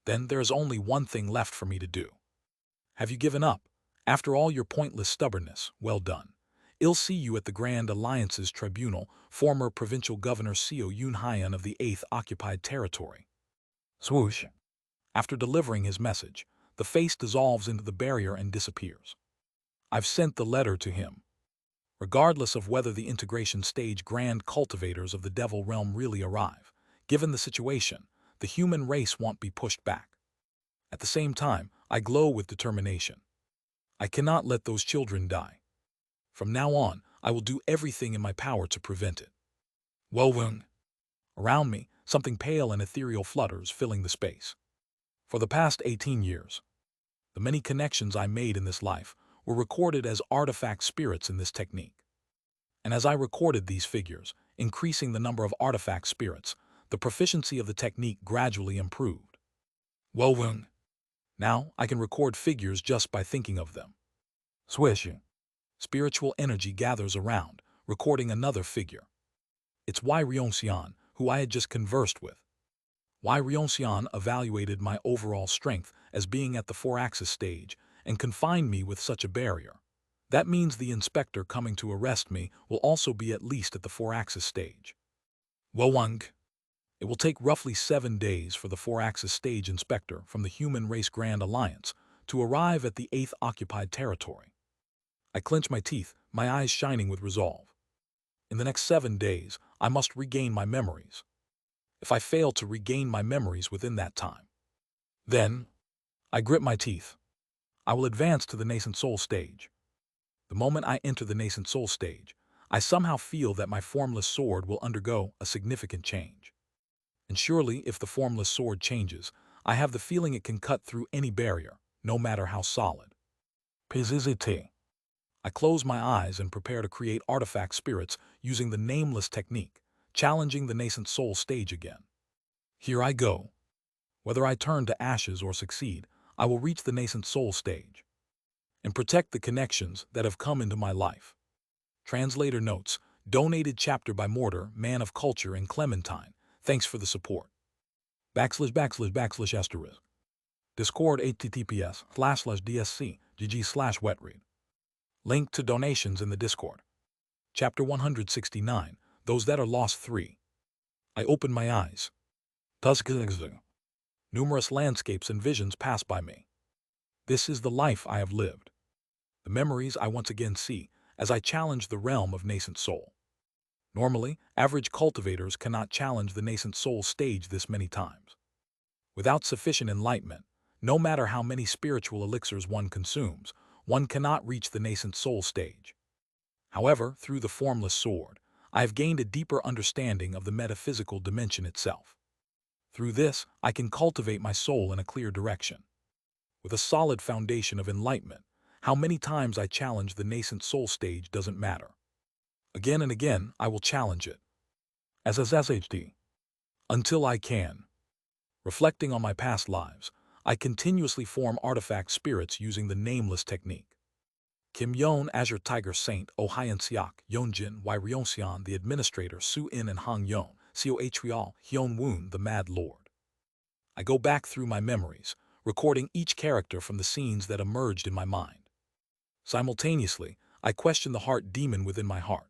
Then there is only one thing left for me to do. Have you given up? After all your pointless stubbornness, well done. I'll see you at the Grand Alliance's tribunal, former Provincial Governor Seo Yunhyan of the 8th Occupied Territory. Swoosh. After delivering his message, the face dissolves into the barrier and disappears. I've sent the letter to him. Regardless of whether the integration stage grand cultivators of the devil realm really arrive, given the situation, the human race won't be pushed back. At the same time, I glow with determination. I cannot let those children die. From now on, I will do everything in my power to prevent it. Wowung. Around me, something pale and ethereal flutters, filling the space. For the past 18 years, the many connections I made in this life were recorded as artifact spirits in this technique. And as I recorded these figures, increasing the number of artifact spirits, the proficiency of the technique gradually improved. Wowung. Now I can record figures just by thinking of them. Swish. Spiritual energy gathers around, recording another figure. It's Wai Ryonxian, who I had just conversed with. Wai Ryonxian evaluated my overall strength as being at the 4-axis stage and confined me with such a barrier. That means the inspector coming to arrest me will also be at least at the 4-axis stage. Wowung. It will take roughly 7 days for the 4-axis stage inspector from the Human Race Grand Alliance to arrive at the 8th Occupied Territory. I clench my teeth, my eyes shining with resolve. In the next 7 days, I must regain my memories. If I fail to regain my memories within that time, then I grit my teeth. I will advance to the nascent soul stage. The moment I enter the nascent soul stage, I somehow feel that my formless sword will undergo a significant change. And surely, if the formless sword changes, I have the feeling it can cut through any barrier, no matter how solid. Piziziti. I close my eyes and prepare to create artifact spirits using the nameless technique, challenging the nascent soul stage again. Here I go. Whether I turn to ashes or succeed, I will reach the nascent soul stage and protect the connections that have come into my life. Translator notes, donated chapter by Mortar, Man of Culture and Clementine. Thanks for the support. // Discord https://dsc gg/wetread. Link to donations in the Discord. Chapter 169, Those That Are Lost 3. I open my eyes. Numerous landscapes and visions pass by me. This is the life I have lived. The memories I once again see as I challenge the realm of nascent soul. Normally, average cultivators cannot challenge the nascent soul stage this many times. Without sufficient enlightenment, no matter how many spiritual elixirs one consumes, one cannot reach the nascent soul stage. However, through the formless sword, I have gained a deeper understanding of the metaphysical dimension itself. Through this, I can cultivate my soul in a clear direction. With a solid foundation of enlightenment, how many times I challenge the nascent soul stage doesn't matter. Again and again, I will challenge it. As a SSHD. Until I can. Reflecting on my past lives, I continuously form artifact spirits using the nameless technique. Kim Yon, Azure Tiger Saint, Oh Hyan Siak, Yeonjin, Wai Ryonxian, the Administrator, Su In and Hong Yon, Seo Hrial, Hyun Woon, the Mad Lord. I go back through my memories, recording each character from the scenes that emerged in my mind. Simultaneously, I question the heart demon within my heart.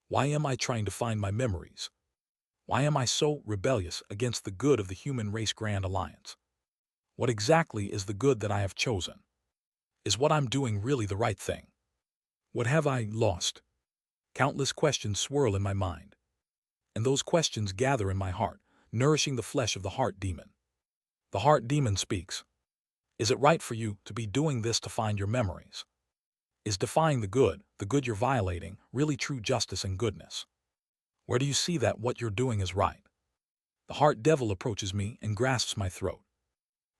Why am I trying to find my memories? Why am I so rebellious against the good of the Human Race Grand Alliance? What exactly is the good that I have chosen? Is what I'm doing really the right thing? What have I lost? Countless questions swirl in my mind, and those questions gather in my heart, nourishing the flesh of the heart demon. The heart demon speaks. Is it right for you to be doing this to find your memories? Is defying the good you're violating, really true justice and goodness? Where do you see that what you're doing is right? The heart devil approaches me and grasps my throat.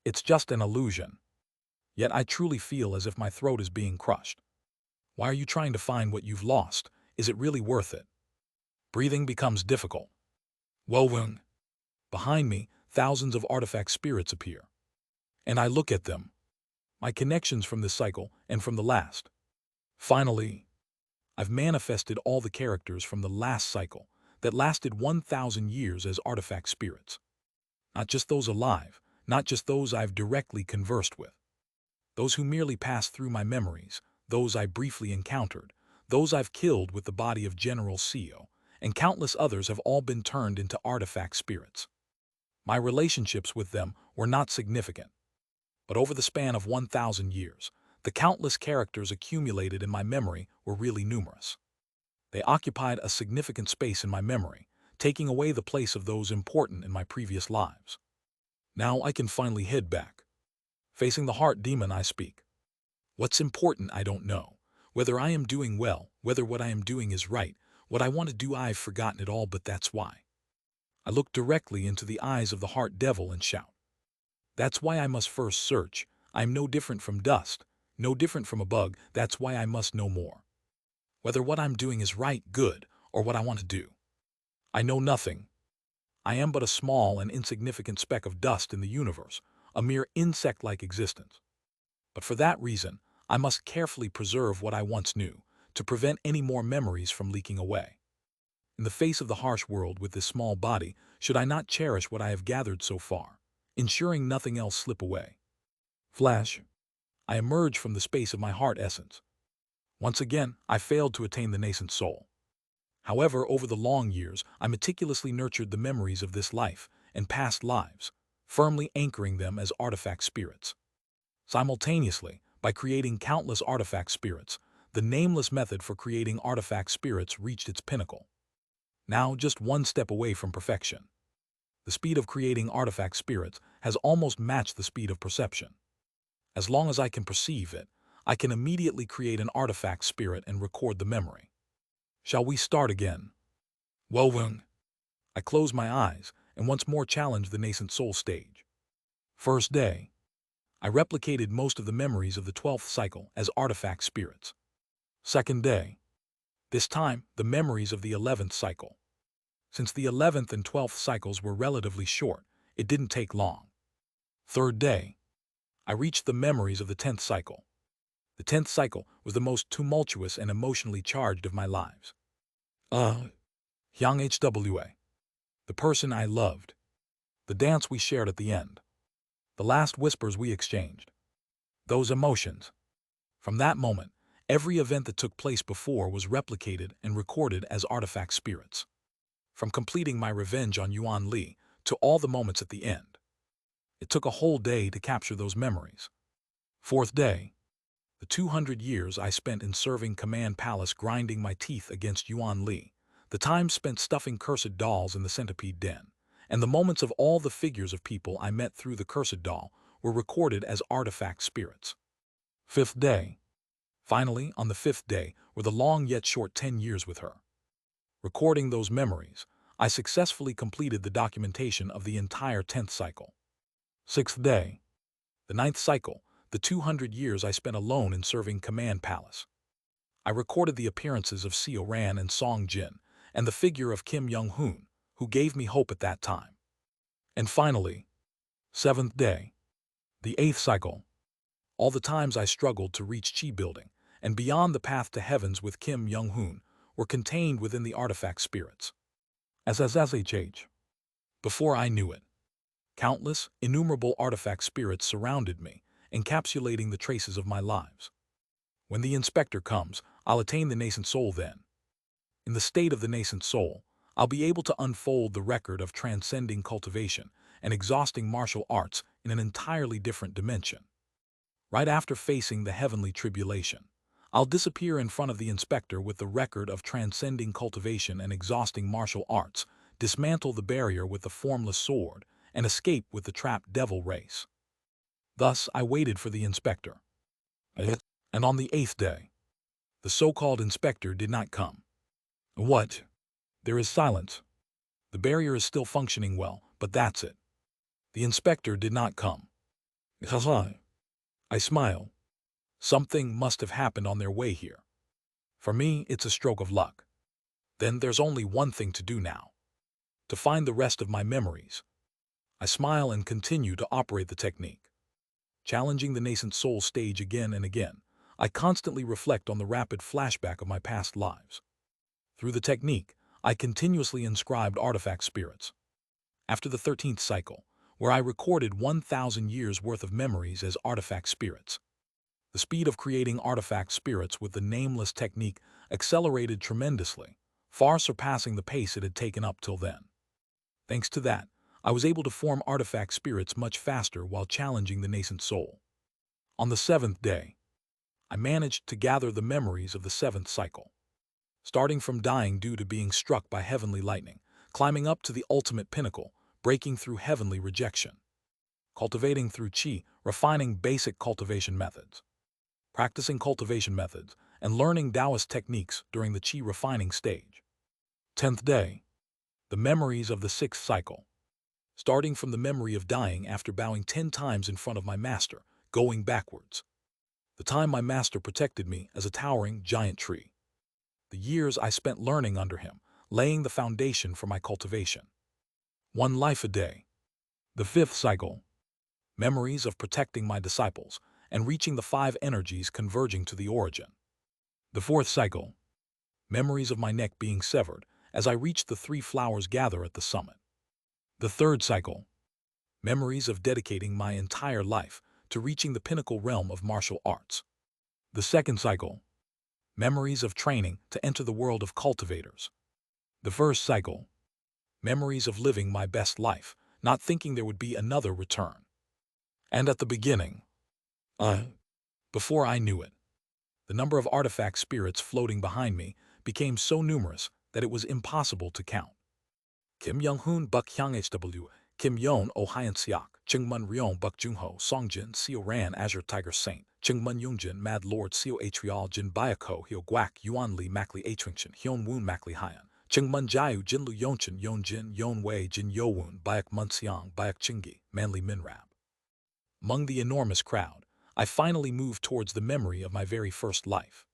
It's just an illusion. Yet I truly feel as if my throat is being crushed. Why are you trying to find what you've lost? Is it really worth it? Breathing becomes difficult. Woe. Behind me, thousands of artifact spirits appear. And I look at them. My connections from this cycle and from the last. Finally, I've manifested all the characters from the last cycle that lasted 1,000 years as artifact spirits. Not just those alive, not just those I've directly conversed with. Those who merely passed through my memories, those I briefly encountered, those I've killed with the body of General Seo, and countless others have all been turned into artifact spirits. My relationships with them were not significant, but over the span of 1,000 years, the countless characters accumulated in my memory were really numerous. They occupied a significant space in my memory, taking away the place of those important in my previous lives. Now I can finally head back. Facing the heart demon, I speak. What's important I don't know. Whether I am doing well, whether what I am doing is right, what I want to do I've forgotten it all, but that's why. I look directly into the eyes of the heart devil and shout. That's why I must first search. I'm no different from dust, no different from a bug. That's why I must know more. Whether what I'm doing is right, good, or what I want to do. I know nothing. I am but a small and insignificant speck of dust in the universe, a mere insect-like existence. But for that reason, I must carefully preserve what I once knew, to prevent any more memories from leaking away. In the face of the harsh world with this small body, should I not cherish what I have gathered so far, ensuring nothing else slip away? Flash. I emerge from the space of my heart essence. Once again, I failed to attain the nascent soul. However, over the long years, I meticulously nurtured the memories of this life and past lives, firmly anchoring them as artifact spirits. Simultaneously, by creating countless artifact spirits, the nameless method for creating artifact spirits reached its pinnacle. Now just one step away from perfection. The speed of creating artifact spirits has almost matched the speed of perception. As long as I can perceive it, I can immediately create an artifact spirit and record the memory. Shall we start again? Woe. I close my eyes and once more challenge the nascent soul stage. First day. I replicated most of the memories of the 12th cycle as artifact spirits. Second day. This time, the memories of the 11th cycle. Since the 11th and 12th cycles were relatively short, it didn't take long. Third day. I reached the memories of the 10th cycle. The 10th cycle was the most tumultuous and emotionally charged of my lives. Young HWA. The person I loved. The dance we shared at the end. The last whispers we exchanged. Those emotions. From that moment, every event that took place before was replicated and recorded as artifact spirits. From completing my revenge on Yuan Li to all the moments at the end. It took a whole day to capture those memories. Fourth day. The 200 years I spent in serving Command Palace grinding my teeth against Yuan Li, the time spent stuffing cursed dolls in the centipede den, and the moments of all the figures of people I met through the cursed doll were recorded as artifact spirits. Fifth day. Finally, on the 5th day, were the long yet short 10 years with her. Recording those memories, I successfully completed the documentation of the entire 10th cycle. 6th day. The 9th cycle, the 200 years I spent alone in serving Command Palace. I recorded the appearances of Seo Ran and Song Jin, and the figure of Kim Young-hoon, who gave me hope at that time. And finally, 7th day. The 8th cycle. All the times I struggled to reach Chi Building, and beyond the path to heavens with Kim Young-hoon, were contained within the artifact spirits. SSSHH. Before I knew it, countless, innumerable artifact spirits surrounded me, encapsulating the traces of my lives. When the inspector comes, I'll attain the nascent soul then. In the state of the nascent soul, I'll be able to unfold the record of transcending cultivation and exhausting martial arts in an entirely different dimension. Right after facing the heavenly tribulation, I'll disappear in front of the inspector with the record of transcending cultivation and exhausting martial arts, dismantle the barrier with the formless sword, and escape with the trapped devil race. Thus, I waited for the inspector. And on the 8th day, the so-called inspector did not come. What? There is silence. The barrier is still functioning well, but that's it. The inspector did not come. I smile. Something must have happened on their way here. For me, it's a stroke of luck. Then there's only one thing to do now. To find the rest of my memories. I smile and continue to operate the technique. Challenging the nascent soul stage again and again, I constantly reflect on the rapid flashback of my past lives. Through the technique, I continuously inscribed artifact spirits. After the 13th cycle, where I recorded 1,000 years' worth of memories as artifact spirits, the speed of creating artifact spirits with the nameless technique accelerated tremendously, far surpassing the pace it had taken up till then. Thanks to that, I was able to form artifact spirits much faster while challenging the nascent soul. On the 7th day, I managed to gather the memories of the 7th cycle. Starting from dying due to being struck by heavenly lightning, climbing up to the ultimate pinnacle, breaking through heavenly rejection, cultivating through chi, refining basic cultivation methods, practicing cultivation methods, and learning Taoist techniques during the chi refining stage. 10th day, the memories of the 6th cycle. Starting from the memory of dying after bowing 10 times in front of my master, going backwards. The time my master protected me as a towering giant tree. The years I spent learning under him, laying the foundation for my cultivation. One life a day. The 5th cycle. Memories of protecting my disciples and reaching the 5 energies converging to the origin. The 4th cycle. Memories of my neck being severed as I reached the 3 flowers gather at the summit. The 3rd cycle. Memories of dedicating my entire life to reaching the pinnacle realm of martial arts. The 2nd cycle. Memories of training to enter the world of cultivators. The 1st cycle. Memories of living my best life, not thinking there would be another return. And at the beginning, before I knew it, the number of artifact spirits floating behind me became so numerous that it was impossible to count. Kim Young-hoon Buk Hyang HW, Kim Yon Oh Hyan Siak, Chungmun Ryeong Buk Jungho, Songjin Seo Ran Azure Tiger Saint, Chungmun Yoongjin Mad Lord Seo Atrial Jin Byako Hyo Guak Yuan Li Makli Atringshin Hyun Woon Makli Hyan, Chungmun Jiu Jinlu Yonchin Yonjin Yon Wei Jin Yo Woon Bayak Munseong Bayak Chingi, Manly Minrab. Among the enormous crowd, I finally moved towards the memory of my very first life.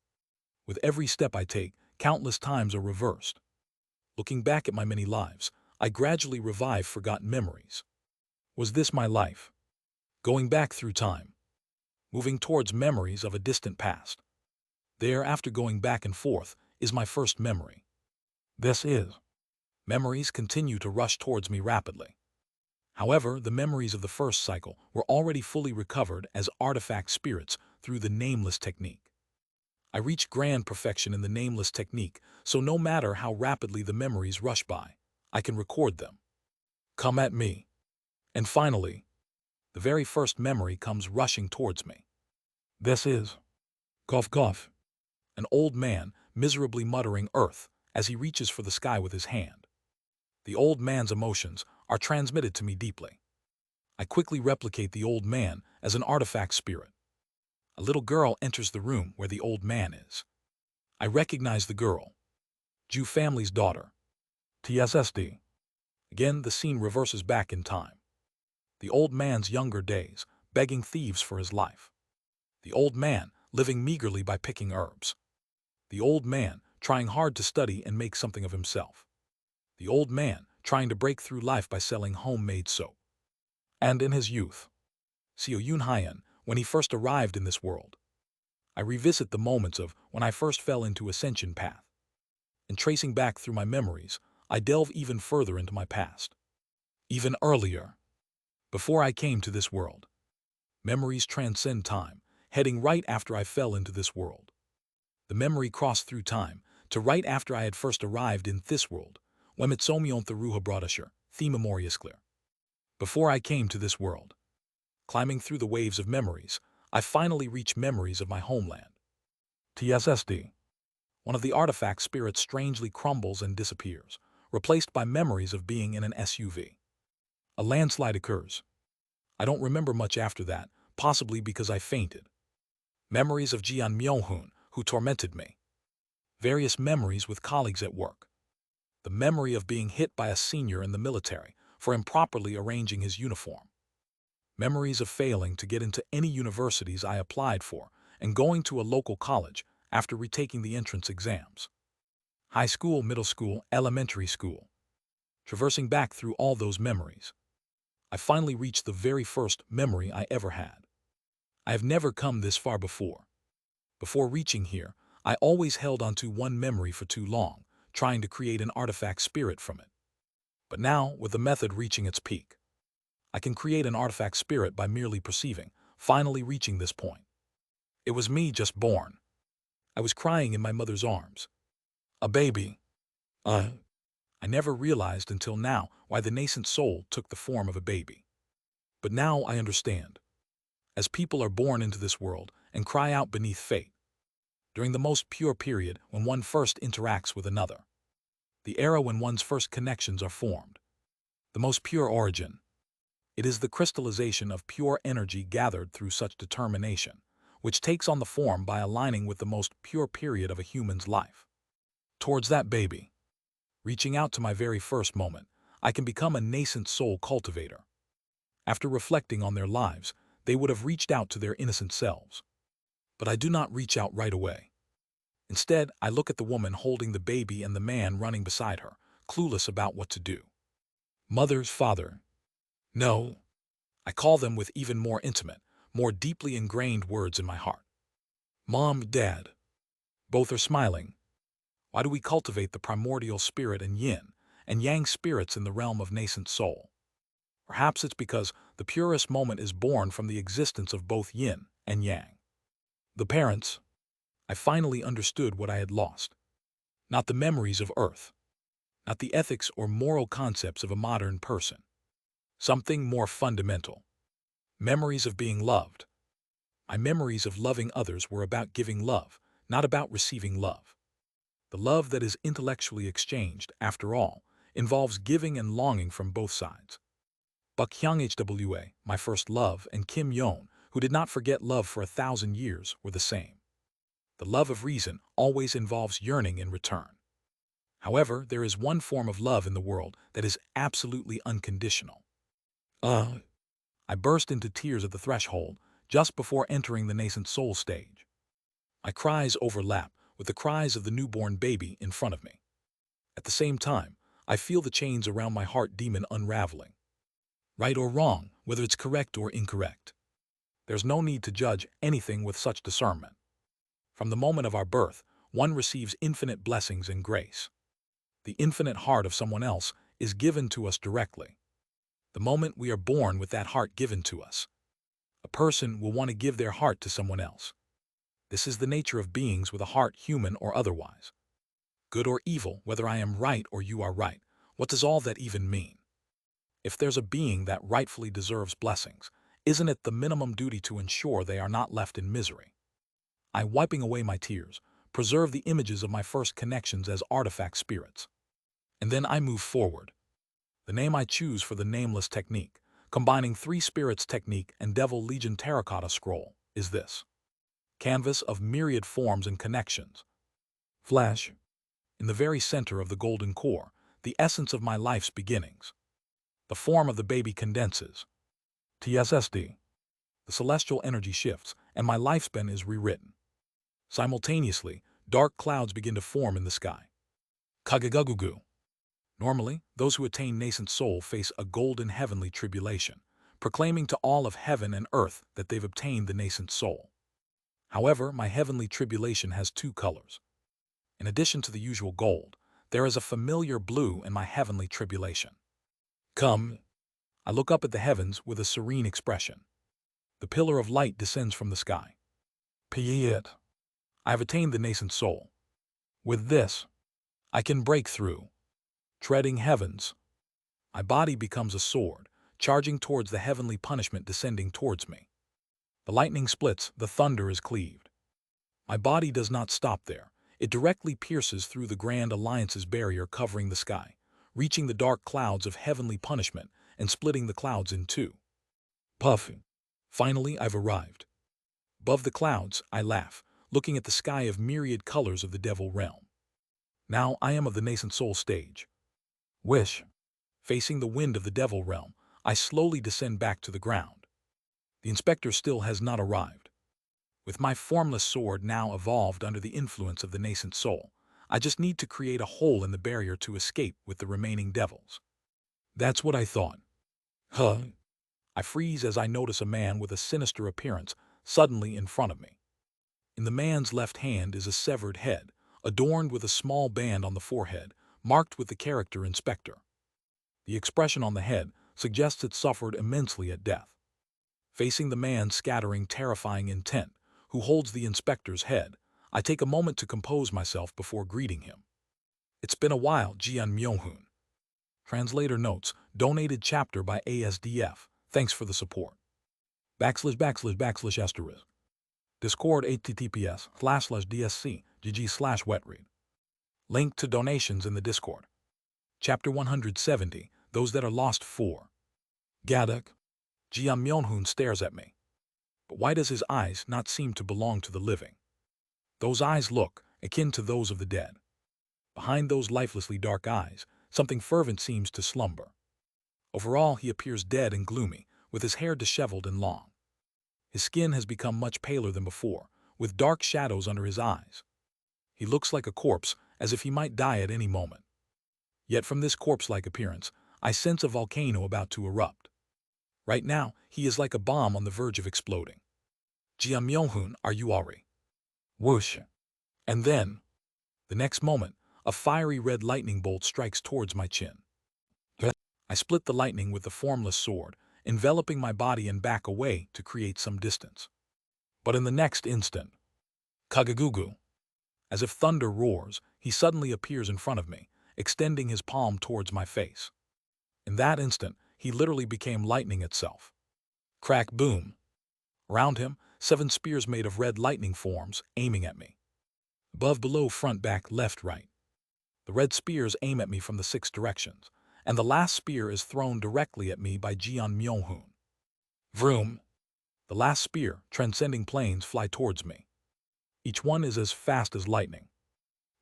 With every step I take, countless times are reversed. Looking back at my many lives, I gradually revive forgotten memories. Was this my life? Going back through time. Moving towards memories of a distant past. There, after going back and forth, is my first memory. This is. Memories continue to rush towards me rapidly. However, the memories of the first cycle were already fully recovered as artifact spirits through the nameless technique. I reached grand perfection in the nameless technique, so no matter how rapidly the memories rush by, I can record them. Come at me. And finally, the very first memory comes rushing towards me. This is cough cough, an old man miserably muttering earth as he reaches for the sky with his hand. The old man's emotions are transmitted to me deeply. I quickly replicate the old man as an artifact spirit. A little girl enters the room where the old man is. I recognize the girl. Jew family's daughter. TSSD. Again, the scene reverses back in time. The old man's younger days, begging thieves for his life. The old man, living meagerly by picking herbs. The old man, trying hard to study and make something of himself. The old man, trying to break through life by selling homemade soap. And in his youth, Seo Yoon Hyan, when he first arrived in this world. I revisit the moments of when I first fell into ascension path. And tracing back through my memories, I delve even further into my past. Even earlier, before I came to this world. Memories transcend time, heading right after I fell into this world. The memory crossed through time to right after I had first arrived in this world, when Mitsomyon Tharuha Bradashar, the memorious clear. Before I came to this world. Climbing through the waves of memories, I finally reach memories of my homeland. TSSD. One of the artifact spirits strangely crumbles and disappears, replaced by memories of being in an SUV. A landslide occurs. I don't remember much after that, possibly because I fainted. Memories of Jian Myohun, who tormented me. Various memories with colleagues at work. The memory of being hit by a senior in the military for improperly arranging his uniform. Memories of failing to get into any universities I applied for and going to a local college after retaking the entrance exams. High school, middle school, elementary school. Traversing back through all those memories, I finally reached the very first memory I ever had. I have never come this far before. Before reaching here, I always held onto one memory for too long, trying to create an artifact spirit from it. But now, with the method reaching its peak, I can create an artifact spirit by merely perceiving, finally reaching this point. It was me just born. I was crying in my mother's arms. A baby. I never realized until now why the nascent soul took the form of a baby. But now I understand. As people are born into this world and cry out beneath fate, during the most pure period when one first interacts with another, the era when one's first connections are formed, the most pure origin, it is the crystallization of pure energy gathered through such determination, which takes on the form by aligning with the most pure period of a human's life. Towards that baby, reaching out to my very first moment, I can become a nascent soul cultivator. After reflecting on their lives, they would have reached out to their innocent selves. But I do not reach out right away. Instead, I look at the woman holding the baby and the man running beside her, clueless about what to do. Mother's father. No. I call them with even more intimate, more deeply ingrained words in my heart. Mom, Dad. Both are smiling. Why do we cultivate the primordial spirit and yin and yang spirits in the realm of nascent soul? Perhaps it's because the purest moment is born from the existence of both yin and yang. The parents. I finally understood what I had lost. Not the memories of Earth. Not the ethics or moral concepts of a modern person. Something more fundamental. Memories of being loved. My memories of loving others were about giving love, not about receiving love. The love that is intellectually exchanged, after all, involves giving and longing from both sides. Bukhyang Hwa, my first love, and Kim Yeon, who did not forget love for 1,000 years, were the same. The love of reason always involves yearning in return. However, there is one form of love in the world that is absolutely unconditional. I burst into tears at the threshold, just before entering the nascent soul stage. My cries overlap with the cries of the newborn baby in front of me. At the same time, I feel the chains around my heart demon unraveling. Right or wrong, whether it's correct or incorrect. There's no need to judge anything with such discernment. From the moment of our birth, one receives infinite blessings and grace. The infinite heart of someone else is given to us directly. The moment we are born with that heart given to us, a person will want to give their heart to someone else. This is the nature of beings with a heart, human or otherwise. Good or evil, whether I am right or you are right, what does all that even mean? If there's a being that rightfully deserves blessings, isn't it the minimum duty to ensure they are not left in misery? I, wiping away my tears, preserve the images of my first connections as artifact spirits. And then I move forward. The name I choose for the nameless technique, combining 3 spirits technique and Devil Legion terracotta scroll, is this. Canvas of myriad forms and connections. Flash. In the very center of the golden core, the essence of my life's beginnings. The form of the baby condenses. TSSD. The celestial energy shifts, and my lifespan is rewritten. Simultaneously, dark clouds begin to form in the sky. Kagagugu. Normally, those who attain nascent soul face a golden heavenly tribulation, proclaiming to all of heaven and earth that they've obtained the nascent soul. However, my heavenly tribulation has 2 colors. In addition to the usual gold, there is a familiar blue in my heavenly tribulation. Come. I look up at the heavens with a serene expression. The pillar of light descends from the sky. Piet. I have attained the nascent soul. With this, I can break through. Treading heavens. My body becomes a sword, charging towards the heavenly punishment descending towards me. The lightning splits, the thunder is cleaved. My body does not stop there. It directly pierces through the Grand Alliance's barrier covering the sky, reaching the dark clouds of heavenly punishment and splitting the clouds in two. Puff. Finally, I've arrived. Above the clouds, I laugh, looking at the sky of myriad colors of the devil realm. Now I am of the nascent soul stage. Wish. Facing the wind of the devil realm, I slowly descend back to the ground. The inspector still has not arrived. With my formless sword now evolved under the influence of the nascent soul, I just need to create a hole in the barrier to escape with the remaining devils. That's what I thought. Huh? I freeze as I notice a man with a sinister appearance suddenly in front of me. In the man's left hand is a severed head, adorned with a small band on the forehead, marked with the character Inspector. The expression on the head suggests it suffered immensely at death. Facing the man scattering terrifying intent, who holds the inspector's head, I take a moment to compose myself before greeting him. It's been a while, Jian Myohoon. Translator notes, donated chapter by ASDF. Thanks for the support. / ********. Discord https://dsc.gg/wetread. Link to donations in the Discord. Chapter 170, Those That Are Lost 4. Gadak. Jian Myohoon stares at me. But why does his eyes not seem to belong to the living? Those eyes look akin to those of the dead. Behind those lifelessly dark eyes, something fervent seems to slumber. Overall, he appears dead and gloomy, with his hair disheveled and long. His skin has become much paler than before, with dark shadows under his eyes. He looks like a corpse, as if he might die at any moment. Yet from this corpse-like appearance, I sense a volcano about to erupt. Right now, he is like a bomb on the verge of exploding. Jian Myohoon, are you already? Whoosh. And then, the next moment, a fiery red lightning bolt strikes towards my chin. I split the lightning with the formless sword, enveloping my body and back away to create some distance. But in the next instant, Kagagugu. As if thunder roars, he suddenly appears in front of me, extending his palm towards my face. In that instant, he literally became lightning itself. Crack, boom. Around him, 7 spears made of red lightning forms, aiming at me. Above, below, front, back, left, right. The red spears aim at me from the 6 directions, and the last spear is thrown directly at me by Jian Myohoon. Vroom! The last spear, transcending planes, fly towards me. Each one is as fast as lightning.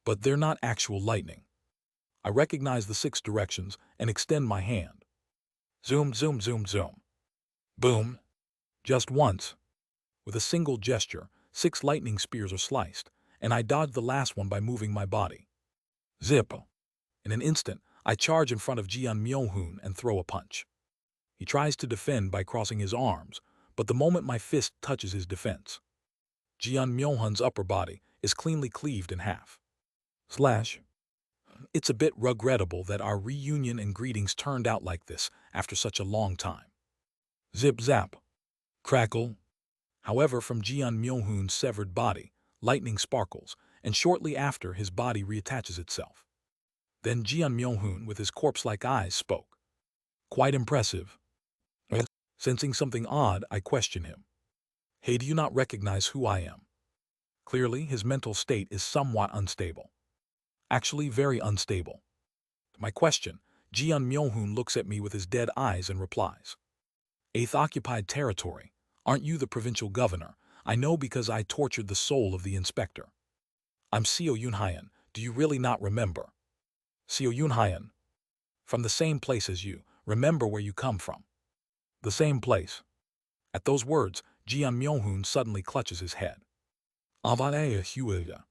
But they're not actual lightning. I recognize the 6 directions and extend my hand. Zoom, zoom, zoom, zoom. Boom! Just once. With a single gesture, 6 lightning spears are sliced, and I dodge the last one by moving my body. Zip! In an instant, I charge in front of Jian Myohoon and throw a punch. He tries to defend by crossing his arms, but the moment my fist touches his defense, Jian Myohoon's upper body is cleanly cleaved in half. Slash. It's a bit regrettable that our reunion and greetings turned out like this after such a long time. Zip zap. Crackle. However, from Jian Myohoon's severed body, lightning sparkles, and shortly after his body reattaches itself. Then Jian Myohoon, with his corpse-like eyes, spoke. Quite impressive. Sensing something odd, I question him. Hey, do you not recognize who I am? Clearly, his mental state is somewhat unstable. Actually, very unstable. To my question, Jian Myohoon looks at me with his dead eyes and replies. 8th Occupied Territory. Aren't you the provincial governor? I know because I tortured the soul of the inspector. I'm Seo Yunhyan. Do you really not remember? Seo Yunhyan. From the same place as you. Remember where you come from. The same place. At those words, Jian Myohoon suddenly clutches his head. Avaya huya.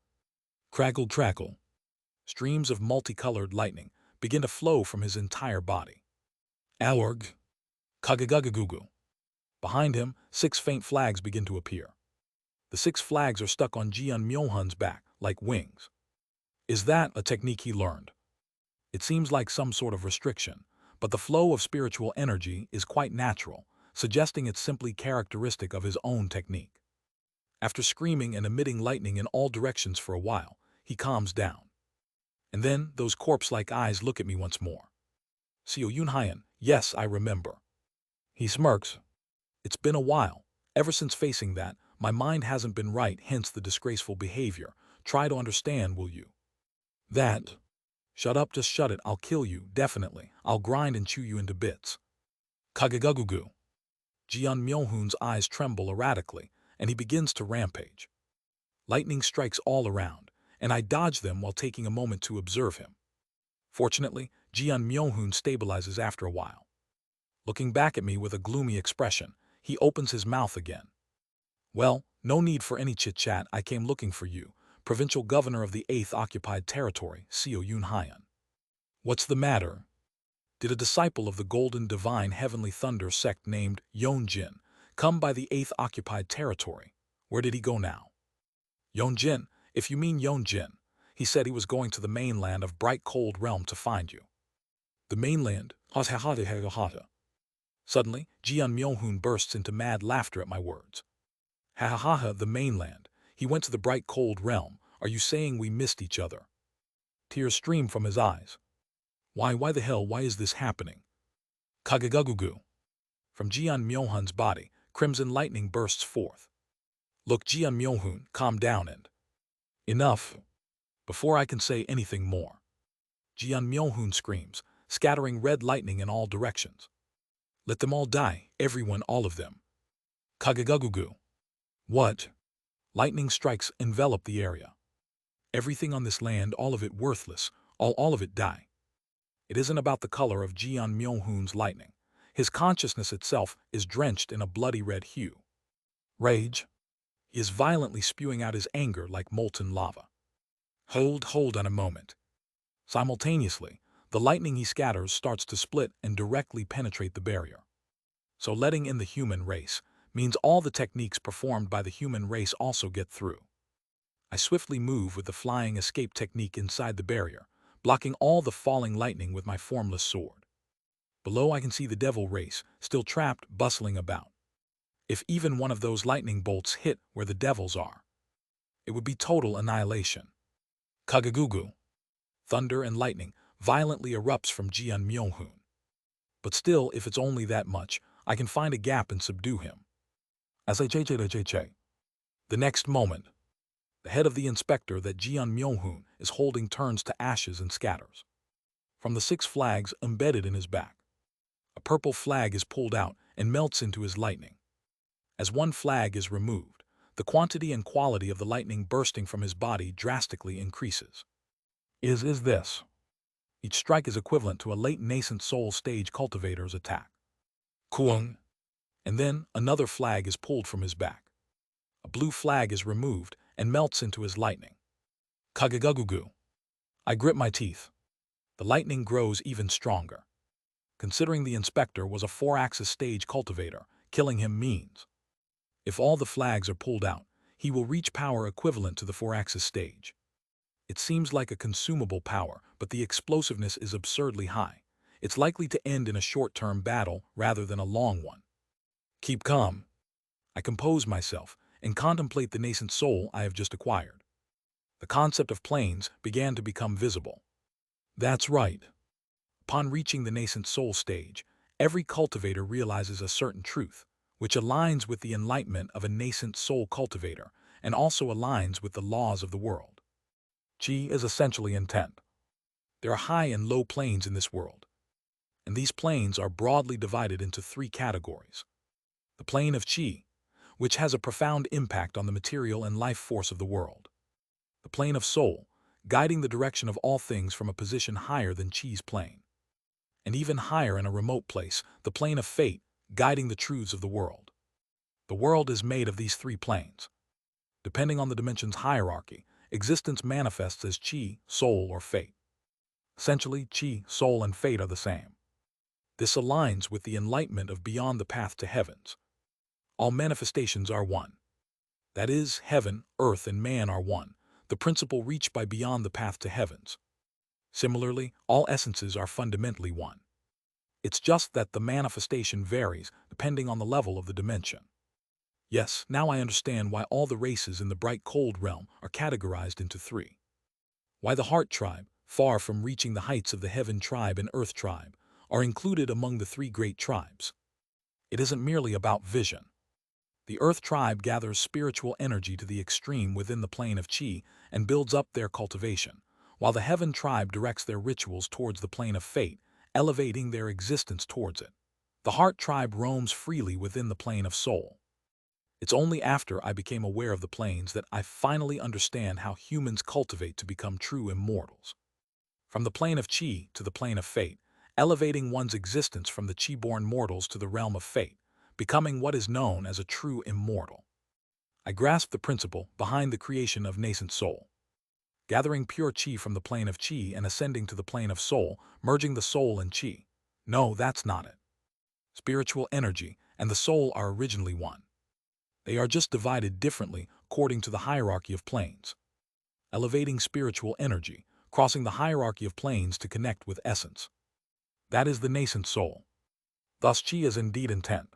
Crackle, crackle. Streams of multicolored lightning begin to flow from his entire body. Alorg. Kagagagugu. Behind him, 6 faint flags begin to appear. The 6 flags are stuck on Jian Myohoon's back, like wings. Is that a technique he learned? It seems like some sort of restriction, but the flow of spiritual energy is quite natural, suggesting it's simply characteristic of his own technique. After screaming and emitting lightning in all directions for a while, he calms down. And then those corpse-like eyes look at me once more. Seo Yunhyan, yes, I remember. He smirks. It's been a while. Ever since facing that, my mind hasn't been right, hence the disgraceful behavior. Try to understand, will you? That. Shut up, just shut it. I'll kill you, definitely. I'll grind and chew you into bits. Kagagugugu. Jian Myohoon's eyes tremble erratically, and he begins to rampage. Lightning strikes all around, and I dodge them while taking a moment to observe him. Fortunately, Jian Myohoon stabilizes after a while. Looking back at me with a gloomy expression, he opens his mouth again. Well, no need for any chit-chat. I came looking for you, provincial governor of the 8th Occupied Territory, Seo Yun Hyan. What's the matter? Did a disciple of the Golden Divine Heavenly Thunder sect named Yeonjin come by the 8th Occupied Territory? Where did he go now? Yeonjin, if you mean Yeonjin, he said he was going to the mainland of Bright Cold Realm to find you. The mainland? Suddenly, Jian Myohoon bursts into mad laughter at my words. Ha ha ha ha, the mainland. He went to the Bright Cold Realm. Are you saying we missed each other? Tears stream from his eyes. Why the hell, why is this happening? Kagagugugu. From Jian Myohoon's body, crimson lightning bursts forth. Look, Jian Myohoon, calm down and... Enough. Before I can say anything more. Jian Myohoon screams, scattering red lightning in all directions. Let them all die, everyone, all of them. Kagagugugu. What? Lightning strikes envelop the area. Everything on this land, all of it worthless, all of it die. It isn't about the color of Jian Myohoon's lightning. His consciousness itself is drenched in a bloody red hue. Rage. He is violently spewing out his anger like molten lava. Hold on a moment. Simultaneously, the lightning he scatters starts to split and directly penetrate the barrier. So letting in the human race means all the techniques performed by the human race also get through. I swiftly move with the flying escape technique inside the barrier, blocking all the falling lightning with my formless sword. Below I can see the devil race, still trapped, bustling about. If even one of those lightning bolts hit where the devils are, it would be total annihilation. Kagagugu. Thunder and lightning violently erupts from Jian Myohoon. But still, if it's only that much, I can find a gap and subdue him. The next moment, the head of the inspector that Jian Myohoon is holding turns to ashes and scatters. From the 6 flags embedded in his back, a purple flag is pulled out and melts into his lightning. As one flag is removed, the quantity and quality of the lightning bursting from his body drastically increases. Is this? Each strike is equivalent to a late nascent soul stage cultivator's attack. Kuung. And then another flag is pulled from his back. A blue flag is removed and melts into his lightning. Kagagugugu. I grip my teeth. The lightning grows even stronger. Considering the inspector was a 4-axis stage cultivator, killing him means. If all the flags are pulled out, he will reach power equivalent to the 4-axis stage. It seems like a consumable power, but the explosiveness is absurdly high. It's likely to end in a short-term battle rather than a long one. Keep calm. I compose myself and contemplate the nascent soul I have just acquired. The concept of planes began to become visible. That's right. Upon reaching the nascent soul stage, every cultivator realizes a certain truth, which aligns with the enlightenment of a nascent soul cultivator and also aligns with the laws of the world. Qi is essentially intent. There are high and low planes in this world, and these planes are broadly divided into 3 categories. The plane of Qi, which has a profound impact on the material and life force of the world. The plane of soul, guiding the direction of all things from a position higher than Qi's plane. And even higher in a remote place, the plane of fate, guiding the truths of the world. The world is made of these 3 planes. Depending on the dimension's hierarchy, existence manifests as Qi, soul, or fate. Essentially, Qi, soul, and fate are the same. This aligns with the enlightenment of beyond the path to heavens. All manifestations are one. That is, heaven, earth, and man are one, the principle reached by beyond the path to heavens. Similarly, all essences are fundamentally one. It's just that the manifestation varies depending on the level of the dimension. Yes, now I understand why all the races in the bright cold realm are categorized into 3. Why the heart tribe, far from reaching the heights of the heaven tribe and earth tribe, are included among the 3 great tribes. It isn't merely about vision. The Earth tribe gathers spiritual energy to the extreme within the plane of Chi and builds up their cultivation, while the Heaven tribe directs their rituals towards the plane of fate, elevating their existence towards it. The Heart tribe roams freely within the plane of soul. It's only after I became aware of the planes that I finally understand how humans cultivate to become true immortals. From the plane of Chi to the plane of fate, elevating one's existence from the Chi-born mortals to the realm of fate, becoming what is known as a true immortal. I grasped the principle behind the creation of nascent soul. Gathering pure Chi from the plane of Chi and ascending to the plane of soul, merging the soul and Chi. No, that's not it. Spiritual energy and the soul are originally one. They are just divided differently according to the hierarchy of planes. Elevating spiritual energy, crossing the hierarchy of planes to connect with essence. That is the nascent soul. Thus Chi is indeed intent.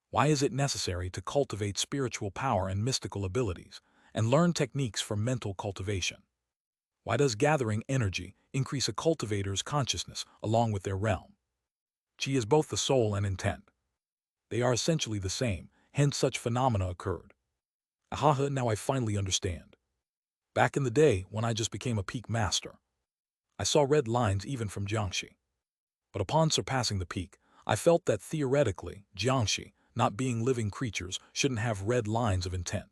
Why is it necessary to cultivate spiritual power and mystical abilities, and learn techniques for mental cultivation? Why does gathering energy increase a cultivator's consciousness along with their realm? Chi is both the soul and intent. They are essentially the same, hence such phenomena occurred. Ahaha, now I finally understand. Back in the day, when I just became a peak master, I saw red lines even from Jiangxi. But upon surpassing the peak, I felt that theoretically, Jiangxi, not being living creatures, shouldn't have red lines of intent.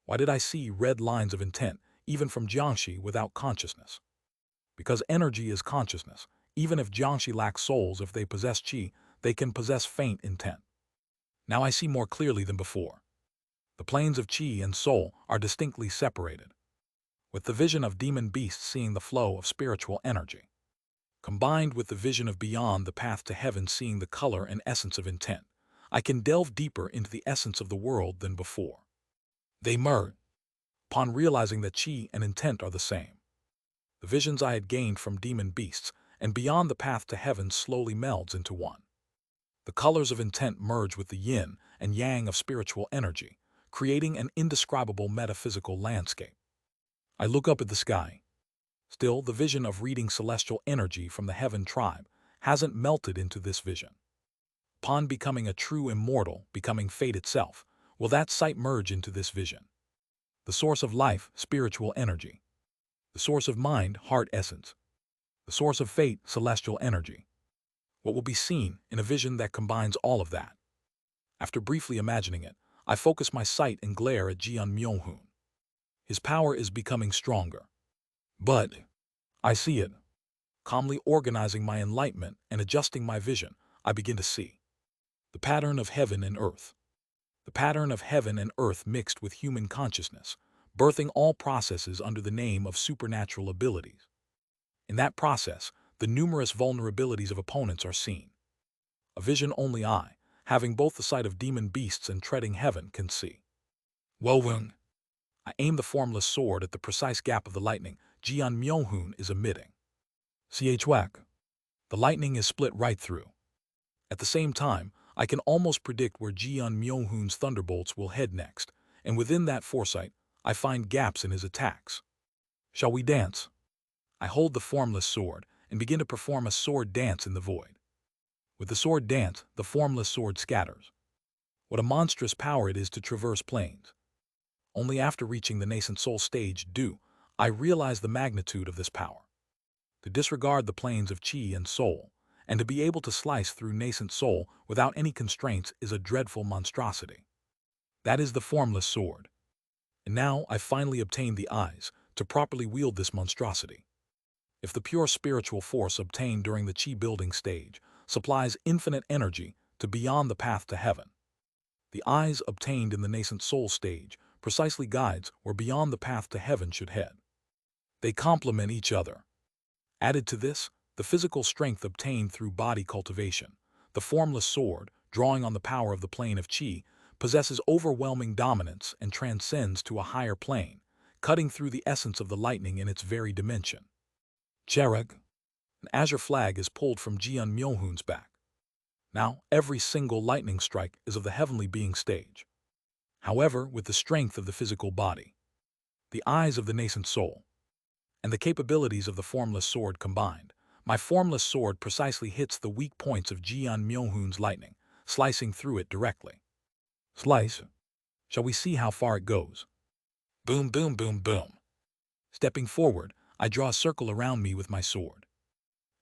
Why did I see red lines of intent, even from Jiangxi, without consciousness? Because energy is consciousness. Even if Jiangxi lacks souls, if they possess Qi, they can possess faint intent. Now I see more clearly than before. The planes of Qi and soul are distinctly separated. With the vision of demon beasts seeing the flow of spiritual energy, combined with the vision of beyond the path to heaven seeing the color and essence of intent, I can delve deeper into the essence of the world than before. They merge. Upon realizing that Qi and intent are the same, the visions I had gained from demon beasts and beyond the path to heaven slowly melds into one. The colors of intent merge with the yin and yang of spiritual energy, creating an indescribable metaphysical landscape. I look up at the sky. Still, the vision of reading celestial energy from the Heaven tribe hasn't melted into this vision. Upon becoming a true immortal, becoming fate itself, will that sight merge into this vision? The source of life, spiritual energy. The source of mind, heart essence. The source of fate, celestial energy. What will be seen in a vision that combines all of that? After briefly imagining it, I focus my sight and glare at Jian Myung-hoon. His power is becoming stronger. But I see it. Calmly organizing my enlightenment and adjusting my vision, I begin to see the pattern of heaven and earth. The pattern of heaven and earth mixed with human consciousness, birthing all processes under the name of supernatural abilities. In that process, the numerous vulnerabilities of opponents are seen. A vision only I, having both the sight of demon beasts and treading heaven, can see. Wowung. I aim the formless sword at the precise gap of the lightning Jian Myung-hoon is emitting. Whack. The lightning is split right through. At the same time, I can almost predict where Jian Myung-hoon's thunderbolts will head next, and within that foresight, I find gaps in his attacks. Shall we dance? I hold the formless sword and begin to perform a sword dance in the void. With the sword dance, the formless sword scatters. What a monstrous power it is to traverse planes. Only after reaching the nascent soul stage do I realize the magnitude of this power. To disregard the planes of Qi and soul, and to be able to slice through nascent soul without any constraints is a dreadful monstrosity. That is the formless sword. And now I finally obtained the eyes to properly wield this monstrosity. If the pure spiritual force obtained during the Qi building stage supplies infinite energy to beyond the path to heaven, the eyes obtained in the nascent soul stage precisely guides where beyond the path to heaven should head. They complement each other. Added to this, the physical strength obtained through body cultivation, the formless sword, drawing on the power of the plane of Qi, possesses overwhelming dominance and transcends to a higher plane, cutting through the essence of the lightning in its very dimension. Chereg. An azure flag is pulled from Jian Myung-hoon's back. Now, every single lightning strike is of the heavenly being stage. However, with the strength of the physical body, the eyes of the nascent soul, and the capabilities of the formless sword combined, my formless sword precisely hits the weak points of Jian Myung-hoon's lightning, slicing through it directly. Slice. Shall we see how far it goes? Boom, boom, boom, boom. Stepping forward, I draw a circle around me with my sword.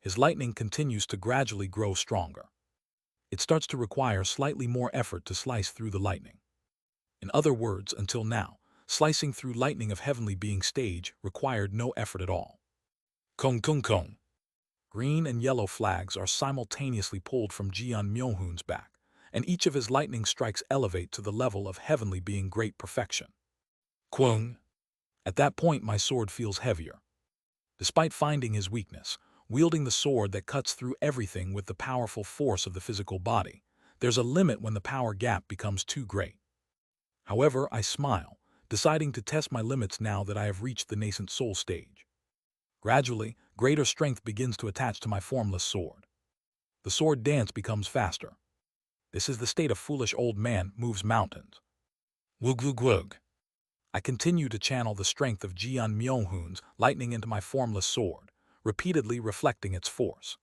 His lightning continues to gradually grow stronger. It starts to require slightly more effort to slice through the lightning. In other words, until now, slicing through lightning of heavenly being stage required no effort at all. Kong kong kong. Green and yellow flags are simultaneously pulled from Jian Myohun's back, and each of his lightning strikes elevate to the level of heavenly being great perfection. Kwung. At that point my sword feels heavier. Despite finding his weakness, wielding the sword that cuts through everything with the powerful force of the physical body, there's a limit when the power gap becomes too great. However, I smile, deciding to test my limits now that I have reached the nascent soul stage. Gradually, greater strength begins to attach to my formless sword. The sword dance becomes faster. This is the state of foolish old man moves mountains. Wug wug wug. I continue to channel the strength of Jian Myohun's lightning into my formless sword, repeatedly reflecting its force.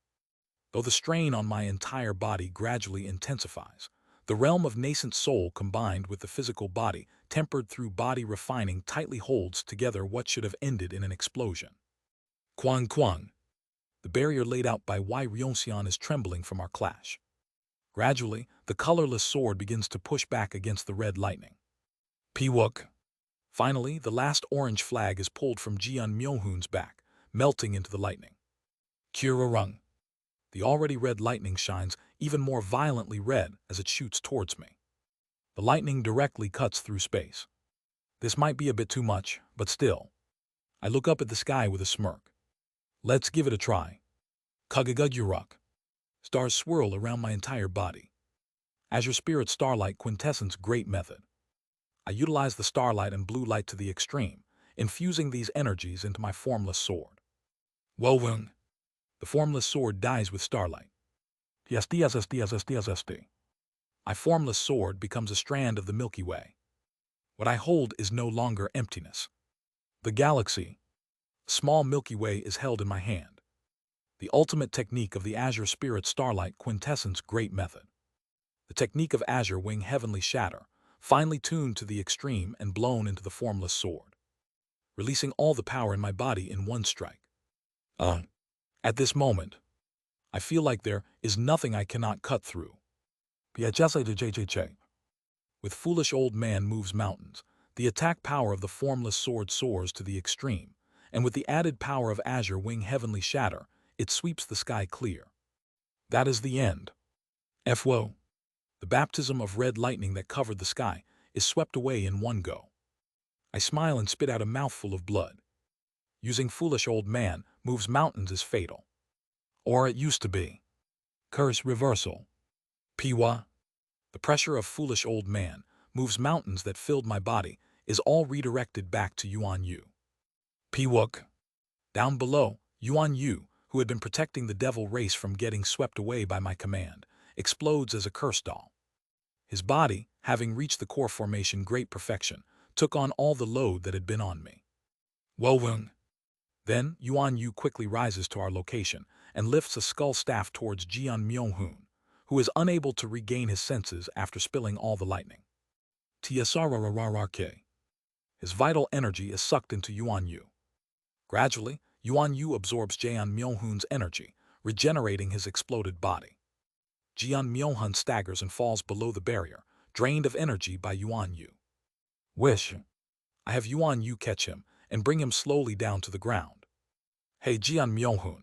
Though the strain on my entire body gradually intensifies, the realm of nascent soul combined with the physical body, tempered through body refining, tightly holds together what should have ended in an explosion. Kwang Kwang. The barrier laid out by Wei Ryonxian is trembling from our clash. Gradually, the colorless sword begins to push back against the red lightning. Piwuk. Finally, the last orange flag is pulled from Jian Myohun's back, melting into the lightning. Kurarung. The already red lightning shines even more violently red as it shoots towards me. The lightning directly cuts through space. This might be a bit too much, but still. I look up at the sky with a smirk. Let's give it a try. Kugaguguruk. Stars swirl around my entire body. Azure Spirit Starlight Quintessence Great Method. I utilize the starlight and blue light to the extreme, infusing these energies into my formless sword. Wowung. The formless sword dies with starlight. TSD. My formless sword becomes a strand of the Milky Way. What I hold is no longer emptiness. The galaxy, small Milky Way, is held in my hand. The ultimate technique of the Azure Spirit Starlight Quintessence Great Method. The technique of Azure Wing Heavenly Shatter, finely tuned to the extreme and blown into the formless sword, releasing all the power in my body in one strike. At this moment, I feel like there is nothing I cannot cut through. With foolish old man moves mountains, the attack power of the formless sword soars to the extreme, and with the added power of Azure Wing Heavenly Shatter, it sweeps the sky clear. That is the end. FWO. The baptism of red lightning that covered the sky is swept away in one go. I smile and spit out a mouthful of blood. Using foolish old man moves mountains is fatal. Or it used to be. Curse reversal. Piwa. The pressure of foolish old man moves mountains that filled my body is all redirected back to Yuan Yu. Piwuk. Down below, Yuan Yu, who had been protecting the devil race from getting swept away by my command, explodes as a curse doll. His body, having reached the core formation great perfection, took on all the load that had been on me. Wowung. Then Yuan Yu quickly rises to our location and lifts a skull staff towards Jian Myohun, who is unable to regain his senses after spilling all the lightning. Tsrrrrrk. His vital energy is sucked into Yuan Yu. Gradually, Yuan Yu absorbs Jian Myohun's energy, regenerating his exploded body. Jian Myohun staggers and falls below the barrier, drained of energy by Yuan Yu. Wish. I have Yuan Yu catch him and bring him slowly down to the ground. Hey Jian Myohun.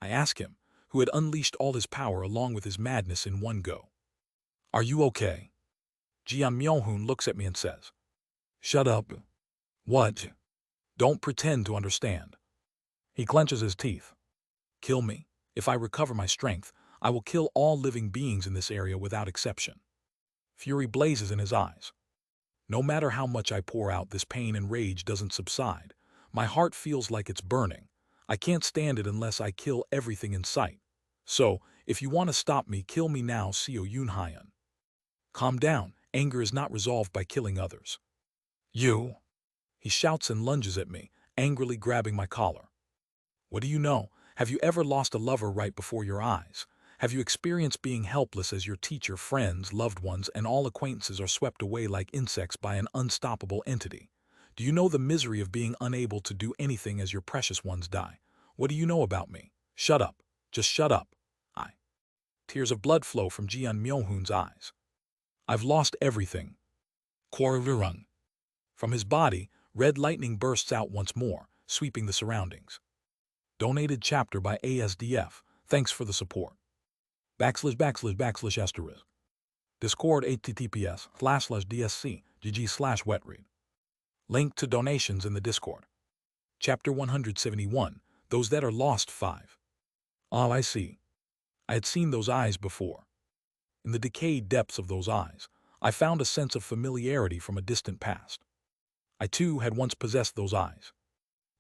I ask him, who had unleashed all his power along with his madness in one go. Are you okay? Jian Myohun looks at me and says, Shut up. What? Don't pretend to understand. He clenches his teeth. Kill me. If I recover my strength, I will kill all living beings in this area without exception. Fury blazes in his eyes. No matter how much I pour out, this pain and rage doesn't subside. My heart feels like it's burning. I can't stand it unless I kill everything in sight. So, if you want to stop me, kill me now, Seo Yunhyan. Calm down. Anger is not resolved by killing others. You. He shouts and lunges at me, angrily grabbing my collar. What do you know? Have you ever lost a lover right before your eyes? Have you experienced being helpless as your teacher, friends, loved ones, and all acquaintances are swept away like insects by an unstoppable entity? Do you know the misery of being unable to do anything as your precious ones die? What do you know about me? Shut up. Just shut up. I. Tears of blood flow from Jian Myohoon's eyes. I've lost everything. Korurung. From his body, red lightning bursts out once more, sweeping the surroundings. Donated chapter by ASDF. Thanks for the support. //// Discord https://dsc gg/wetread. Link to donations in the Discord. Chapter 171. Those that are lost 5. Ah, I see. I had seen those eyes before. In the decayed depths of those eyes, I found a sense of familiarity from a distant past. I too had once possessed those eyes.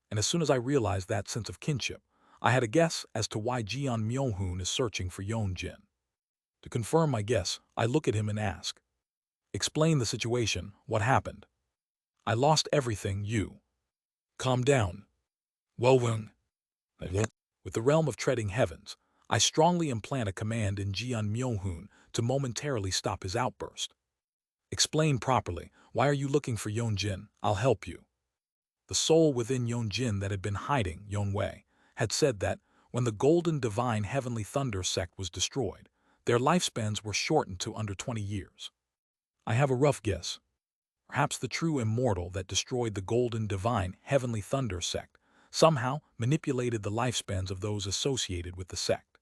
And as soon as I realized that sense of kinship, I had a guess as to why Jian Myohoon is searching for Yeonjin. To confirm my guess, I look at him and ask, "Explain the situation, what happened?" "I lost everything, you." "Calm down." "Wowung." With the realm of treading heavens, I strongly implant a command in Jian Myohoon to momentarily stop his outburst. "Explain properly, why are you looking for Yeonjin? I'll help you." The soul within Yeonjin that had been hiding, Yeonwei, had said that when the golden divine heavenly thunder sect was destroyed, their lifespans were shortened to under 20 years. I have a rough guess. Perhaps the true immortal that destroyed the golden divine heavenly thunder sect somehow manipulated the lifespans of those associated with the sect.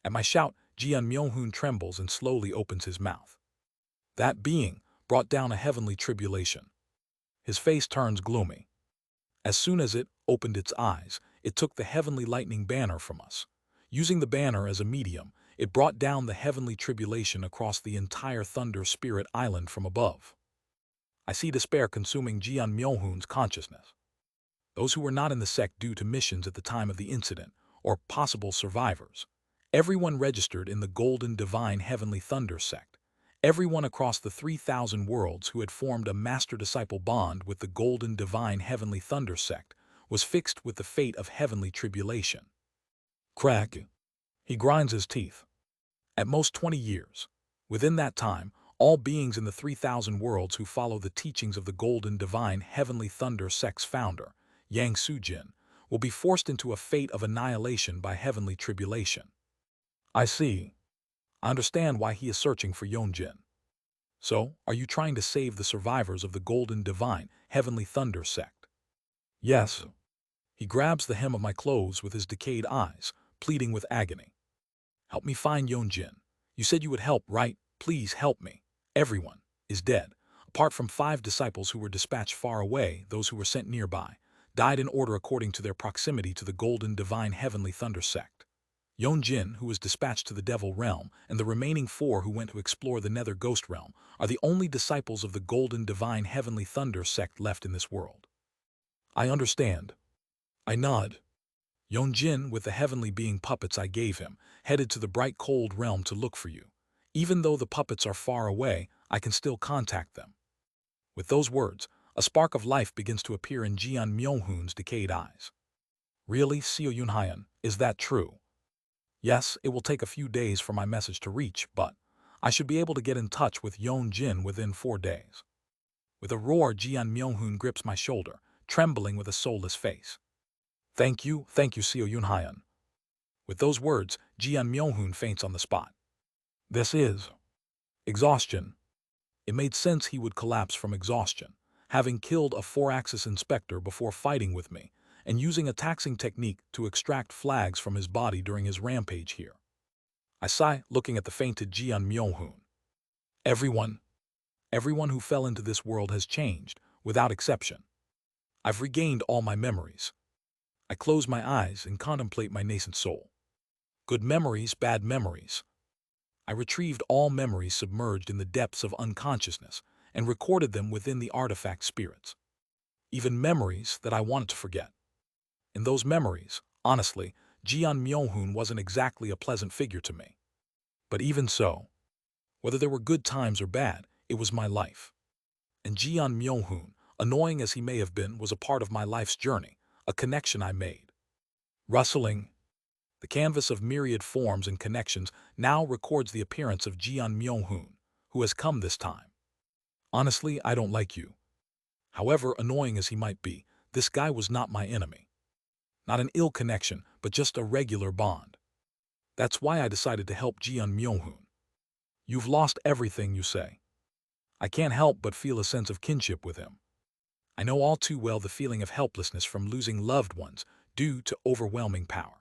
At my shout, Jian Myohoon trembles and slowly opens his mouth. That being brought down a heavenly tribulation. His face turns gloomy. As soon as it opened its eyes, it took the heavenly lightning banner from us. Using the banner as a medium, it brought down the heavenly tribulation across the entire Thunder Spirit Island from above. I see despair consuming Jian Myohoon's consciousness. Those who were not in the sect due to missions at the time of the incident, or possible survivors. Everyone registered in the Golden Divine Heavenly Thunder sect. Everyone across the 3,000 worlds who had formed a master-disciple bond with the Golden Divine Heavenly Thunder sect was fixed with the fate of heavenly tribulation. Crack. He grinds his teeth. At most 20 years. Within that time, all beings in the 3,000 worlds who follow the teachings of the Golden Divine Heavenly Thunder sect's founder, Yang Sujin, will be forced into a fate of annihilation by heavenly tribulation. I see. I understand why he is searching for Yeonjin. So, are you trying to save the survivors of the Golden Divine Heavenly Thunder sect? Yes. He grabs the hem of my clothes with his decayed eyes, pleading with agony. Help me find Yeonjin. You said you would help, right? Please help me. Everyone is dead, apart from 5 disciples who were dispatched far away. Those who were sent nearby died in order according to their proximity to the Golden Divine Heavenly Thunder sect. Yeonjin, who was dispatched to the Devil Realm, and the remaining 4 who went to explore the Nether Ghost Realm are the only disciples of the Golden Divine Heavenly Thunder sect left in this world. I understand. I nod. Yeonjin, with the heavenly being puppets I gave him, headed to the bright cold realm to look for you. Even though the puppets are far away, I can still contact them. With those words, a spark of life begins to appear in Jian Myohoon's decayed eyes. Really, Seo Yunhyan, is that true? Yes, it will take a few days for my message to reach, but I should be able to get in touch with Yeonjin within 4 days. With a roar, Jian Myohoon grips my shoulder, trembling with a soulless face. Thank you, Seo Yunhyan. With those words, Jian Myohoon faints on the spot. This is exhaustion. It made sense he would collapse from exhaustion, having killed a 4-axis inspector before fighting with me, and using a taxing technique to extract flags from his body during his rampage here. I sigh, looking at the fainted Jian Myohoon. Everyone who fell into this world has changed, without exception. I've regained all my memories. I close my eyes and contemplate my nascent soul. Good memories, bad memories. I retrieved all memories submerged in the depths of unconsciousness and recorded them within the artifact spirits. Even memories that I wanted to forget. In those memories, honestly, Jian Myohoon wasn't exactly a pleasant figure to me. But even so, whether there were good times or bad, it was my life. And Jian Myohoon, annoying as he may have been, was a part of my life's journey, a connection I made. Rustling. The canvas of myriad forms and connections now records the appearance of Jeon Myo-hoon, who has come this time. Honestly, I don't like you. However annoying as he might be, this guy was not my enemy. Not an ill connection, but just a regular bond. That's why I decided to help Jeon Myo-hoon. You've lost everything, you say. I can't help but feel a sense of kinship with him. I know all too well the feeling of helplessness from losing loved ones due to overwhelming power.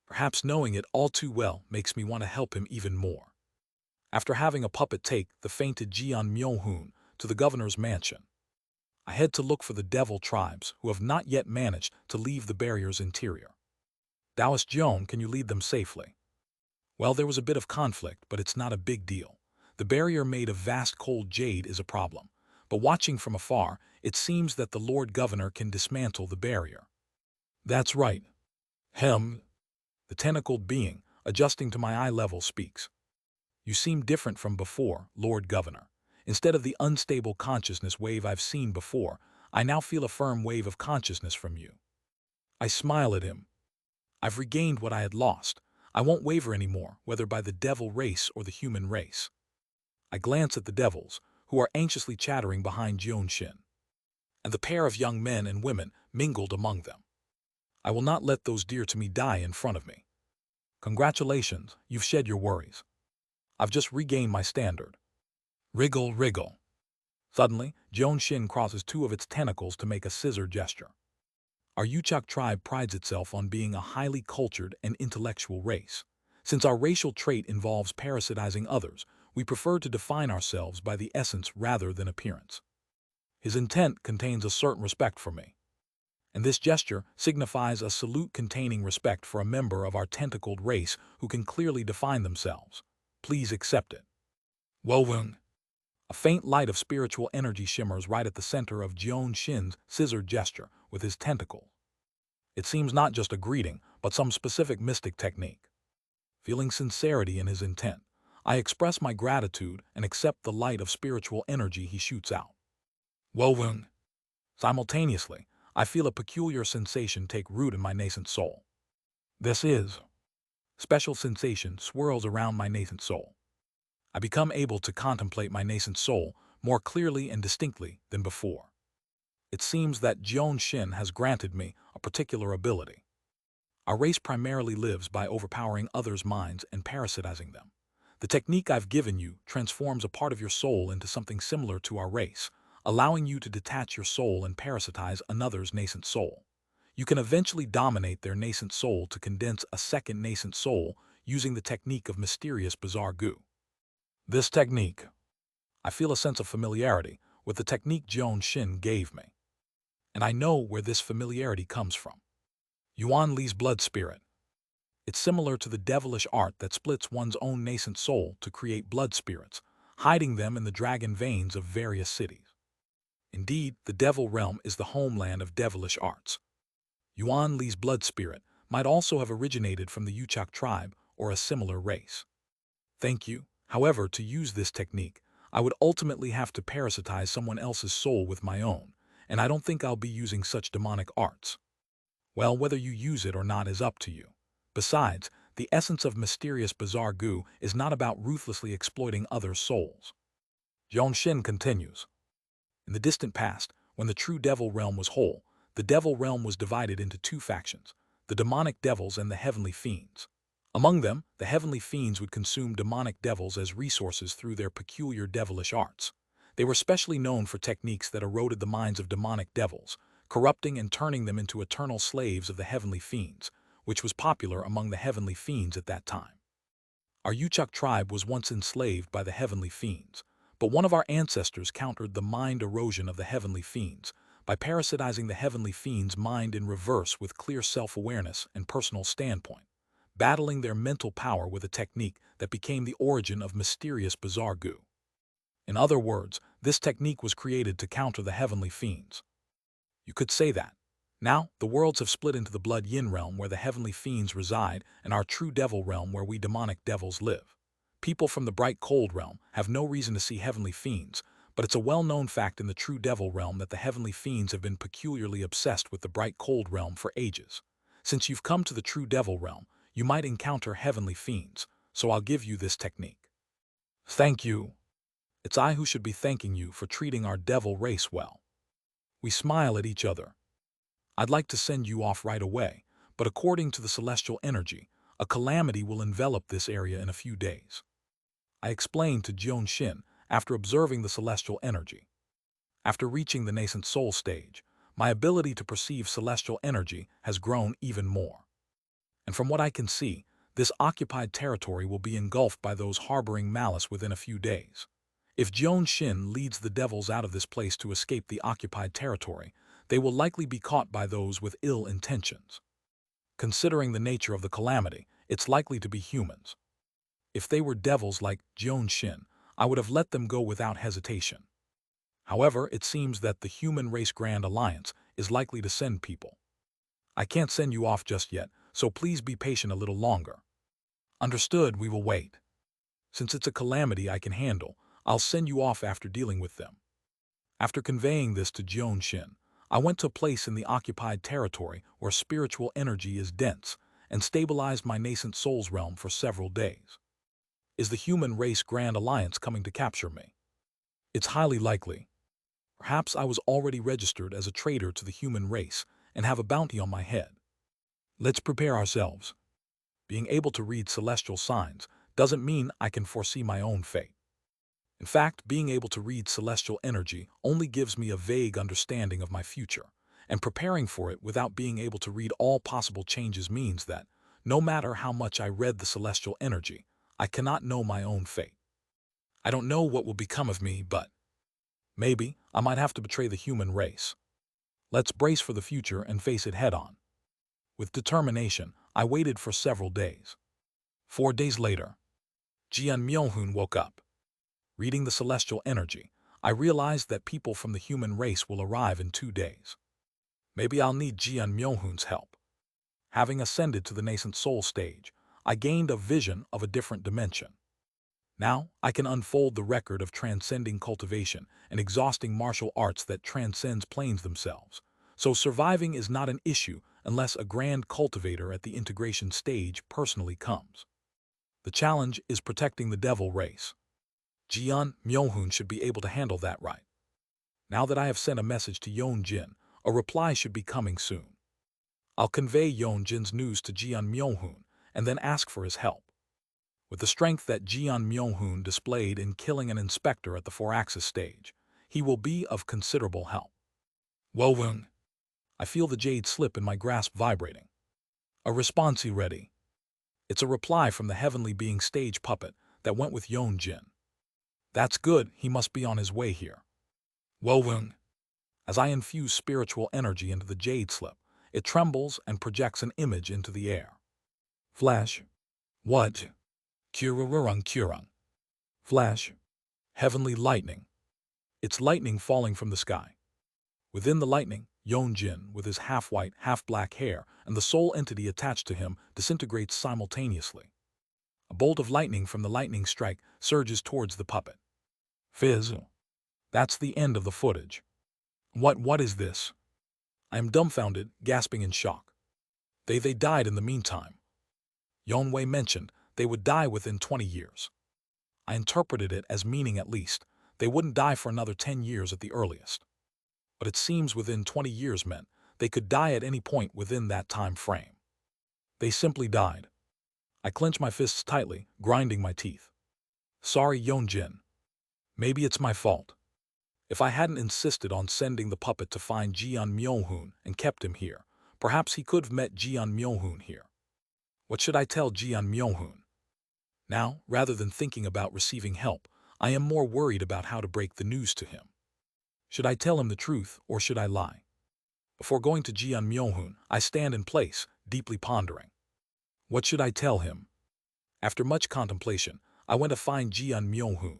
Perhaps knowing it all too well makes me want to help him even more. After having a puppet take the fainted Jeon Myo-hoon to the governor's mansion, I head to look for the devil tribes who have not yet managed to leave the barrier's interior. Taoist Joan, can you lead them safely? Well, there was a bit of conflict, but it's not a big deal. The barrier made of vast cold jade is a problem, but watching from afar, it seems that the Lord Governor can dismantle the barrier. That's right. The tentacled being, adjusting to my eye level, speaks. You seem different from before, Lord Governor. Instead of the unstable consciousness wave I've seen before, I now feel a firm wave of consciousness from you. I smile at him. I've regained what I had lost. I won't waver anymore, whether by the devil race or the human race. I glance at the devils, who are anxiously chattering behind Jeon Shin, and the pair of young men and women mingled among them. I will not let those dear to me die in front of me. Congratulations, you've shed your worries. I've just regained my standard. Wriggle, wriggle. Suddenly, Jeon Shin crosses two of its tentacles to make a scissor gesture. Our Yuchak tribe prides itself on being a highly cultured and intellectual race. Since our racial trait involves parasitizing others, we prefer to define ourselves by the essence rather than appearance. His intent contains a certain respect for me, and this gesture signifies a salute containing respect for a member of our tentacled race who can clearly define themselves. Please accept it. Wowung. A faint light of spiritual energy shimmers right at the center of Jeon Shin's scissor gesture with his tentacle. It seems not just a greeting, but some specific mystic technique. Feeling sincerity in his intent, I express my gratitude and accept the light of spiritual energy he shoots out. Wowung. Simultaneously, I feel a peculiar sensation take root in my nascent soul. This special sensation swirls around my nascent soul. I become able to contemplate my nascent soul more clearly and distinctly than before. It seems that Jeon Shin has granted me a particular ability. Our race primarily lives by overpowering others' minds and parasitizing them. The technique I've given you transforms a part of your soul into something similar to our race, allowing you to detach your soul and parasitize another's nascent soul. You can eventually dominate their nascent soul to condense a second nascent soul using the technique of mysterious bizarre goo. This technique. I feel a sense of familiarity with the technique Jeon Shin gave me, and I know where this familiarity comes from. Yuan Li's blood spirit. It's similar to the devilish art that splits one's own nascent soul to create blood spirits, hiding them in the dragon veins of various cities. Indeed, the devil realm is the homeland of devilish arts. Yuan Li's blood spirit might also have originated from the Yuchak tribe or a similar race. Thank you. However, to use this technique, I would ultimately have to parasitize someone else's soul with my own, and I don't think I'll be using such demonic arts. Well, whether you use it or not is up to you. Besides, the essence of mysterious bizarre goo is not about ruthlessly exploiting others' souls. Jeon Shin continues. In the distant past, when the true devil realm was whole, the devil realm was divided into two factions, the demonic devils and the heavenly fiends. Among them, the heavenly fiends would consume demonic devils as resources through their peculiar devilish arts. They were specially known for techniques that eroded the minds of demonic devils, corrupting and turning them into eternal slaves of the heavenly fiends, which was popular among the heavenly fiends at that time. Our Yuchak tribe was once enslaved by the heavenly fiends, but one of our ancestors countered the mind erosion of the heavenly fiends by parasitizing the heavenly fiends' mind in reverse with clear self-awareness and personal standpoint, battling their mental power with a technique that became the origin of mysterious bizarre goo. In other words, this technique was created to counter the heavenly fiends. You could say that. Now, the worlds have split into the blood yin realm where the heavenly fiends reside and our true devil realm where we demonic devils live. People from the bright cold realm have no reason to see heavenly fiends, but it's a well-known fact in the true devil realm that the heavenly fiends have been peculiarly obsessed with the bright cold realm for ages. Since you've come to the true devil realm, you might encounter heavenly fiends, so I'll give you this technique. Thank you. It's I who should be thanking you for treating our devil race well. We smile at each other. I'd like to send you off right away, but according to the celestial energy, a calamity will envelop this area in a few days. I explained to Jeon Shin after observing the celestial energy. After reaching the nascent soul stage, my ability to perceive celestial energy has grown even more. And from what I can see, this occupied territory will be engulfed by those harboring malice within a few days. If Jeon Shin leads the devils out of this place to escape the occupied territory, they will likely be caught by those with ill intentions. Considering the nature of the calamity, it's likely to be humans. If they were devils like Jeon Shin, I would have let them go without hesitation. However, it seems that the Human Race Grand Alliance is likely to send people. I can't send you off just yet, so please be patient a little longer. Understood, we will wait. Since it's a calamity I can handle, I'll send you off after dealing with them. After conveying this to Jeon Shin, I went to a place in the occupied territory where spiritual energy is dense and stabilized my nascent soul's realm for several days. Is the Human Race Grand Alliance coming to capture me? It's highly likely. Perhaps I was already registered as a traitor to the human race and have a bounty on my head. Let's prepare ourselves. Being able to read celestial signs doesn't mean I can foresee my own fate. In fact, being able to read celestial energy only gives me a vague understanding of my future, and preparing for it without being able to read all possible changes means that, no matter how much I read the celestial energy, I cannot know my own fate. I don't know what will become of me, but maybe I might have to betray the human race. Let's brace for the future and face it head-on. With determination, I waited for several days. 4 days later, Jeon Myohoon woke up. Reading the celestial energy, I realized that people from the human race will arrive in 2 days. Maybe I'll need Jeon Myohoon's help. Having ascended to the nascent soul stage, I gained a vision of a different dimension. Now, I can unfold the record of transcending cultivation and exhausting martial arts that transcends planes themselves. So surviving is not an issue unless a grand cultivator at the integration stage personally comes. The challenge is protecting the devil race. Jeon Myohoon should be able to handle that right. Now that I have sent a message to Yeon Jin, a reply should be coming soon. I'll convey Yeon Jin's news to Jeon Myohoon and then ask for his help. With the strength that Jeon Myohoon displayed in killing an inspector at the 4-axis stage, he will be of considerable help. Wowoon. I feel the jade slip in my grasp vibrating. A response ready. It's a reply from the heavenly being stage puppet that went with Yeon Jin. That's good, he must be on his way here. Wowoon. As I infuse spiritual energy into the jade slip, it trembles and projects an image into the air. Flash. What? Kururung. Flash. Heavenly lightning. It's lightning falling from the sky. Within the lightning, Yeon Jin, with his half-white, half-black hair and the soul entity attached to him, disintegrates simultaneously. A bolt of lightning from the lightning strike surges towards the puppet. Fizz. That's the end of the footage. What is this? I am dumbfounded, gasping in shock. They died in the meantime. Yeon Wei mentioned they would die within 20 years. I interpreted it as meaning at least they wouldn't die for another 10 years at the earliest. But it seems within 20 years meant they could die at any point within that time frame. They simply died. I clenched my fists tightly, grinding my teeth. Sorry, Yeon Jin. Maybe it's my fault. If I hadn't insisted on sending the puppet to find Jeon Myohoon and kept him here, perhaps he could have met Jeon Myohoon here. What should I tell Jeon Myohoon? Now, rather than thinking about receiving help, I am more worried about how to break the news to him. Should I tell him the truth or should I lie? Before going to Jeon Myohoon, I stand in place, deeply pondering. What should I tell him? After much contemplation, I went to find Jeon Myohoon.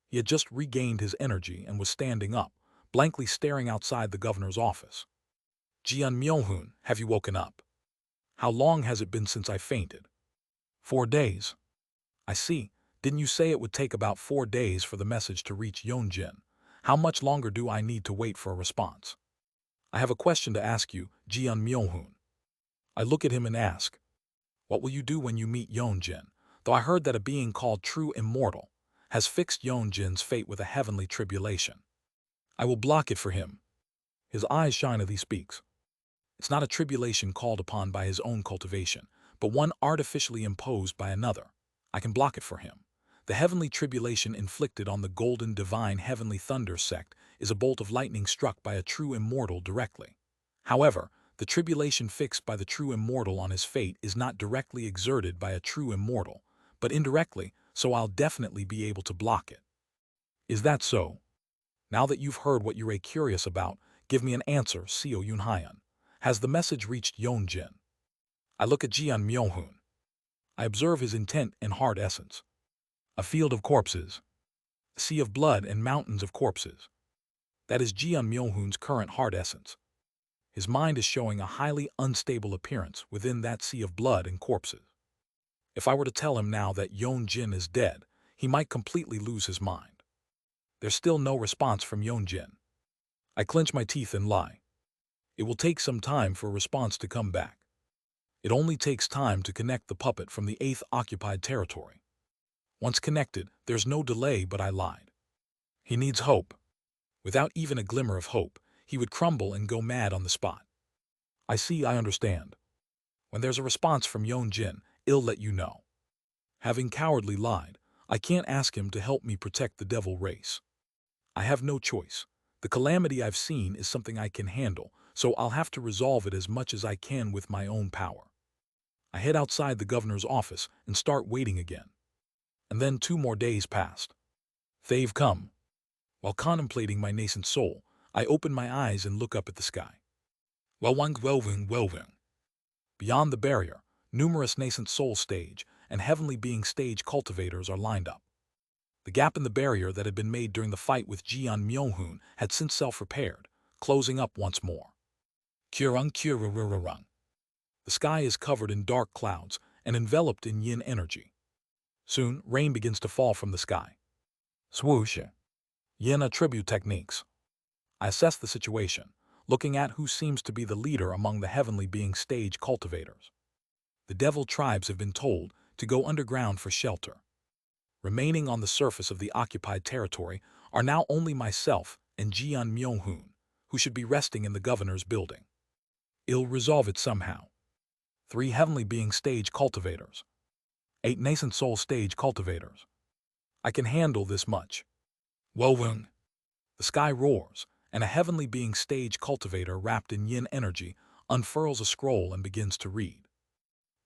He had just regained his energy and was standing up, blankly staring outside the governor's office. Jeon Myohoon, have you woken up? How long has it been since I fainted? 4 days. I see. Didn't you say it would take about 4 days for the message to reach Yeon Jin? How much longer do I need to wait for a response? I have a question to ask you, Jeon Myohoon. I look at him and ask. What will you do when you meet Yeonjin? Though I heard that a being called true immortal has fixed Yeonjin's fate with a heavenly tribulation. I will block it for him. His eyes shine as he speaks. It's not a tribulation called upon by his own cultivation, but one artificially imposed by another. I can block it for him. The heavenly tribulation inflicted on the golden divine heavenly thunder sect is a bolt of lightning struck by a true immortal directly. However, the tribulation fixed by the true immortal on his fate is not directly exerted by a true immortal, but indirectly, so I'll definitely be able to block it. Is that so? Now that you've heard what you're curious about, give me an answer, Seo Yunhyan. Has the message reached Yeonjin? I look at Jian Myohoon. I observe his intent and hard essence. A field of corpses. A sea of blood and mountains of corpses. That is Jian Myohoon's current hard essence. His mind is showing a highly unstable appearance within that sea of blood and corpses. If I were to tell him now that Yeonjin is dead, he might completely lose his mind. There's still no response from Yeonjin. I clench my teeth and lie. It will take some time for a response to come back. It only takes time to connect the puppet from the 8th occupied territory. Once connected, there's no delay, but I lied. He needs hope. Without even a glimmer of hope, he would crumble and go mad on the spot. I understand. When there's a response from Yeonjin, I'll let you know. Having cowardly lied, I can't ask him to help me protect the devil race. I have no choice. The calamity I've seen is something I can handle, so I'll have to resolve it as much as I can with my own power. I head outside the governor's office and start waiting again. And then 2 more days passed. They've come. While contemplating my nascent soul, I open my eyes and look up at the sky. Welwung. Beyond the barrier, numerous nascent soul stage and heavenly being stage cultivators are lined up. The gap in the barrier that had been made during the fight with Jian Myohoon had since self-repaired, closing up once more. The sky is covered in dark clouds and enveloped in yin energy. Soon, rain begins to fall from the sky. Swoosh. Yin attribute techniques. I assess the situation, looking at who seems to be the leader among the heavenly being stage cultivators. The devil tribes have been told to go underground for shelter. Remaining on the surface of the occupied territory are now only myself and Jian Myohoon, who should be resting in the governor's building. I'll resolve it somehow. 3 heavenly being stage cultivators. 8 nascent soul stage cultivators. I can handle this much. Welwung. The sky roars, and a heavenly being stage cultivator wrapped in yin energy unfurls a scroll and begins to read.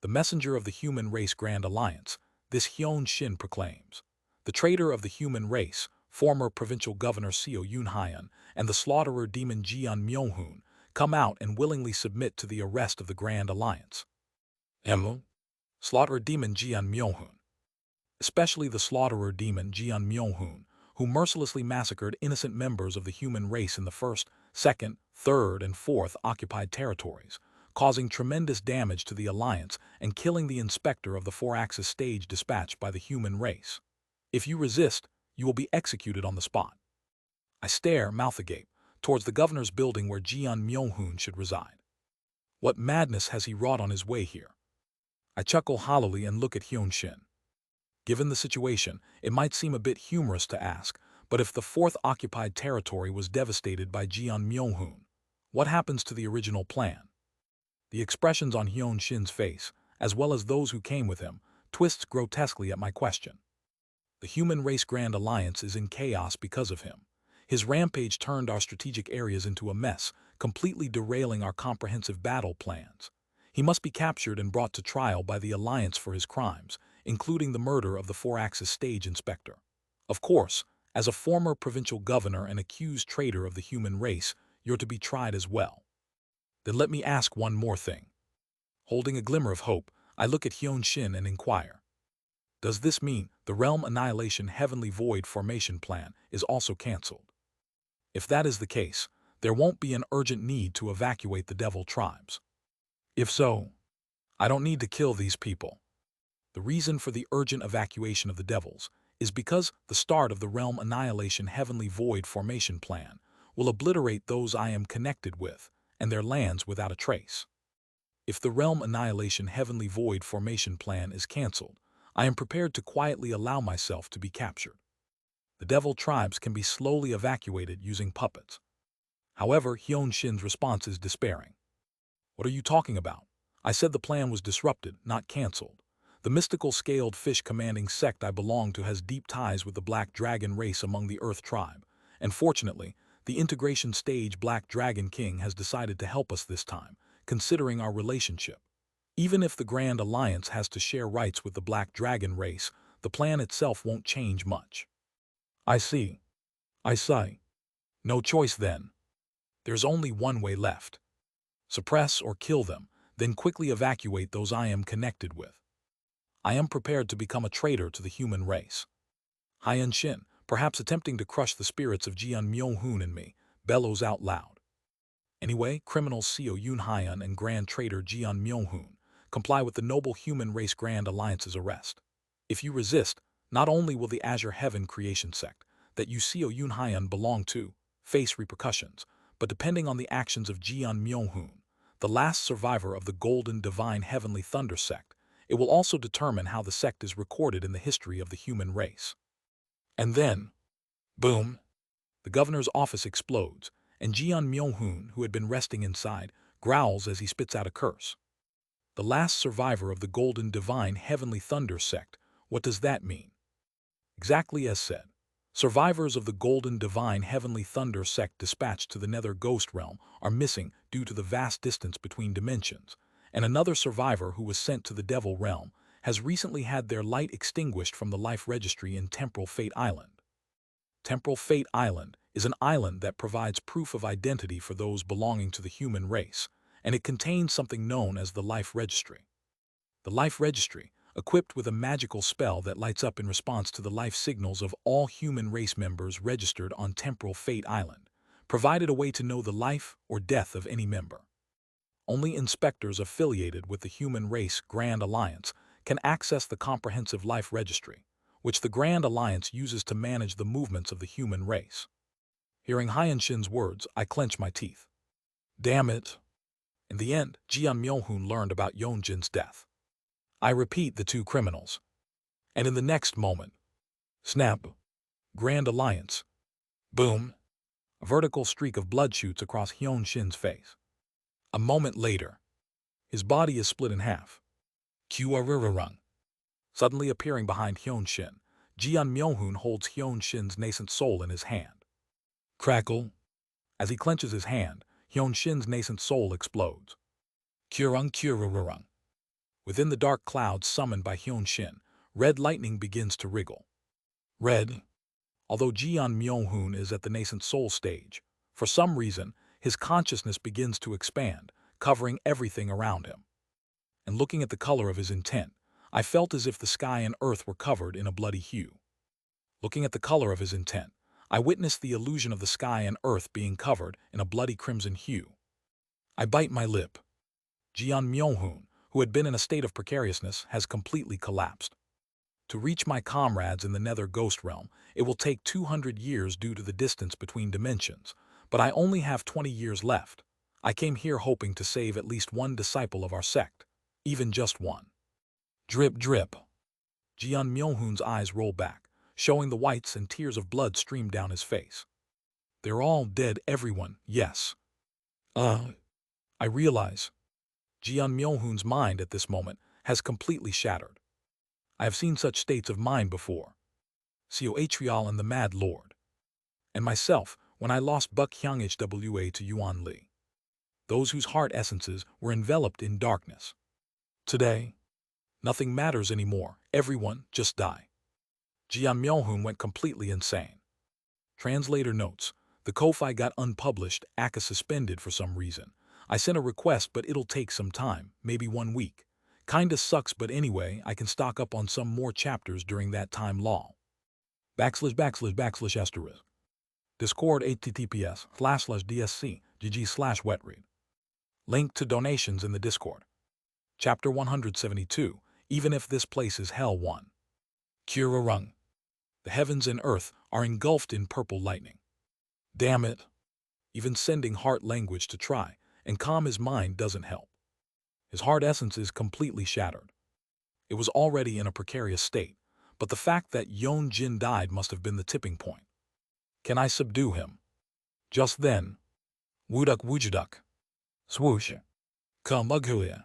The messenger of the human race Grand Alliance, this Yeonjin proclaims. The traitor of the human race, former provincial governor Seo Yunhyan, and the slaughterer demon Jian Myohoon come out and willingly submit to the arrest of the Grand Alliance. Slaughterer demon Jian Myohoon. Especially the slaughterer demon Jian Myohoon, who mercilessly massacred innocent members of the human race in the 1st, 2nd, 3rd, and 4th occupied territories, causing tremendous damage to the Alliance and killing the inspector of the 4-axis stage dispatched by the human race. If you resist, you will be executed on the spot. I stare, mouth agape, towards the governor's building where Jian Myohoon should reside. What madness has he wrought on his way here? I chuckle hollowly and look at Yeonjin. Given the situation, it might seem a bit humorous to ask, but if the 4th occupied territory was devastated by Jian Myohoon, what happens to the original plan? The expressions on Yeonjin's face, as well as those who came with him, twists grotesquely at my question. The human race Grand Alliance is in chaos because of him. His rampage turned our strategic areas into a mess, completely derailing our comprehensive battle plans. He must be captured and brought to trial by the Alliance for his crimes, including the murder of the 4-axis stage inspector. Of course, as a former provincial governor and accused traitor of the human race, you're to be tried as well. Then let me ask one more thing. Holding a glimmer of hope, I look at Yeonjin and inquire. Does this mean the Realm Annihilation Heavenly Void formation plan is also cancelled? If that is the case, there won't be an urgent need to evacuate the devil tribes. If so, I don't need to kill these people. The reason for the urgent evacuation of the devils is because the start of the Realm Annihilation Heavenly Void formation plan will obliterate those I am connected with and their lands without a trace. If the Realm Annihilation Heavenly Void formation plan is cancelled, I am prepared to quietly allow myself to be captured. The devil tribes can be slowly evacuated using puppets. However, Hyun Shin's response is despairing. What are you talking about? I said the plan was disrupted, not cancelled. The mystical scaled fish commanding sect I belong to has deep ties with the Black Dragon race among the Earth tribe, and fortunately, the integration stage Black Dragon King has decided to help us this time, considering our relationship. Even if the Grand Alliance has to share rights with the Black Dragon race, the plan itself won't change much. I see. I see. No choice then. There's only one way left. Suppress or kill them, then quickly evacuate those I am connected with. I am prepared to become a traitor to the human race. Hyun Shin, perhaps attempting to crush the spirits of Jeon Myo-hoon in me, bellows out loud. Anyway, criminals Seo Yoon Hyun and Grand Traitor Jeon Myo-hoon comply with the noble human race Grand Alliance's arrest. If you resist, not only will the Azure Heaven creation sect that you Seo Yoon Hyun belong to face repercussions, but depending on the actions of Jeon Myo-hoon, the last survivor of the Golden Divine Heavenly Thunder sect, it will also determine how the sect is recorded in the history of the human race. And then, boom, the governor's office explodes, and Jeon Myo-hoon, who had been resting inside, growls as he spits out a curse. The last survivor of the Golden Divine Heavenly Thunder sect, what does that mean? Exactly as said. Survivors of the Golden Divine Heavenly Thunder sect dispatched to the Nether Ghost Realm are missing due to the vast distance between dimensions, and another survivor who was sent to the Devil Realm has recently had their light extinguished from the life registry in Temporal Fate Island. Temporal Fate Island is an island that provides proof of identity for those belonging to the human race, and it contains something known as the life registry. The life registry, equipped with a magical spell that lights up in response to the life signals of all human race members registered on Temporal Fate Island, provided a way to know the life or death of any member. Only inspectors affiliated with the human race Grand Alliance can access the comprehensive life registry, which the Grand Alliance uses to manage the movements of the human race. Hearing Hyun Shin's words, I clench my teeth. Damn it. In the end, Jeon Myo-hoon learned about Yeonjin's death. I repeat the two criminals. And in the next moment, snap, Grand Alliance, boom, a vertical streak of blood shoots across Hyun Shin's face. A moment later, his body is split in half. Rung. Suddenly appearing behind Hyun Shin, Jeon Myo-hoon holds Hyun Shin's nascent soul in his hand. Crackle. As he clenches his hand, Hyun Shin's nascent soul explodes. Rung. Within the dark clouds summoned by Hyun Shin, red lightning begins to wriggle. Red. Although Jeon Myo-hoon is at the nascent soul stage, for some reason, his consciousness begins to expand, covering everything around him. And looking at the color of his intent, I felt as if the sky and earth were covered in a bloody hue. Looking at the color of his intent, I witnessed the illusion of the sky and earth being covered in a bloody crimson hue. I bite my lip. Jeon Myo-hoon, who had been in a state of precariousness, has completely collapsed. To reach my comrades in the Nether Ghost Realm, it will take 200 years due to the distance between dimensions, but I only have 20 years left. I came here hoping to save at least one disciple of our sect, even just one. Drip, drip. Jeon Myo-hoon's eyes roll back, showing the whites, and tears of blood stream down his face. They're all dead, everyone, yes. I realize. Jeon Myo-hoon's mind at this moment has completely shattered. I have seen such states of mind before. Seo Atrial and the Mad Lord. And myself, when I lost Buk Hyung Hwa to Yuan Lee. Those whose heart essences were enveloped in darkness. Today, nothing matters anymore. Everyone just die. Jeon Myo-hoon went completely insane. Translator notes, the Ko-fi got unpublished, aka suspended for some reason. I sent a request, but it'll take some time, maybe 1 week. Kinda sucks, but anyway, I can stock up on some more chapters during that time. Lol. // Discord https://dsc gg/wetread. Link to donations in the Discord. Chapter 172, Even If This Place Is Hell 1. Rung. The heavens and earth are engulfed in purple lightning. Damn it. Even sending heart language to try and calm his mind doesn't help. His hard essence is completely shattered. It was already in a precarious state, but the fact that Yeon Jin died must have been the tipping point. Can I subdue him? Just then, Wooduk Wujuduk. Swoosh. Kamughuya.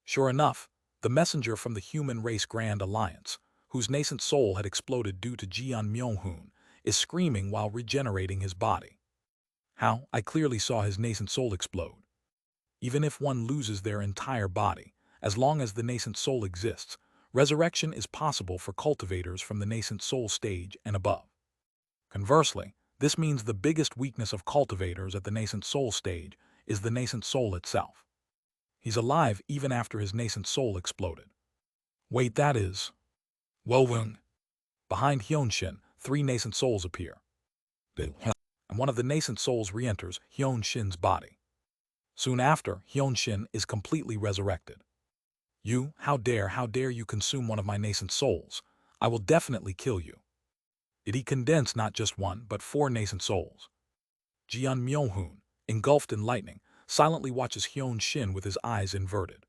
Sure enough, the messenger from the human race Grand Alliance, whose nascent soul had exploded due to Jeon Myung-hoon, is screaming while regenerating his body. How? I clearly saw his nascent soul explode. Even if one loses their entire body, as long as the nascent soul exists, resurrection is possible for cultivators from the nascent soul stage and above. Conversely, this means the biggest weakness of cultivators at the nascent soul stage is the nascent soul itself. He's alive even after his nascent soul exploded. Wait, that is... Wowung. Behind Hyonshin, 3 nascent souls appear. And one of the nascent souls re-enters Hyonshin's body. Soon after, Hyonshin is completely resurrected. You, how dare you consume one of my nascent souls? I will definitely kill you. Did he condense not just 1, but 4 nascent souls? Jeon Myung-hoon, engulfed in lightning, silently watches Hyonshin with his eyes inverted.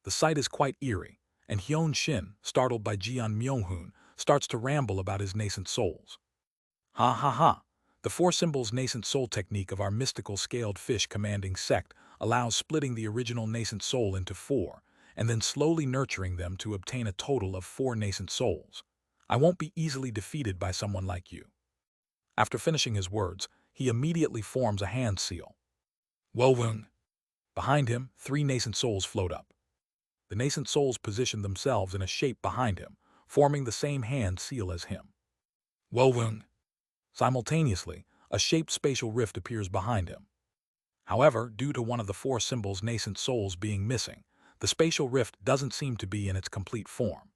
The sight is quite eerie, and Hyonshin, startled by Jeon Myung-hoon, starts to ramble about his nascent souls. Ha ha ha! The 4 symbols nascent soul technique of our mystical scaled fish commanding sect allows splitting the original nascent soul into 4, and then slowly nurturing them to obtain a total of 4 nascent souls. I won't be easily defeated by someone like you. After finishing his words, he immediately forms a hand seal. Wowung. Behind him, 3 nascent souls float up. The nascent souls position themselves in a shape behind him, forming the same hand seal as him. Wowung. Simultaneously, a shaped spatial rift appears behind him. However, due to one of the 4 symbols' nascent souls being missing, the spatial rift doesn't seem to be in its complete form.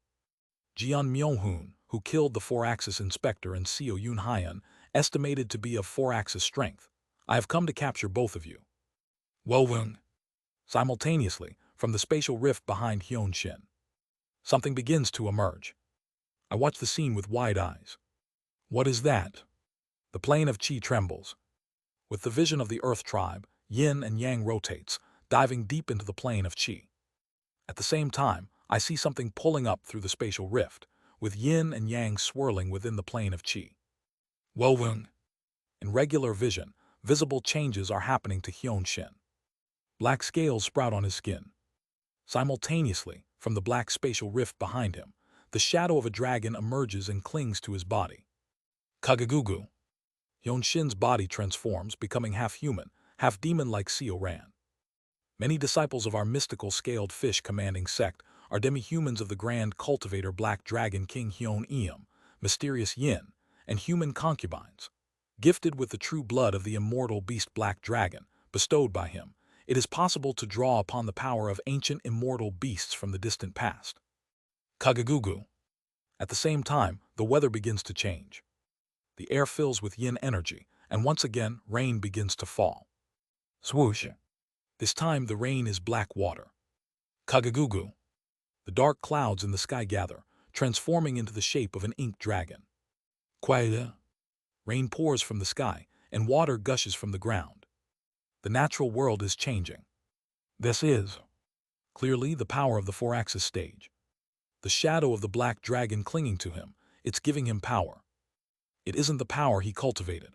Jeon Myung-hoon, who killed the 4-axis inspector, and Seo Yoon-hyun, estimated to be of 4-axis strength. I have come to capture both of you. Wowung. Simultaneously, from the spatial rift behind Hyonshin, something begins to emerge. I watch the scene with wide eyes. What is that? The plane of Qi trembles. With the vision of the Earth tribe, Yin and Yang rotates, diving deep into the plane of Qi. At the same time, I see something pulling up through the spatial rift, with Yin and Yang swirling within the plane of Qi. Wowung. In regular vision, visible changes are happening to Hyonshin. Black scales sprout on his skin. Simultaneously, from the black spatial rift behind him, the shadow of a dragon emerges and clings to his body. Kagagugu. Hyonshin's body transforms, becoming half human, half demon like Seo Ran. Many disciples of our mystical scaled fish commanding sect are demi-humans of the grand cultivator Black Dragon King Hyun-eum, mysterious Yin, and human concubines. Gifted with the true blood of the immortal beast Black Dragon, bestowed by him, it is possible to draw upon the power of ancient immortal beasts from the distant past. Kagagugu. At the same time, the weather begins to change. The air fills with Yin energy, and once again, rain begins to fall. Swoosh. This time, the rain is black water. Kagagugu. The dark clouds in the sky gather, transforming into the shape of an ink dragon. Kwaida. Rain pours from the sky, and water gushes from the ground. The natural world is changing. This is clearly the power of the 4-axis stage. The shadow of the black dragon clinging to him, it's giving him power. It isn't the power he cultivated.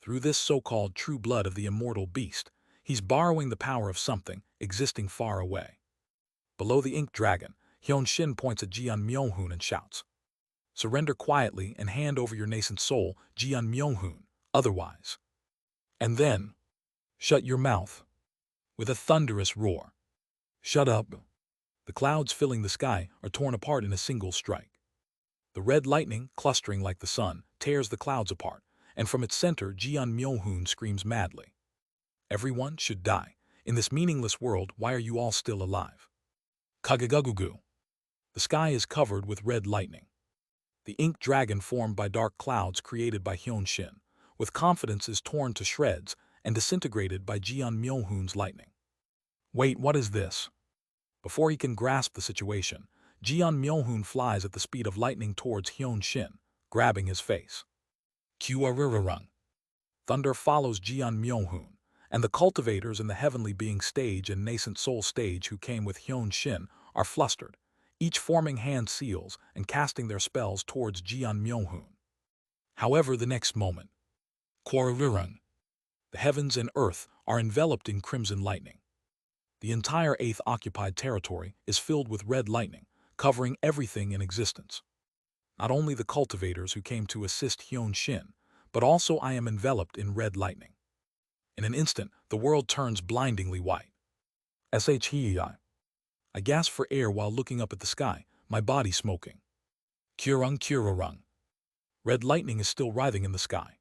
Through this so-called true blood of the immortal beast, he's borrowing the power of something existing far away. Below the ink dragon, Hyonshin points at Jeon Myung-hoon and shouts, "Surrender quietly and hand over your nascent soul, Jeon Myung-hoon, otherwise." And then, "Shut your mouth." With a thunderous roar. "Shut up." The clouds filling the sky are torn apart in a single strike. The red lightning, clustering like the sun, tears the clouds apart, and from its center, Jeon Myung-hoon screams madly. "Everyone should die. In this meaningless world, why are you all still alive?" Kagagugu. The sky is covered with red lightning. The ink dragon formed by dark clouds created by Hyonshin, with confidence, is torn to shreds and disintegrated by Jeon Myung-hoon's lightning. Wait, what is this? Before he can grasp the situation, Jeon Myung-hoon flies at the speed of lightning towards Hyonshin, grabbing his face. Kuarirarung. Thunder follows Jeon Myung-hoon, and the cultivators in the heavenly being stage and nascent soul stage who came with Hyun Shin are flustered, each forming hand seals and casting their spells towards Jeon Myohoon. However, the next moment, Kwarurung, the heavens and earth are enveloped in crimson lightning. The entire 8th occupied territory is filled with red lightning, covering everything in existence. Not only the cultivators who came to assist Hyun Shin, but also I am enveloped in red lightning. In an instant, the world turns blindingly white. Shei. I gasp for air while looking up at the sky, my body smoking. Kurung. Red lightning is still writhing in the sky.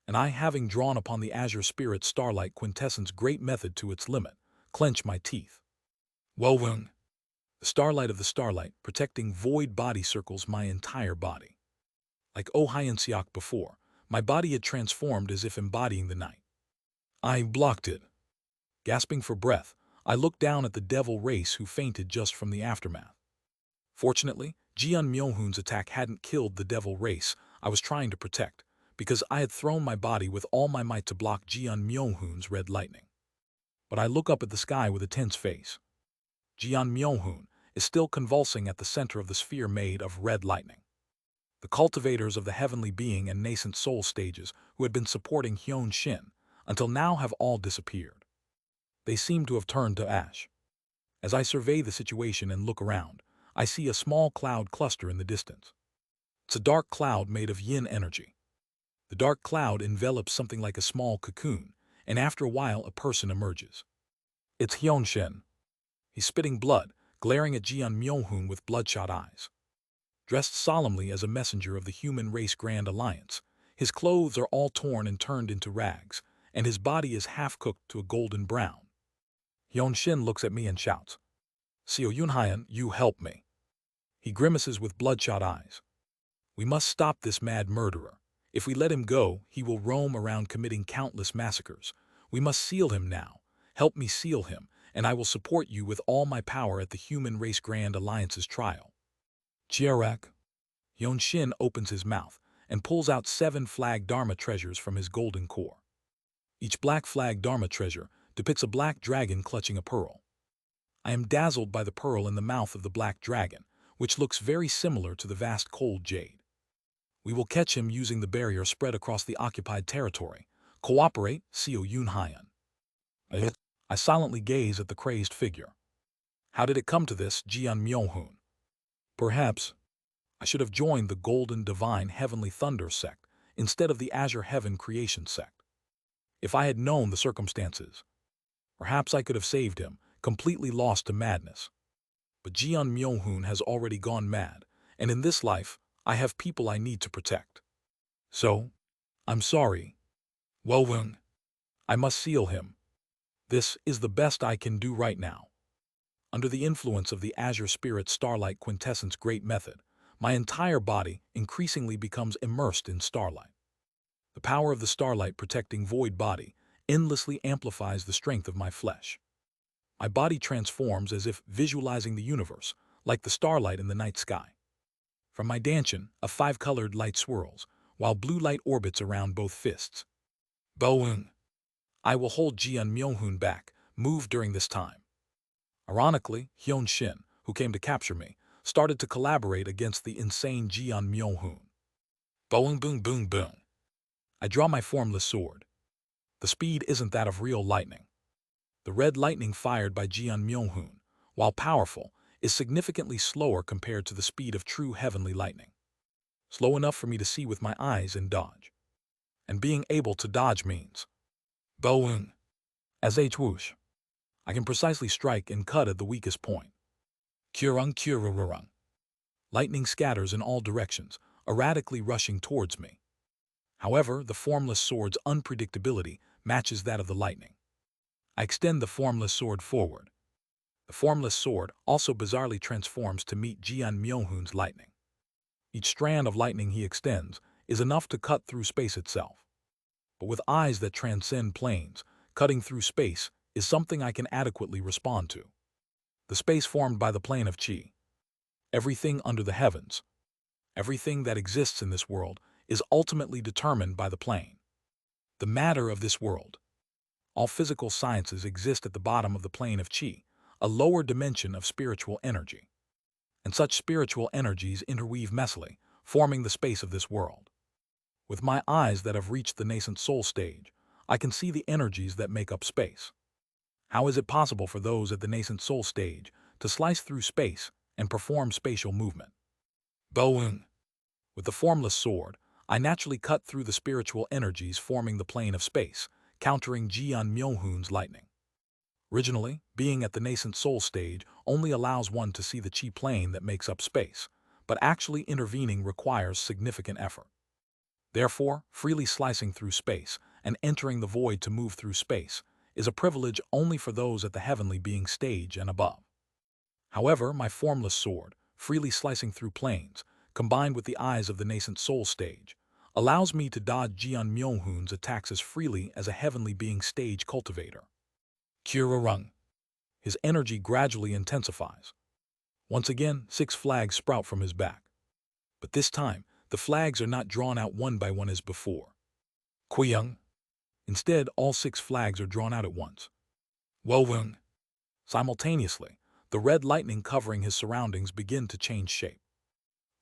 And I, having drawn upon the azure spirit starlight quintessence great method to its limit, clench my teeth. Wowung. The starlight of the starlight, protecting void body circles my entire body. Like Oh Hyenseok before, my body had transformed as if embodying the night. I blocked it. Gasping for breath, I looked down at the devil race who fainted just from the aftermath. Fortunately, Jeon Myohoon's attack hadn't killed the devil race I was trying to protect, because I had thrown my body with all my might to block Jeon Myohoon's red lightning. But I look up at the sky with a tense face. Jeon Myohoon is still convulsing at the center of the sphere made of red lightning. The cultivators of the heavenly being and nascent soul stages who had been supporting Hyun Shin until now have all disappeared. They seem to have turned to ash. As I survey the situation and look around, I see a small cloud cluster in the distance. It's a dark cloud made of yin energy. The dark cloud envelops something like a small cocoon, and after a while a person emerges. It's Hyun Shin. He's spitting blood, glaring at Jeon Myohoon with bloodshot eyes. Dressed solemnly as a messenger of the human race Grand Alliance, his clothes are all torn and turned into rags, and his body is half-cooked to a golden brown. Hyun Shin looks at me and shouts, "Seo Yunhyan, you help me." He grimaces with bloodshot eyes. "We must stop this mad murderer. If we let him go, he will roam around committing countless massacres. We must seal him now. Help me seal him, and I will support you with all my power at the Human Race Grand Alliance's trial." Chiarak. Hyun Shin opens his mouth and pulls out 7 flag Dharma treasures from his golden core. Each black flag Dharma treasure depicts a black dragon clutching a pearl. I am dazzled by the pearl in the mouth of the black dragon, which looks very similar to the vast cold jade. We will catch him using the barrier spread across the occupied territory. Cooperate, Seo Yunhyan. I silently gaze at the crazed figure. How did it come to this, Jeon Myohoon? Perhaps I should have joined the Golden Divine Heavenly Thunder sect instead of the Azure Heaven Creation sect. If I had known the circumstances, perhaps I could have saved him, completely lost to madness. But Jeon Myohoon has already gone mad, and in this life, I have people I need to protect. So, I'm sorry. Wowung. I must seal him. This is the best I can do right now. Under the influence of the Azure Spirit Starlight Quintessence Great Method, my entire body increasingly becomes immersed in starlight. The power of the starlight protecting void body endlessly amplifies the strength of my flesh. My body transforms as if visualizing the universe, like the starlight in the night sky. From my dantian, a 5-colored light swirls, while blue light orbits around both fists. Boeung. I will hold Jeon Myohoon back, move during this time. Ironically, Hyun Shin, who came to capture me, started to collaborate against the insane Jeon Myohoon. Boeung boom boom boom. I draw my formless sword. The speed isn't that of real lightning. The red lightning fired by Jeon Myohoon, while powerful, is significantly slower compared to the speed of true heavenly lightning. Slow enough for me to see with my eyes and dodge. And being able to dodge means Boeung. As a whoosh, I can precisely strike and cut at the weakest point. Kurung. Lightning scatters in all directions, erratically rushing towards me. However, the formless sword's unpredictability matches that of the lightning. I extend the formless sword forward. The formless sword also bizarrely transforms to meet Jeon Myohoon's lightning. Each strand of lightning he extends is enough to cut through space itself. But with eyes that transcend planes, cutting through space is something I can adequately respond to. The space formed by the plane of Chi. Everything under the heavens, everything that exists in this world, is ultimately determined by the plane. The matter of this world. All physical sciences exist at the bottom of the plane of Qi, a lower dimension of spiritual energy. And such spiritual energies interweave messily, forming the space of this world. With my eyes that have reached the nascent soul stage, I can see the energies that make up space. How is it possible for those at the nascent soul stage to slice through space and perform spatial movement? Boing! With the formless sword, I naturally cut through the spiritual energies forming the plane of space, countering Jian Myohun's lightning. Originally, being at the nascent soul stage only allows one to see the Qi plane that makes up space, but actually intervening requires significant effort. Therefore, freely slicing through space and entering the void to move through space is a privilege only for those at the heavenly being stage and above. However, my formless sword, freely slicing through planes, combined with the eyes of the nascent soul stage, allows me to dodge Jian Myohun's attacks as freely as a heavenly being stage cultivator. Kirarung. His energy gradually intensifies. Once again, 6 flags sprout from his back. But this time, the flags are not drawn out one by one as before. Kuyung. Instead, all 6 flags are drawn out at once. Wowung. Simultaneously, the red lightning covering his surroundings begin to change shape.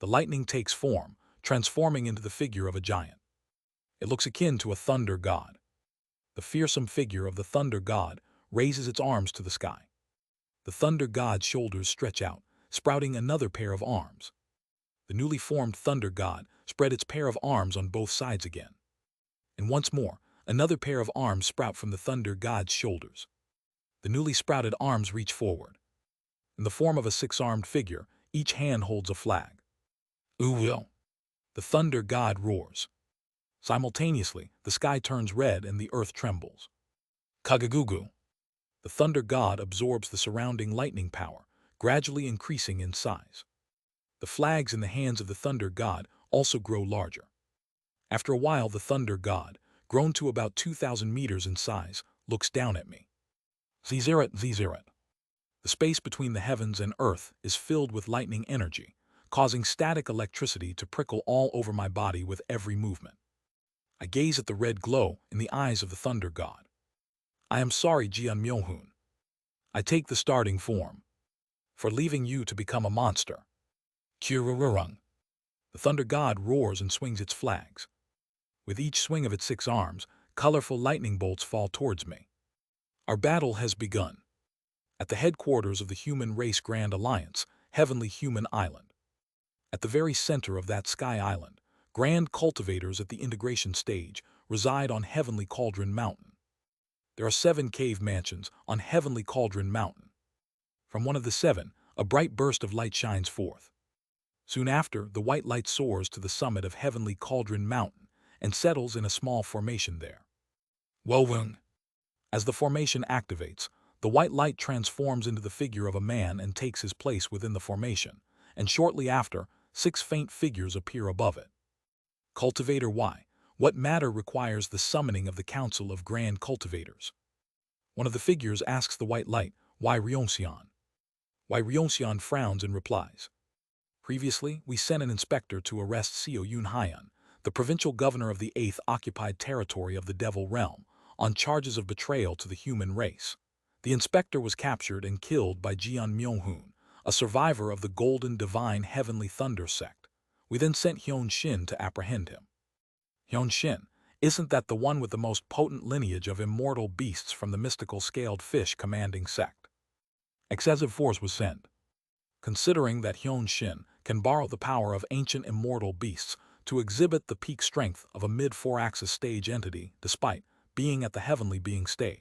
The lightning takes form, transforming into the figure of a giant. It looks akin to a thunder god. The fearsome figure of the thunder god raises its arms to the sky. The thunder god's shoulders stretch out, sprouting another pair of arms. The newly formed thunder god spread its pair of arms on both sides again. And once more, another pair of arms sprout from the thunder god's shoulders. The newly sprouted arms reach forward. In the form of a 6-armed figure, each hand holds a flag. Uwil. The thunder god roars. Simultaneously, the sky turns red and the earth trembles. Kagagugu. The thunder god absorbs the surrounding lightning power, gradually increasing in size. The flags in the hands of the thunder god also grow larger. After a while, the thunder god, grown to about 2,000 meters in size, looks down at me. Zizirat, Zizirat. The space between the heavens and earth is filled with lightning energy, causing static electricity to prickle all over my body with every movement. I gaze at the red glow in the eyes of the thunder god. I am sorry, Jian Myohun. I take the starting form. For leaving you to become a monster. Kirarung. The thunder god roars and swings its flags. With each swing of its 6 arms, colorful lightning bolts fall towards me. Our battle has begun. At the headquarters of the Human Race Grand Alliance, Heavenly Human Island. At the very center of that sky island, grand cultivators at the integration stage reside on Heavenly Cauldron Mountain. There are 7 cave mansions on Heavenly Cauldron Mountain. From one of the 7, a bright burst of light shines forth. Soon after, the white light soars to the summit of Heavenly Cauldron Mountain and settles in a small formation there. Wowung. As the formation activates, the white light transforms into the figure of a man and takes his place within the formation, and shortly after, 6 faint figures appear above it. Cultivator Y. What matter requires the summoning of the Council of Grand Cultivators? One of the figures asks the white light, why Ryonxian? Why Ryonxian frowns and replies. Previously, we sent an inspector to arrest Seo Yunhaian, the provincial governor of the 8th occupied territory of the Devil Realm, on charges of betrayal to the human race. The inspector was captured and killed by Jian Myohun, a survivor of the Golden Divine Heavenly Thunder sect. We then sent Hyun Shin to apprehend him. Hyun Shin, isn't that the one with the most potent lineage of immortal beasts from the mystical scaled fish commanding sect? Excessive force was sent. Considering that Hyun Shin can borrow the power of ancient immortal beasts to exhibit the peak strength of a mid-4-axis stage entity despite being at the heavenly being stage.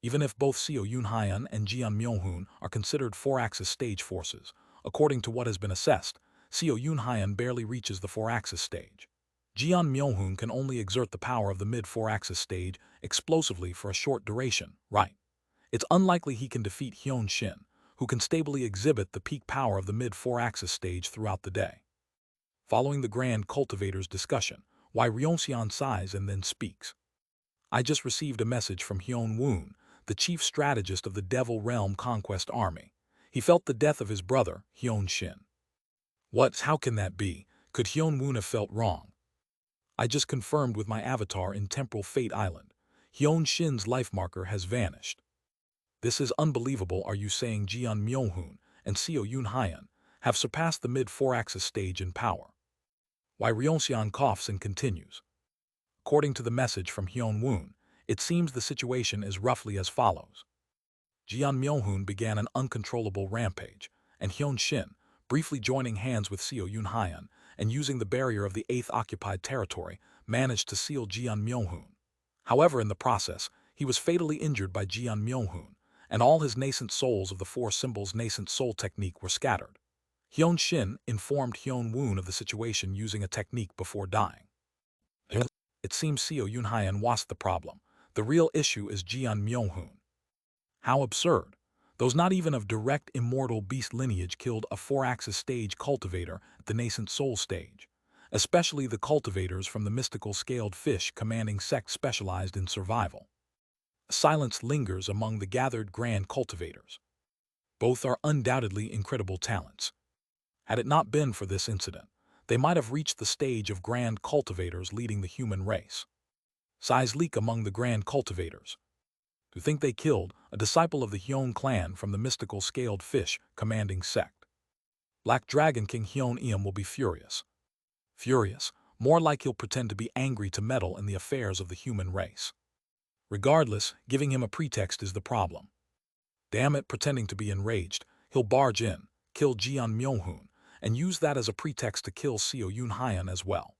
Even if both Seo Yunhaian and Jian Myohun are considered 4-axis stage forces, according to what has been assessed, Seo Yunhaian barely reaches the 4-axis stage. Jian Myohun can only exert the power of the mid-4-axis stage explosively for a short duration, right? It's unlikely he can defeat Hyun Shin, who can stably exhibit the peak power of the mid-4-axis stage throughout the day. Following the Grand Cultivator's discussion, Wai Ryonxian sighs and then speaks. I just received a message from Hyun Woon, the chief strategist of the Devil Realm Conquest Army. He felt the death of his brother, Hyun Shin. What? How can that be? Could Hyun Woon have felt wrong? I just confirmed with my avatar in Temporal Fate Island. Hyun Shin's life marker has vanished. This is unbelievable. Are you saying Jeon Myohoon and Seo Yoon Hyun have surpassed the mid-4-axis stage in power? Why Ryonseon coughs and continues. According to the message from Hyun Woon, it seems the situation is roughly as follows. Jeon Myohoon began an uncontrollable rampage, and Hyun Shin, briefly joining hands with Seo Yoon Hyun and using the barrier of the 8th occupied territory, managed to seal Jeon Myohoon. However, in the process, he was fatally injured by Jeon Myohoon, and all his nascent souls of the 4 symbols nascent soul technique were scattered. Hyun Shin informed Hyun Woon of the situation using a technique before dying. It seems Seo Yoon Hyun wasn't the problem. The real issue is Jeon Myohoon. How absurd. Those not even of direct immortal beast lineage killed a 4-axis stage cultivator at the nascent soul stage, especially the cultivators from the mystical scaled fish commanding sects specialized in survival. Silence lingers among the gathered grand cultivators. Both are undoubtedly incredible talents. Had it not been for this incident, they might have reached the stage of grand cultivators leading the human race. Sighs leak among the grand cultivators. To think they killed a disciple of the Hyun clan from the mystical scaled fish commanding sect. Black Dragon King Hyun Eum will be furious. Furious, more like he'll pretend to be angry to meddle in the affairs of the human race. Regardless, giving him a pretext is the problem. Damn it, pretending to be enraged, he'll barge in, kill Jeon Myohoon, and use that as a pretext to kill Seo Yoon Hyun as well.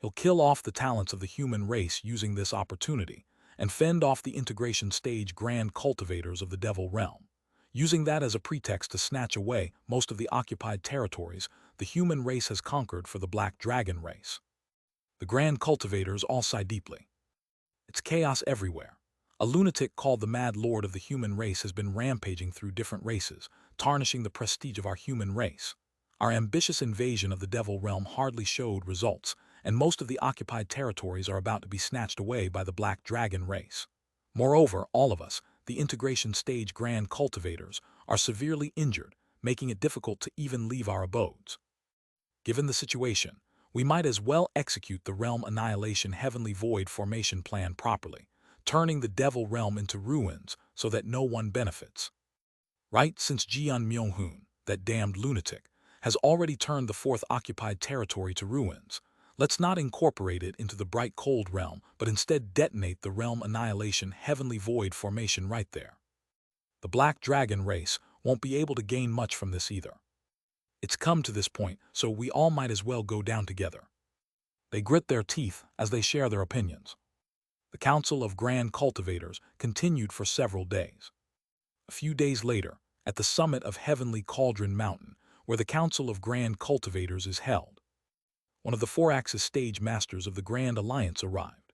He'll kill off the talents of the human race using this opportunity, and fend off the integration stage grand cultivators of the devil realm, using that as a pretext to snatch away most of the occupied territories the human race has conquered for the Black Dragon race. The grand cultivators all sigh deeply. It's chaos everywhere. A lunatic called the Mad Lord of the human race has been rampaging through different races, tarnishing the prestige of our human race. Our ambitious invasion of the devil realm hardly showed results, and most of the occupied territories are about to be snatched away by the Black Dragon race. Moreover, all of us, the integration stage grand cultivators, are severely injured, making it difficult to even leave our abodes. Given the situation, we might as well execute the Realm Annihilation Heavenly Void formation plan properly, turning the devil realm into ruins so that no one benefits. Right, since Jeon Myohoon, that damned lunatic, has already turned the 4th occupied territory to ruins, let's not incorporate it into the bright cold realm, but instead detonate the Realm Annihilation Heavenly Void formation right there. The Black Dragon race won't be able to gain much from this either. It's come to this point, so we all might as well go down together. They grit their teeth as they share their opinions. The Council of Grand Cultivators continued for several days. A few days later, at the summit of Heavenly Cauldron Mountain, where the Council of Grand Cultivators is held, one of the 4-axis stage masters of the Grand Alliance arrived.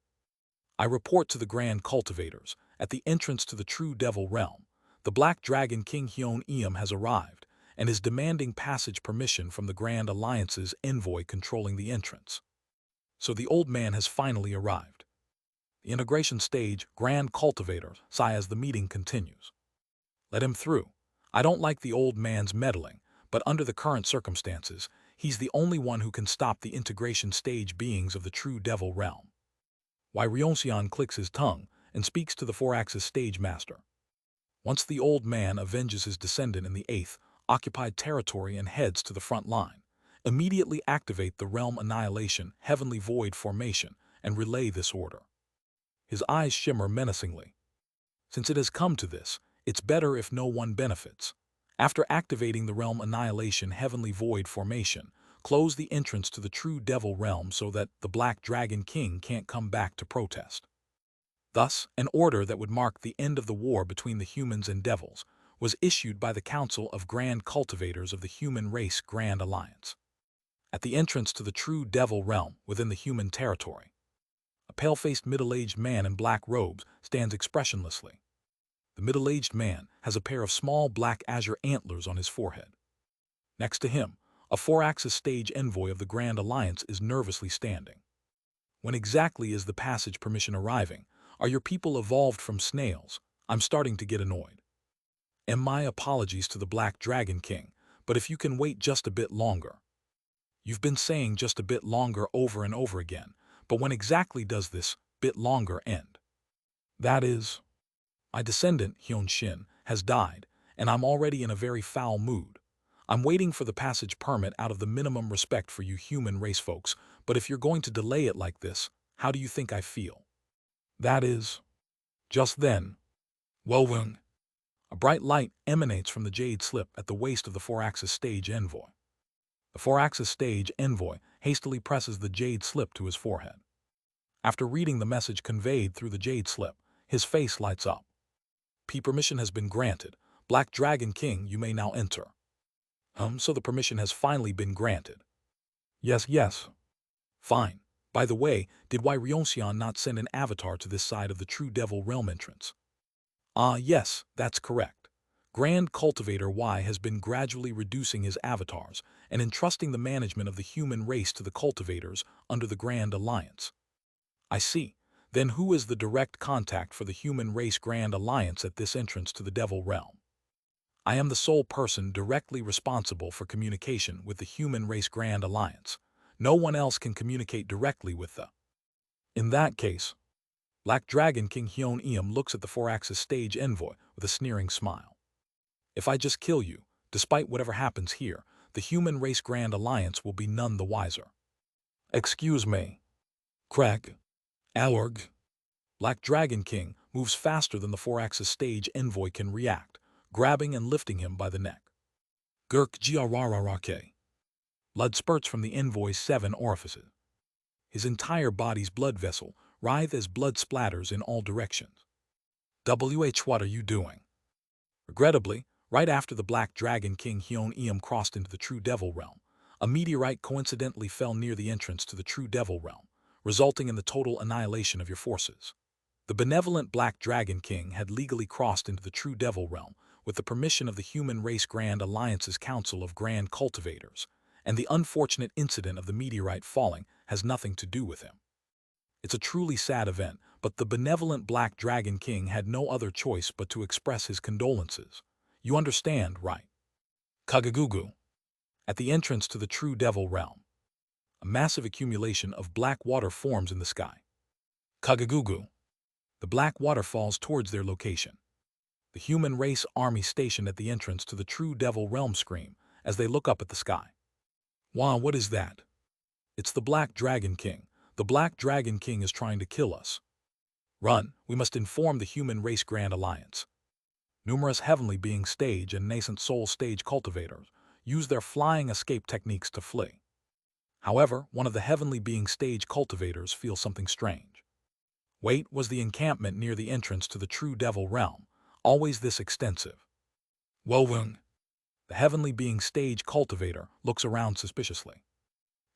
I report to the Grand Cultivators, at the entrance to the true devil realm, the Black Dragon King Hyun Eum has arrived and is demanding passage permission from the Grand Alliance's envoy controlling the entrance. So the old man has finally arrived. The integration stage Grand Cultivator sigh as the meeting continues. Let him through. I don't like the old man's meddling, but under the current circumstances, he's the only one who can stop the integration stage beings of the true devil realm. Why Ryonseon clicks his tongue and speaks to the 4-axis stage master. Once the old man avenges his descendant in the 8th occupied territory and heads to the front line, immediately activate the Realm Annihilation Heavenly Void formation and relay this order. His eyes shimmer menacingly. Since it has come to this, it's better if no one benefits. After activating the Realm Annihilation Heavenly Void formation, close the entrance to the true devil realm so that the Black Dragon King can't come back to protest. Thus, an order that would mark the end of the war between the humans and devils was issued by the Council of Grand Cultivators of the Human Race Grand Alliance. At the entrance to the true devil realm within the human territory, a pale-faced middle-aged man in black robes stands expressionlessly. The middle-aged man has a pair of small black azure antlers on his forehead. Next to him, a 4-axis stage envoy of the Grand Alliance is nervously standing. When exactly is the passage permission arriving? Are your people evolved from snails? I'm starting to get annoyed. And my apologies to the Black Dragon King, but if you can wait just a bit longer. You've been saying just a bit longer over and over again, but when exactly does this bit longer end? That is, my descendant, Hyun Shin, has died, and I'm already in a very foul mood. I'm waiting for the passage permit out of the minimum respect for you human race folks, but if you're going to delay it like this, how do you think I feel? That is, just then, Wowung, a bright light emanates from the Jade slip at the waist of the 4-axis stage envoy. The 4-axis stage envoy hastily presses the Jade slip to his forehead. After reading the message conveyed through the Jade slip, his face lights up. Permission has been granted. Black Dragon King, you may now enter. So the permission has finally been granted. Yes. Fine. By the way, did Ryeonseon not send an avatar to this side of the True Devil Realm entrance? Yes, that's correct. Grand Cultivator Y has been gradually reducing his avatars and entrusting the management of the human race to the cultivators under the Grand Alliance. I see. Then who is the direct contact for the human race Grand Alliance at this entrance to the Devil Realm? I am the sole person directly responsible for communication with the human race Grand Alliance. No one else can communicate directly with the. In that case, Black Dragon King Hyun Eum looks at the 4-axis stage envoy with a sneering smile. If I just kill you, despite whatever happens here, the human race Grand Alliance will be none the wiser. Excuse me. Craig. Alorg. Black Dragon King moves faster than the 4-axis stage envoy can react, grabbing and lifting him by the neck. Gurk Grrrk. Blood spurts from the envoy's 7 orifices. His entire body's blood vessel writhes as blood splatters in all directions. What are you doing? Regrettably, right after the Black Dragon King Hyun Eum crossed into the True Devil Realm, a meteorite coincidentally fell near the entrance to the True Devil Realm, resulting in the total annihilation of your forces. The benevolent Black Dragon King had legally crossed into the True Devil Realm with the permission of the Human Race Grand Alliance's Council of Grand Cultivators, and the unfortunate incident of the meteorite falling has nothing to do with him. It's a truly sad event, but the benevolent Black Dragon King had no other choice but to express his condolences. You understand, right? Kagagugu. At the entrance to the True Devil Realm, a massive accumulation of black water forms in the sky. Kagagugu. The black water falls towards their location. The human race army stationed at the entrance to the True Devil Realm scream as they look up at the sky. Wow, what is that? It's the Black Dragon King. The Black Dragon King is trying to kill us. Run, we must inform the Human Race Grand Alliance. Numerous heavenly being stage and nascent soul stage cultivators use their flying escape techniques to flee. However, one of the heavenly being stage cultivators feels something strange. Wait, was the encampment near the entrance to the True Devil Realm always this extensive? Wowung. The heavenly being stage cultivator looks around suspiciously.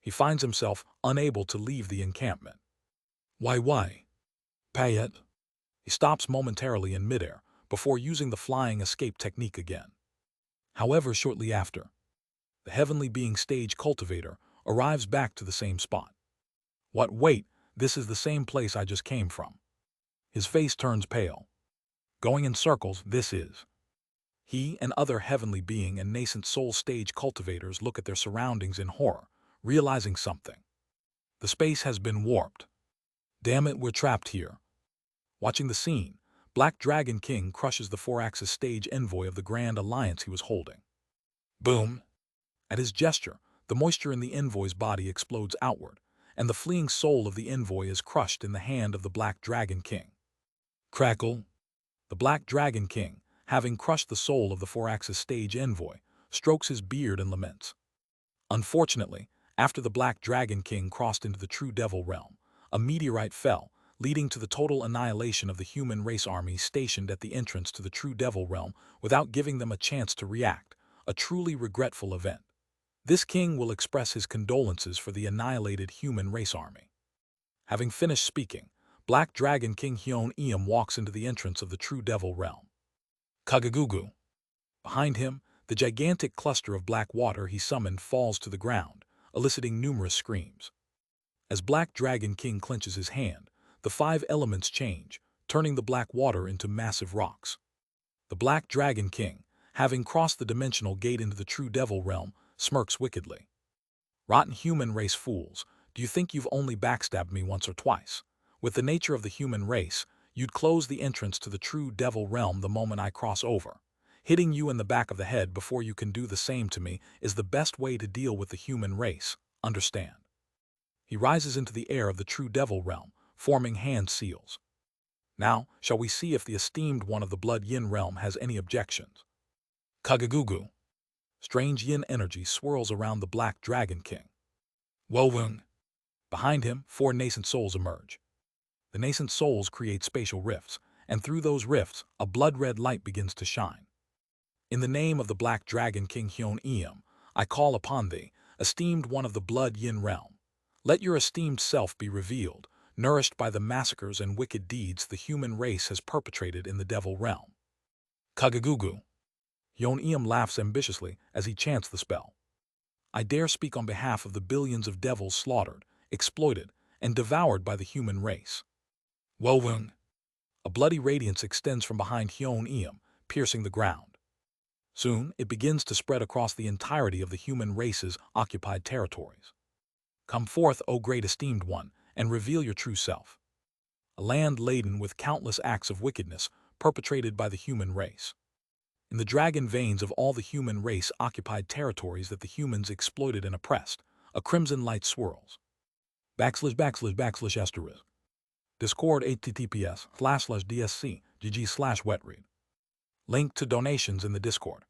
He finds himself unable to leave the encampment. Why? Pay it. He stops momentarily in midair before using the flying escape technique again. However, shortly after, the heavenly being stage cultivator arrives back to the same spot. What? Wait, this is the same place I just came from. His face turns pale. Going in circles, this is. He and other heavenly being and nascent soul stage cultivators look at their surroundings in horror, realizing something. The space has been warped. Damn it, we're trapped here. Watching the scene, Black Dragon King crushes the 4-axis stage envoy of the Grand Alliance he was holding. Boom! At his gesture, the moisture in the envoy's body explodes outward, and the fleeing soul of the envoy is crushed in the hand of the Black Dragon King. Crackle! The Black Dragon King, having crushed the soul of the 4-axis stage envoy, strokes his beard and laments. Unfortunately, after the Black Dragon King crossed into the True Devil Realm, a meteorite fell, leading to the total annihilation of the human race army stationed at the entrance to the True Devil Realm without giving them a chance to react, a truly regretful event. This king will express his condolences for the annihilated human race army. Having finished speaking, Black Dragon King Hyun Eum walks into the entrance of the True Devil Realm. Kagagugu. Behind him, the gigantic cluster of black water he summoned falls to the ground, eliciting numerous screams. As Black Dragon King clenches his hand, the 5 elements change, turning the black water into massive rocks. The Black Dragon King, having crossed the dimensional gate into the True Devil Realm, smirks wickedly. Rotten human race fools, do you think you've only backstabbed me once or twice? With the nature of the human race, You'd close the entrance to the true devil realm the moment I cross over. Hitting you in the back of the head before you can do the same to me is the best way to deal with the human race, understand? He rises into the air of the true devil realm, forming hand seals. Now, shall we see if the esteemed one of the blood yin realm has any objections? Kagagugu. Strange yin energy swirls around the black dragon king. Wowung. Behind him, 4 nascent souls emerge. The nascent souls create spatial rifts, and through those rifts, a blood-red light begins to shine. In the name of the Black Dragon King Hyun Eum, I call upon thee, esteemed one of the blood yin realm. Let your esteemed self be revealed, nourished by the massacres and wicked deeds the human race has perpetrated in the devil realm. Kagagugu. Hyun Eum laughs ambitiously as he chants the spell. I dare speak on behalf of the billions of devils slaughtered, exploited, and devoured by the human race. Wowung. A bloody radiance extends from behind Hyun Eum, piercing the ground. Soon, it begins to spread across the entirety of the human race's occupied territories. Come forth, O great esteemed one, and reveal your true self. A land laden with countless acts of wickedness perpetrated by the human race. In the dragon veins of all the human race occupied territories that the humans exploited and oppressed, a crimson light swirls. // Discord https://dsc gg/wetread. Link to donations in the Discord.